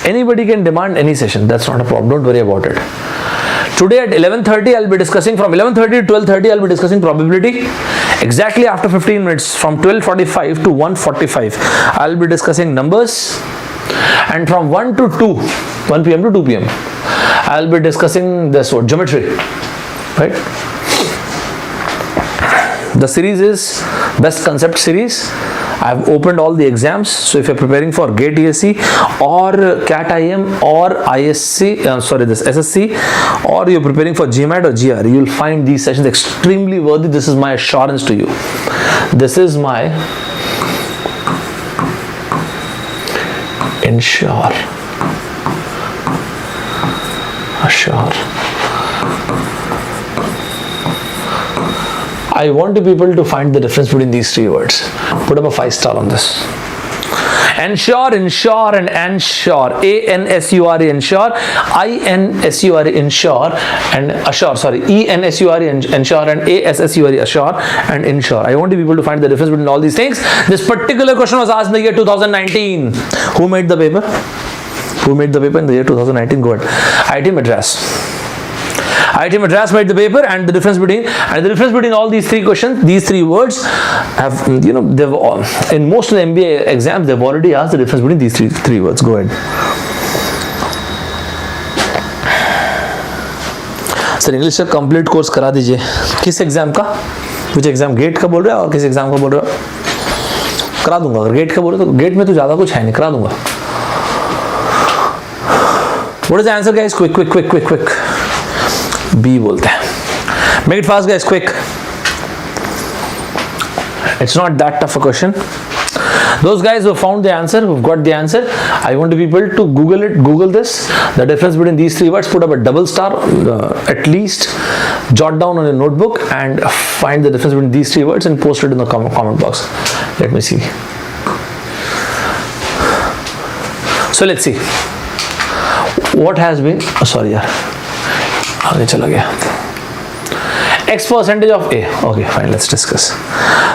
S1: Anybody can demand any session. That's not a problem. Don't worry about it. Today at 11:30, I'll be discussing from 11:30 to 12:30. I'll be discussing probability. Exactly after 15 minutes, from 12:45 to 1:45, I'll be discussing numbers. And from 1 to 2, 1 p.m. to 2 p.m., I'll be discussing this word, geometry. Right? The series is Best Concept series. I've opened all the exams. So if you're preparing for GATE ESE or CAT IM or this SSC, or you're preparing for GMAT or GR, you'll find these sessions extremely worthy. This is my assurance to you. This is my assure. I want you people to find the difference between these three words. Put up a 5-star on this. Ensure, ensure, and ensure. A-N-S-U-R-E, ensure. I-N-S-U-R-E, ensure. And assure, sorry. E-N-S-U-R-E, ensure. And A-S-S-U-R-E, assure. And ensure. I want you people to find the difference between all these things. This particular question was asked in the year 2019. Who made the paper? Who made the paper in the year 2019? Go ahead. IIT Madras. IIT Madras made the paper, and the difference between all these three questions, these three words, have, you know, they've all, in most of the MBA exams, they've already asked the difference between these three words. Go ahead. Sir English का complete course करा दीजिए. किस exam का? कुछ exam gate का बोल रहे हो और किस एग्जाम का बोल रहे हो? करा दूंगा. अगर गेट का बोल रहे हो तो गेट में तो ज़्यादा कुछ है नहीं, करा दूंगा. What is the answer, guys? Quick. B बोलते हैं. Make it fast, guys. Quick. It's not that tough a question. Those guys who found the answer, who've got the answer, I want people to Google it. Google this. The difference between these three words. Put up a double star, at least. Jot down on a notebook and find the difference between these three words and post it in the comment box. Let me see. So let's see. What has been? Sorry, yaar. आगे चला गया. X percentage of A. Okay, fine. Let's discuss.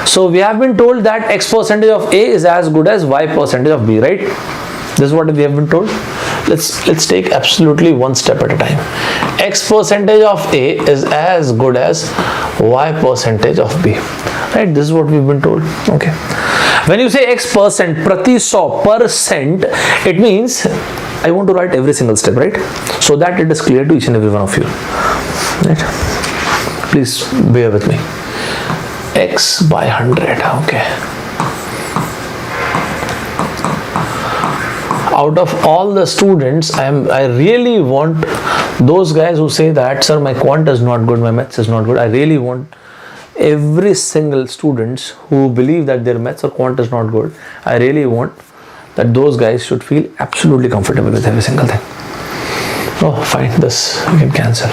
S1: So we have been told that X percentage of A is as good as Y percentage of B, right? This is what we have been told. Let's take absolutely one step at a time. X percentage of A is as good as Y percentage of B, right? This is what we've been told. Okay. When you say X percent, prati 100%, it means I want to write every single step, right? So that it is clear to each and every one of you, right? Please bear with me. X by 100, okay. Out of all the students, I really want those guys who say that, sir, my quant is not good, my maths is not good. I really want every single students who believe that their maths or quant is not good. I really want that those guys should feel absolutely comfortable with every single thing. Oh, fine, this you can cancel.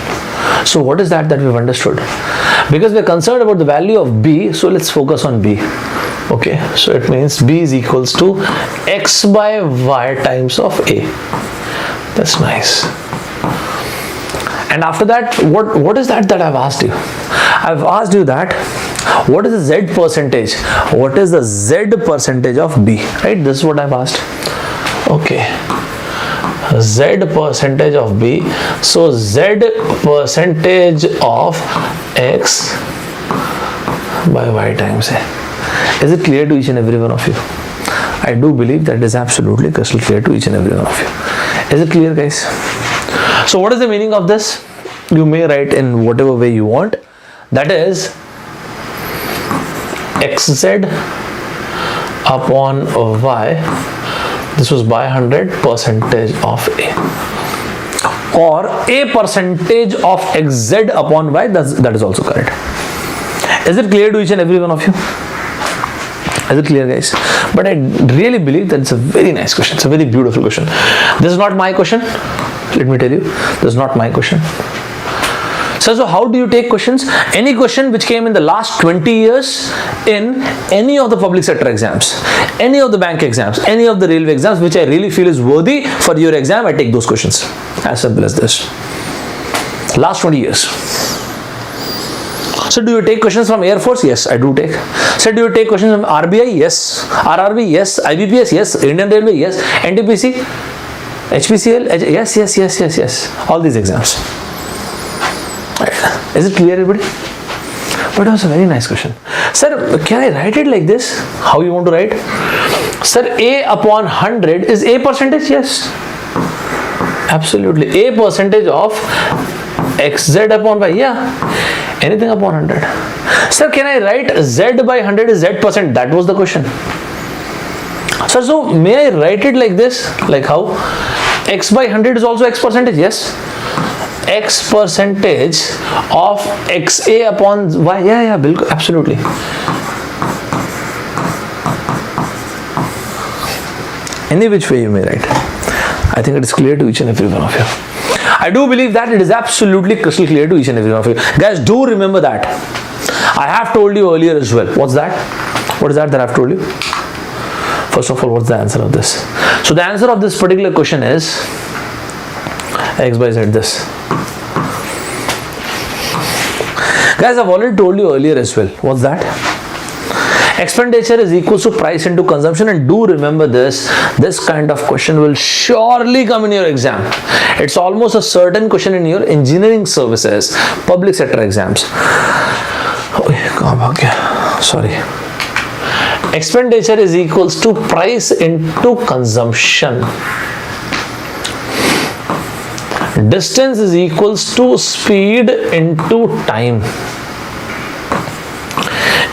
S1: So what is that we've understood? Because we're concerned about the value of B, so let's focus on B. Okay, so it means B is equals to X by Y times of A. That's nice. And after that, what is that I've asked you? I've asked you that what is the Z percentage? What is the Z percentage of B? Right? This is what I've asked. Okay. Z percentage of B. So Z percentage of X by Y times A. Is it clear to each and every one of you? I do believe that is absolutely crystal clear to each and every one of you. Is it clear, guys? So what is the meaning of this? You may write in whatever way you want. That is XZ upon Y. This was by 100 percentage of A. Or A percentage of XZ upon Y. That is also correct. Is it clear to each and every one of you? Is it clear, guys? But I really believe that it's a very nice question. It's a very beautiful question. This is not my question. Let me tell you, this is not my question. So how do you take questions? Any question which came in the last 20 years in any of the public sector exams, any of the bank exams, any of the railway exams, which I really feel is worthy for your exam, I take those questions. As simple as this. Last 20 years. So do you take questions from Air Force? Yes, I do take. So do you take questions from RBI? Yes. RRB? Yes. IBPS? Yes. Indian Railway? Yes. NTPC? HPCL? Yes. All these exams. Is it clear, everybody? But it was a very nice question. Sir, can I write it like this? How you want to write? Sir, A upon 100 is A percentage? Yes. Absolutely. A percentage of XZ upon Y. Yeah. Anything upon 100. Sir, can I write Z by 100 is Z%? That was the question. Sir, so may I write it like this? Like how? X by 100 is also X percentage. Yes. X percentage of XA upon Y. Yeah, bilkul, absolutely. Any which way you may write. I think it is clear to each and every one of you. I do believe that it is absolutely crystal clear to each and every one of you. Guys, do remember that. I have told you earlier as well. What's that? What is that I have told you? First of all, what's the answer of this? So the answer of this particular question is X by Z this. Guys, I've already told you earlier as well. What's that? Expenditure is equals to price into consumption, and do remember this. This kind of question will surely come in your exam. It's almost a certain question in your engineering services, public sector exams. Sorry. Expenditure is equals to price into consumption. Distance is equals to speed into time.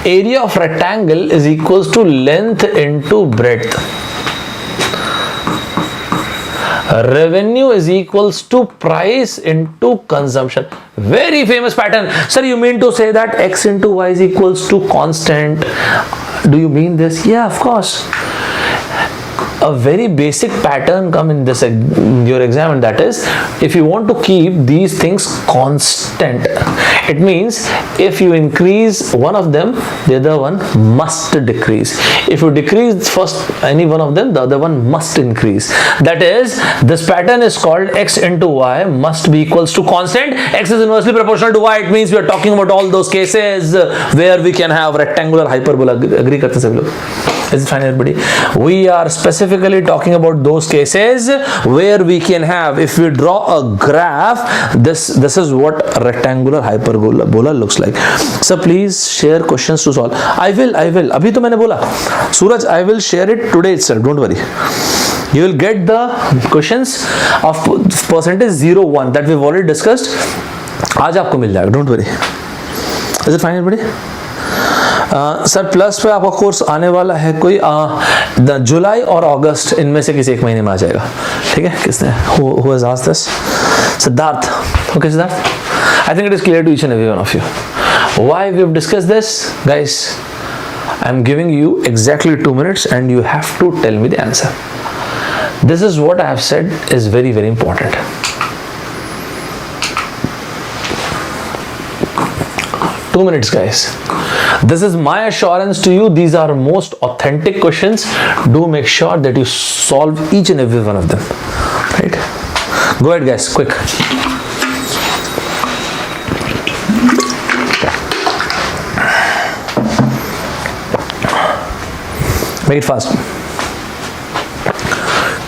S1: Area of rectangle is equals to length into breadth. Revenue is equals to price into consumption. Very famous pattern. Sir, you mean to say that X into Y is equals to constant? Do you mean this? Yeah, of course. A very basic pattern come in this your exam, and that is, if you want to keep these things constant, it means if you increase one of them, the other one must decrease. If you decrease first any one of them, the other one must increase. That is, this pattern is called X into Y must be equals to constant. X is inversely proportional to Y. It means we are talking about all those cases where we can have rectangular hyperbola. Agree karte sab log? Is it fine, everybody? We are specifically talking about those cases where we can have, if we draw a graph, this is what a rectangular hyperbola looks like. So please share questions to solve. I will. Abhi to maine bola. Suraj, I will share it today itself. Don't worry. You will get the questions of percentage 0, 1 that we've already discussed. आज आपको मिल जाएगा. Don't worry. Is it fine, everybody? Sir plus पे आपका course आने वाला है कोई जुलाई और अगस्त, इनमें से किसी एक महीने में आ जाएगा. ठीक है? किसने? Who has asked this? Siddharth. Okay, Siddharth. I think it is clear to each and every one of you. Why we have discussed this, guys? I am giving you exactly 2 minutes, and you have to tell me the answer. This is what I have said is very, very important. 2 minutes, guys. This is my assurance to you. These are most authentic questions. Do make sure that you solve each and every one of them. Right? Go ahead, guys. Quick. Make it fast.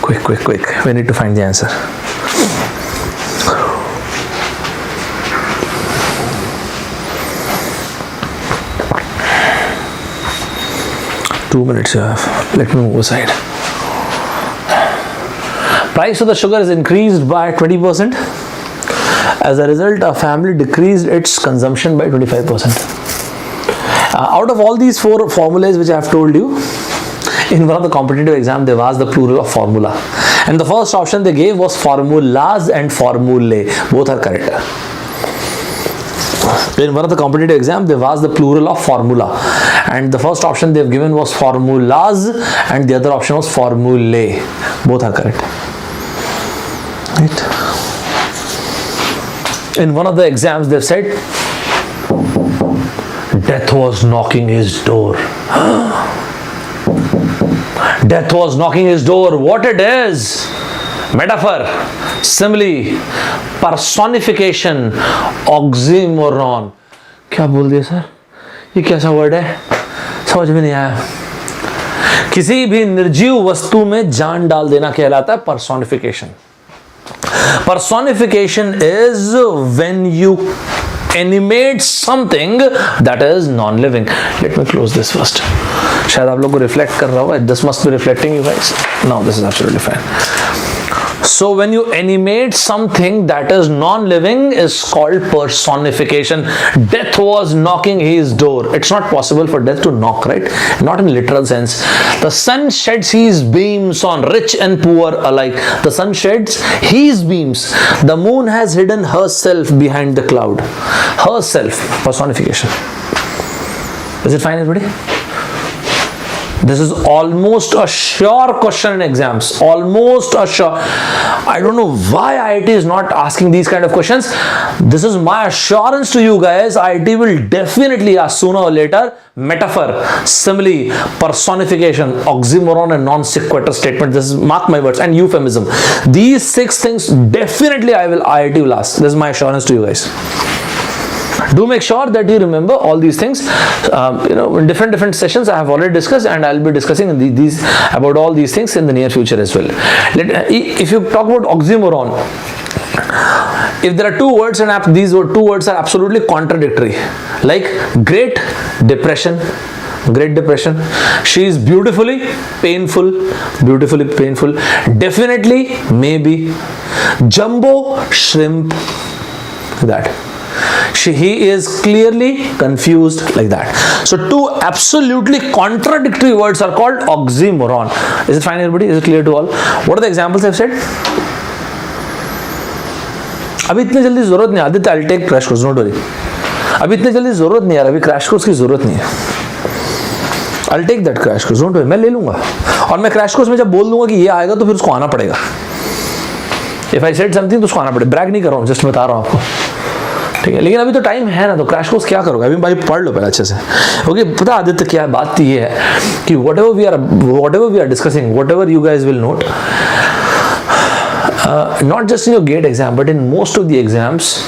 S1: Quick. We need to find the answer. Two minutes you have. Let me move aside. Price of the sugar is increased by 20%. As a result, a family decreased its consumption by 25%. Out of all these 4 formulas which I have told you, in one of the competitive exam, they've asked the plural of formula. And the first option they gave was formulas and formulae. Both are correct. In one of the competitive exam, they've asked the plural of formula, and the first option they've given was formulas, and the other option was formulae. Both are correct. Right? In one of the exams, they've said death was knocking his door. Death was knocking his door. What it is? Metaphor, simile, personification, oxymoron. क्या बोल दिया sir? ये कैसा word है? समझ में नहीं आया. किसी भी निर्जीव वस्तु में जान डाल देना कहलाता है personification. Personification is when you animate something that is non-living. Let me close this first. शायद आप लोग को रिफ्लेक्ट कर रहा होगा. This must be reflecting you guys. Now this is absolutely fine. So when you animate something that is non-living is called personification. Death was knocking his door. It's not possible for death to knock, right? Not in literal sense. The sun sheds his beams on rich and poor alike. The sun sheds his beams. The moon has hidden herself behind the cloud. Herself, personification. Is it fine, everybody? This is almost a sure question in exams. Almost a sure. I don't know why IIT is not asking these kind of questions. This is my assurance to you guys. IIT will definitely ask sooner or later metaphor, simile, personification, oxymoron and non sequitur statement. This is, mark my words, and euphemism. These 6 things definitely IIT will ask. This is my assurance to you guys. Do make sure that you remember all these things. In different sessions I have already discussed, and I'll be discussing about all these things in the near future as well. If you talk about oxymoron, if there are 2 words and these 2 words are absolutely contradictory, like Great Depression. She is beautifully painful. Definitely, maybe. Jumbo shrimp, that. He is clearly confused, like that. So 2 absolutely contradictory words are called oxymoron. Is it fine, everybody? Is it clear to all? What are the examples I've said? अभी इतनी जल्दी जरूरत नहीं Aditya. I'll take crash course, don't worry. अभी इतनी जल्दी जरूरत नहीं यार, अभी crash course की जरूरत नहीं है. I'll take that crash course, don't worry. मैं ले लूंगा. और मैं crash course में जब बोल दूंगा कि ये आएगा तो फिर उसको आना पड़ेगा. If I said something तो उसको आना पड़ेगा. ब्रैग नहीं कर रहा हूँ, जस्ट बता रहा हूँ आपको. ठीक है, लेकिन अभी तो टाइम है ना, तो क्रैश कोर्स क्या करोगे? अभी भाई पढ़ लो पहले अच्छे से. ओके, पता आदित्य क्या है? बात ये है कि whatever we are discussing, whatever you guys will note, not just in your GATE exam, but in most of the exams,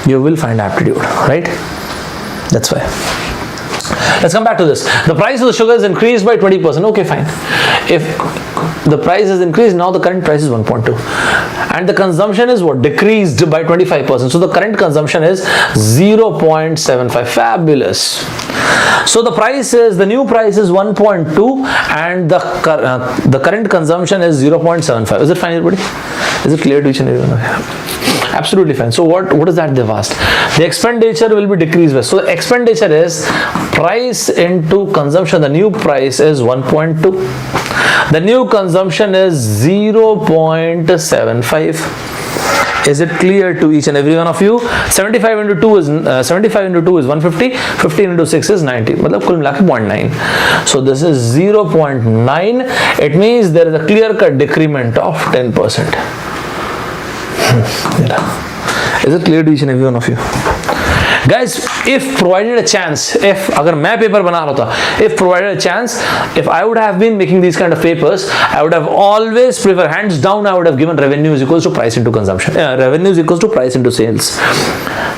S1: you will find aptitude, right? That's why. Let's come back to this. The price of the sugar is increased by 20%. Okay, fine. If the price is increased, now the current price is 1.2. And the consumption is what? Decreased by 25%. So the current consumption is 0.75. Fabulous. So the new price is 1.2 and the current consumption is 0.75. Is it fine, everybody? Is it clear to each and every one? Absolutely fine. So what is that they've asked? The expenditure will be decreased by. So the expenditure is price into consumption. The new price is 1.2. The new consumption is 0.75. Is it clear to each and every one of you? 75 into 2 is 150. 15 into 6 is 90. मतलब कुल मिला के 0.9. So this is 0.9. It means there is a clear-cut decrement of 10%. Is it clear to each and every one of you? Guys, if provided a chance, अगर मैं paper बना रहा था, if provided a chance, if I would have been making these kind of papers, I would have always preferred, hands down, I would have given revenue is equals to price into consumption. Revenue is equals to price into sales.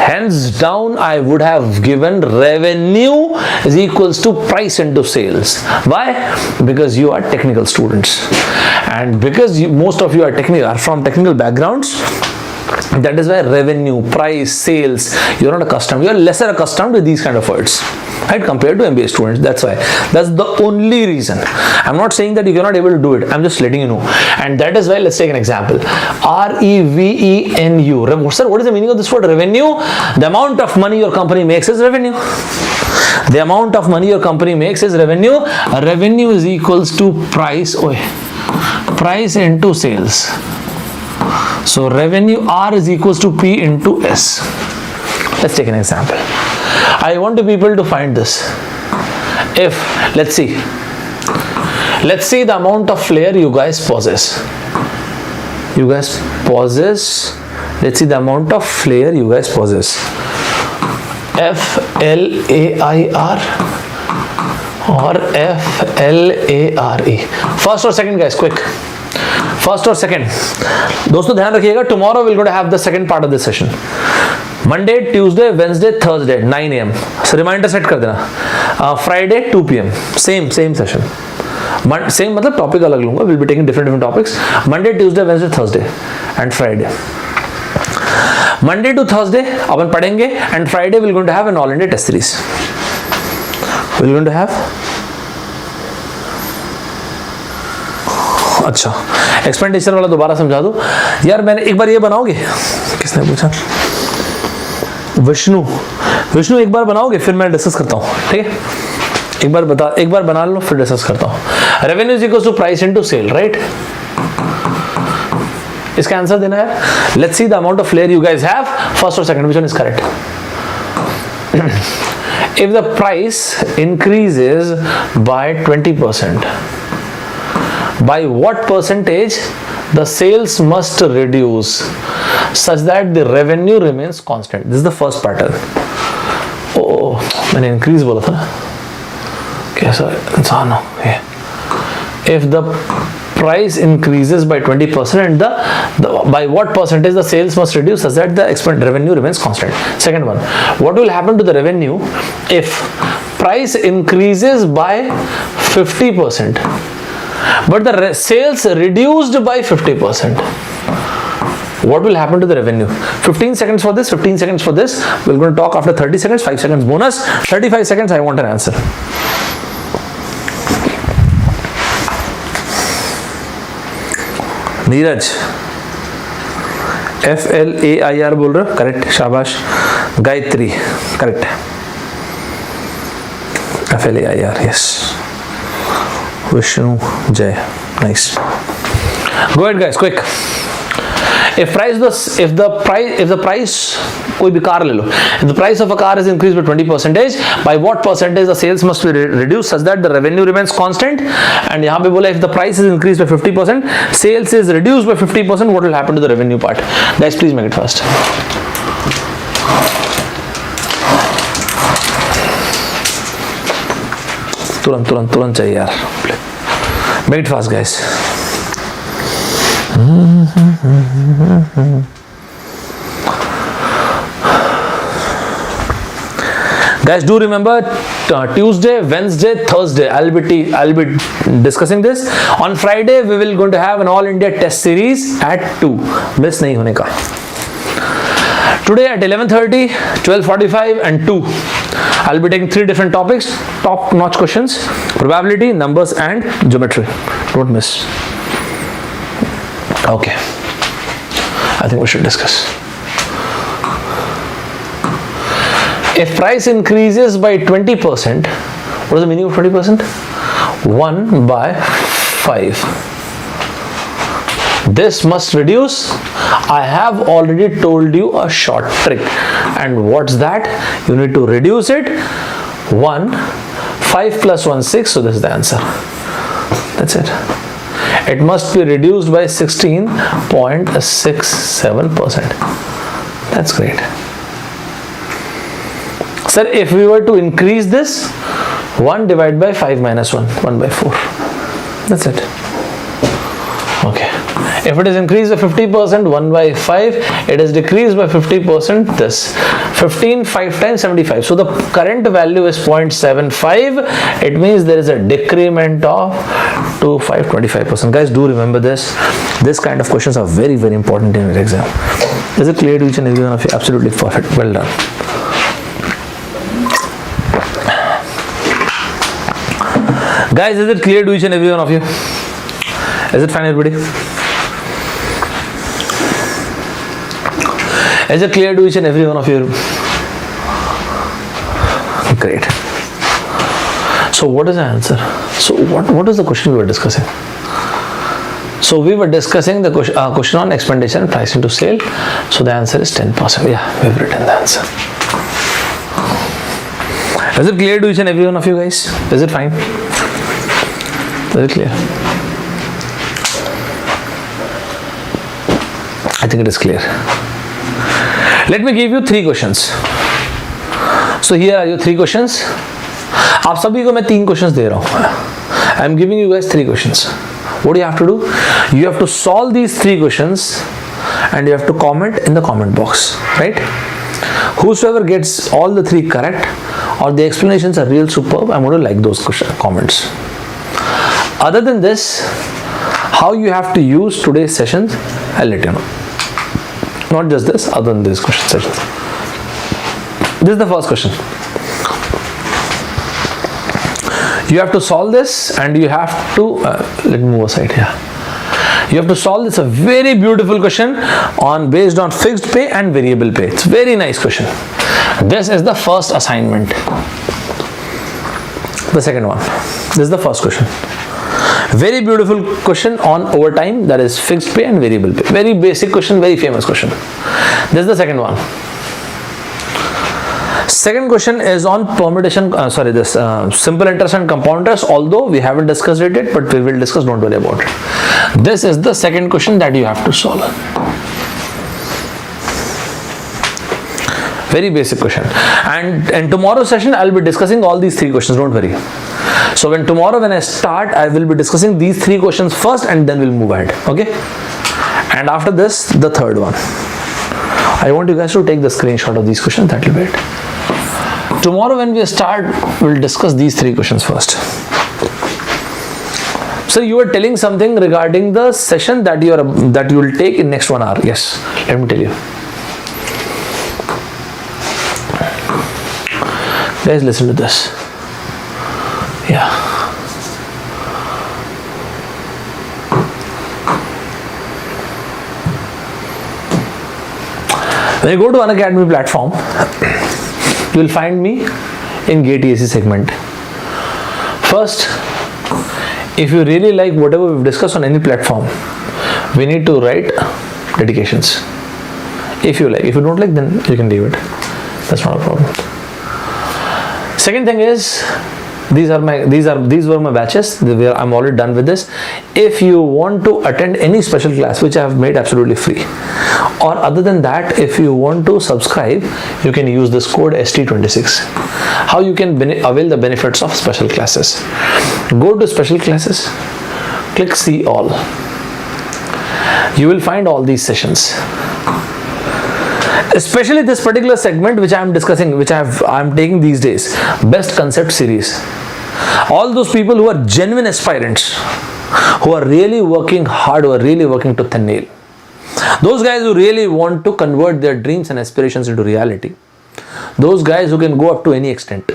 S1: Hands down, I would have given revenue is equals to price into sales. Why? Because you are technical students, and because most of you are from technical backgrounds. That is why revenue, price, sales, you're not accustomed. You're lesser accustomed to these kind of words, right, compared to MBA students. That's why. That's the only reason. I'm not saying that if you're not able to do it, I'm just letting you know. And that is why, let's take an example. Revenue. Sir, what is the meaning of this word revenue? The amount of money your company makes is revenue. The amount of money your company makes is revenue. Revenue is equals to price. Price into sales. So revenue R is equals to P into S. Let's take an example. I want the people to find this. If, let's see the amount of flair you guys possess. Let's see the amount of flair you guys possess. F-L-A-I-R or F-L-A-R-E. First or second, guys, quick. First or second? दोस्तों ध्यान रखिएगा, tomorrow we're going to have the second part of this session. Monday, Tuesday, Wednesday, Thursday, 9 AM. So reminder set कर देना. Friday, 2 PM. Same session. Same मतलब topic अलग लूँगा. We'll be taking different topics. Monday, Tuesday, Wednesday, Thursday, and Friday. Monday to Thursday अपन पढ़ेंगे, and Friday we're going to have an all-India test series. We're going to have. अच्छा, expenditure वाला दोबारा समझा दूं यार, मैंने एक बार ये बनाओगे, किसने पूछा, विष्णु एक बार बनाओगे फिर मैं डिस्कस करता हूँ, ठीक है, एक बार बना लो फिर डिस्कस करता हूँ। Revenue is equal to price into sale, right, इसका आंसर देना है। Let's see the amount of flair you guys have, first और second, which one is correct. If the price increases by 20%, by what percentage the sales must reduce such that the revenue remains constant? This is the first pattern. Oh, मैंने increase बोला था ना, कैसा इंसान हो ये? If the price increases by 20% and by what percentage the sales must reduce such that the revenue remains constant. Second one, what will happen to the revenue if price increases by 50% but the sales reduced by 50%? What will happen to the revenue? 15 seconds for this, 15 seconds for this. We're going to talk after 30 seconds, 5 seconds bonus, 35 seconds. I want an answer. Neeraj, FLAIR बोल रहे हो, correct, शाबाश। Gayatri, correct, FLAIR, yes. Vishnu जय, nice. Go ahead guys, quick. If the price कोई भी car ले लो, if the price of a car is increased by 20%, by what percentage the sales must be reduced such that the revenue remains constant? And यहाँ पे बोला if the price is increased by 50%, sales is reduced by 50%, what will happen to the revenue part? Guys, please make it fast. तुरंत चाहिए यार, make it fast guys. Guys, do remember Tuesday, Wednesday, Thursday I'll be discussing this. On Friday we will going to have an all India test series at 2, miss नहीं होने का. Today at 11:30, 12:45 and 2 I'll be taking 3 different topics, top notch questions, probability, numbers and geometry. Don't miss. Okay, I think we should discuss. If price increases by 20%, what is the meaning of 20%? 1 by 5. This must reduce. I have already told you a short trick. And what's that? You need to reduce it. 1, 5 plus 1, 6. So this is the answer. That's it. It must be reduced by 16.67%. That's great. Sir, if we were to increase this, 1 divided by 5 minus 1, 1 by 4. That's it. Okay. If it is increased by 50%, 1 by 5. It is decreased by 50%, this. 15, 5 times 75. So the current value is 0.75. It means there is a decrement of 25%. Guys, do remember this. This kind of questions are very, very important in your exam. Is it clear to each and every one of you? Absolutely perfect. Well done. Guys, is it clear to each and every one of you? Is it fine, everybody? Is it clear to each and every one of you? Great. So what is the answer? So what is the question we were discussing? So we were discussing the question on expenditure and price into sale. So the answer is 10%. Yeah, we've written the answer. Is it clear to each and every one of you guys? Is it fine? Very clear. I think it is clear. Let me give you 3 questions. So here are your 3 questions. आप सभी को मैं 3 questions दे रहा हूँ. I am giving you guys 3 questions. What do you have to do? You have to solve these 3 questions and you have to comment in the comment box, right? Whosoever gets all the 3 correct or the explanations are real superb, I'm going to like those comments. Other than this, how you have to use today's sessions, I'll let you know. Not just this, other than this question sessions. This is the first question. You have to solve this and you have to, let me move aside here. You have to solve this, a very beautiful question based on fixed pay and variable pay. It's a very nice question. This is the first assignment. The second one. This is the first question. Very beautiful question on overtime, that is fixed pay and variable pay. Very basic question, very famous question. This is the second one. Second question is on permutation, simple interest and compound interest, although we haven't discussed it yet, but we will discuss, don't worry about it. This is the second question that you have to solve. Very basic question. And in tomorrow's session, I'll be discussing all these three questions, don't worry. So when I start, I will be discussing these three questions first and then we'll move ahead, okay? And after this, the third one. I want you guys to take the screenshot of these questions, that will be it. Tomorrow when we start, we'll discuss these three questions first. So you were telling something regarding the session that you will take in next 1 hour. Yes, let me tell you. Guys, listen to this. Yeah. When you go to Unacademy platform, you will find me in Gate EAC segment. First, if you really like whatever we've discussed on any platform, we need to write dedications. If you like. If you don't like, then you can leave it. That's not a problem. Second thing is, these were my batches. I'm already done with this. If you want to attend any special class, which I have made absolutely free, or other than that, if you want to subscribe, you can use this code ST26. How you can avail the benefits of special classes? Go to special classes, click see all. You will find all these sessions. Especially this particular segment which I am discussing, which I am taking these days, best concept series. All those people who are genuine aspirants, who are really working hard, who are really working to thin nail. Those guys who really want to convert their dreams and aspirations into reality. Those guys who can go up to any extent.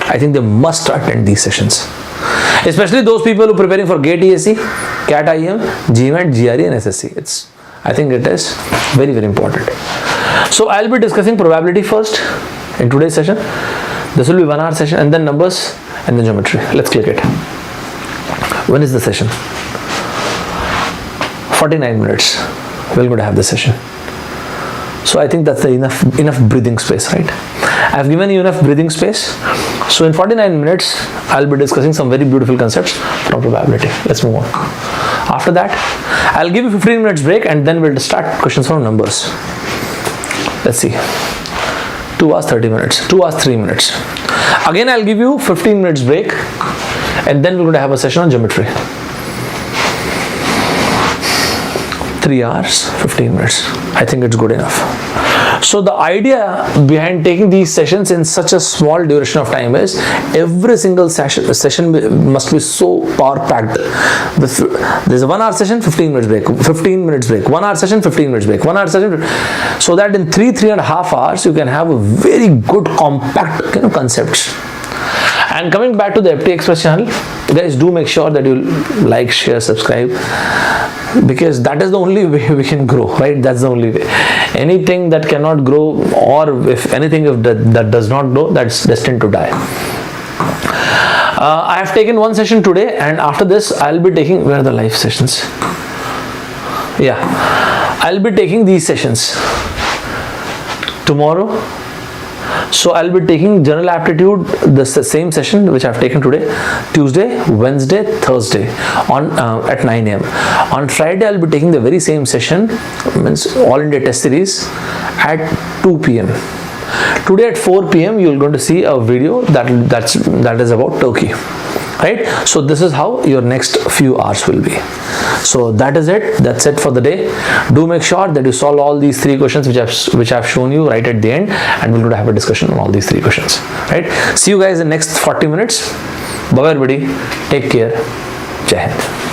S1: I think they must attend these sessions. Especially those people who are preparing for GATE EAC, CAT IM, GMAT, GRE and SSC. I think it is very, very important. So I'll be discussing probability first in today's session. This will be 1 hour session, and then numbers and then geometry. Let's click it. When is the session? 49 minutes. We're going to have this session. So I think that's enough breathing space, right? I've given you enough breathing space. So in 49 minutes, I'll be discussing some very beautiful concepts from probability. Let's move on. After that, I'll give you 15 minutes break and then we'll start questions from numbers. Let's see. 2 hours 30 minutes. 2 hours 3 minutes. Again, I'll give you 15 minutes break and then we're going to have a session on geometry. 3 hours 15 minutes. I think it's good enough. So the idea behind taking these sessions in such a small duration of time is every single session must be so power packed. There's a 1 hour session, 15 minutes break, 15 minutes break, 1 hour session, 15 minutes break, 1 hour session, so that in 3.5 hours you can have a very good compact concepts. And coming back to the AptiXpress channel, guys, do make sure that you like, share, subscribe, because that is the only way we can grow, right? That's the only way. Anything that cannot grow, or if anything that does not grow, that's destined to die. I have taken one session today, and after this I'll be taking, where are the live sessions? Yeah, I'll be taking these sessions tomorrow. So I'll be taking general aptitude, the same session which I've taken today, Tuesday, Wednesday, Thursday at 9 a.m. On Friday, I'll be taking the very same session, means all India test series, at 2 p.m. Today at 4 p.m. you're going to see a video that is about Turkey, right? So this is how your next few hours will be. So that is it. That's it for the day. Do make sure that you solve all these 3 questions which I've shown you right at the end, and we're going to have a discussion on all these 3 questions, right? See you guys in next 40 minutes. Bye everybody. Take care. Jai Hind.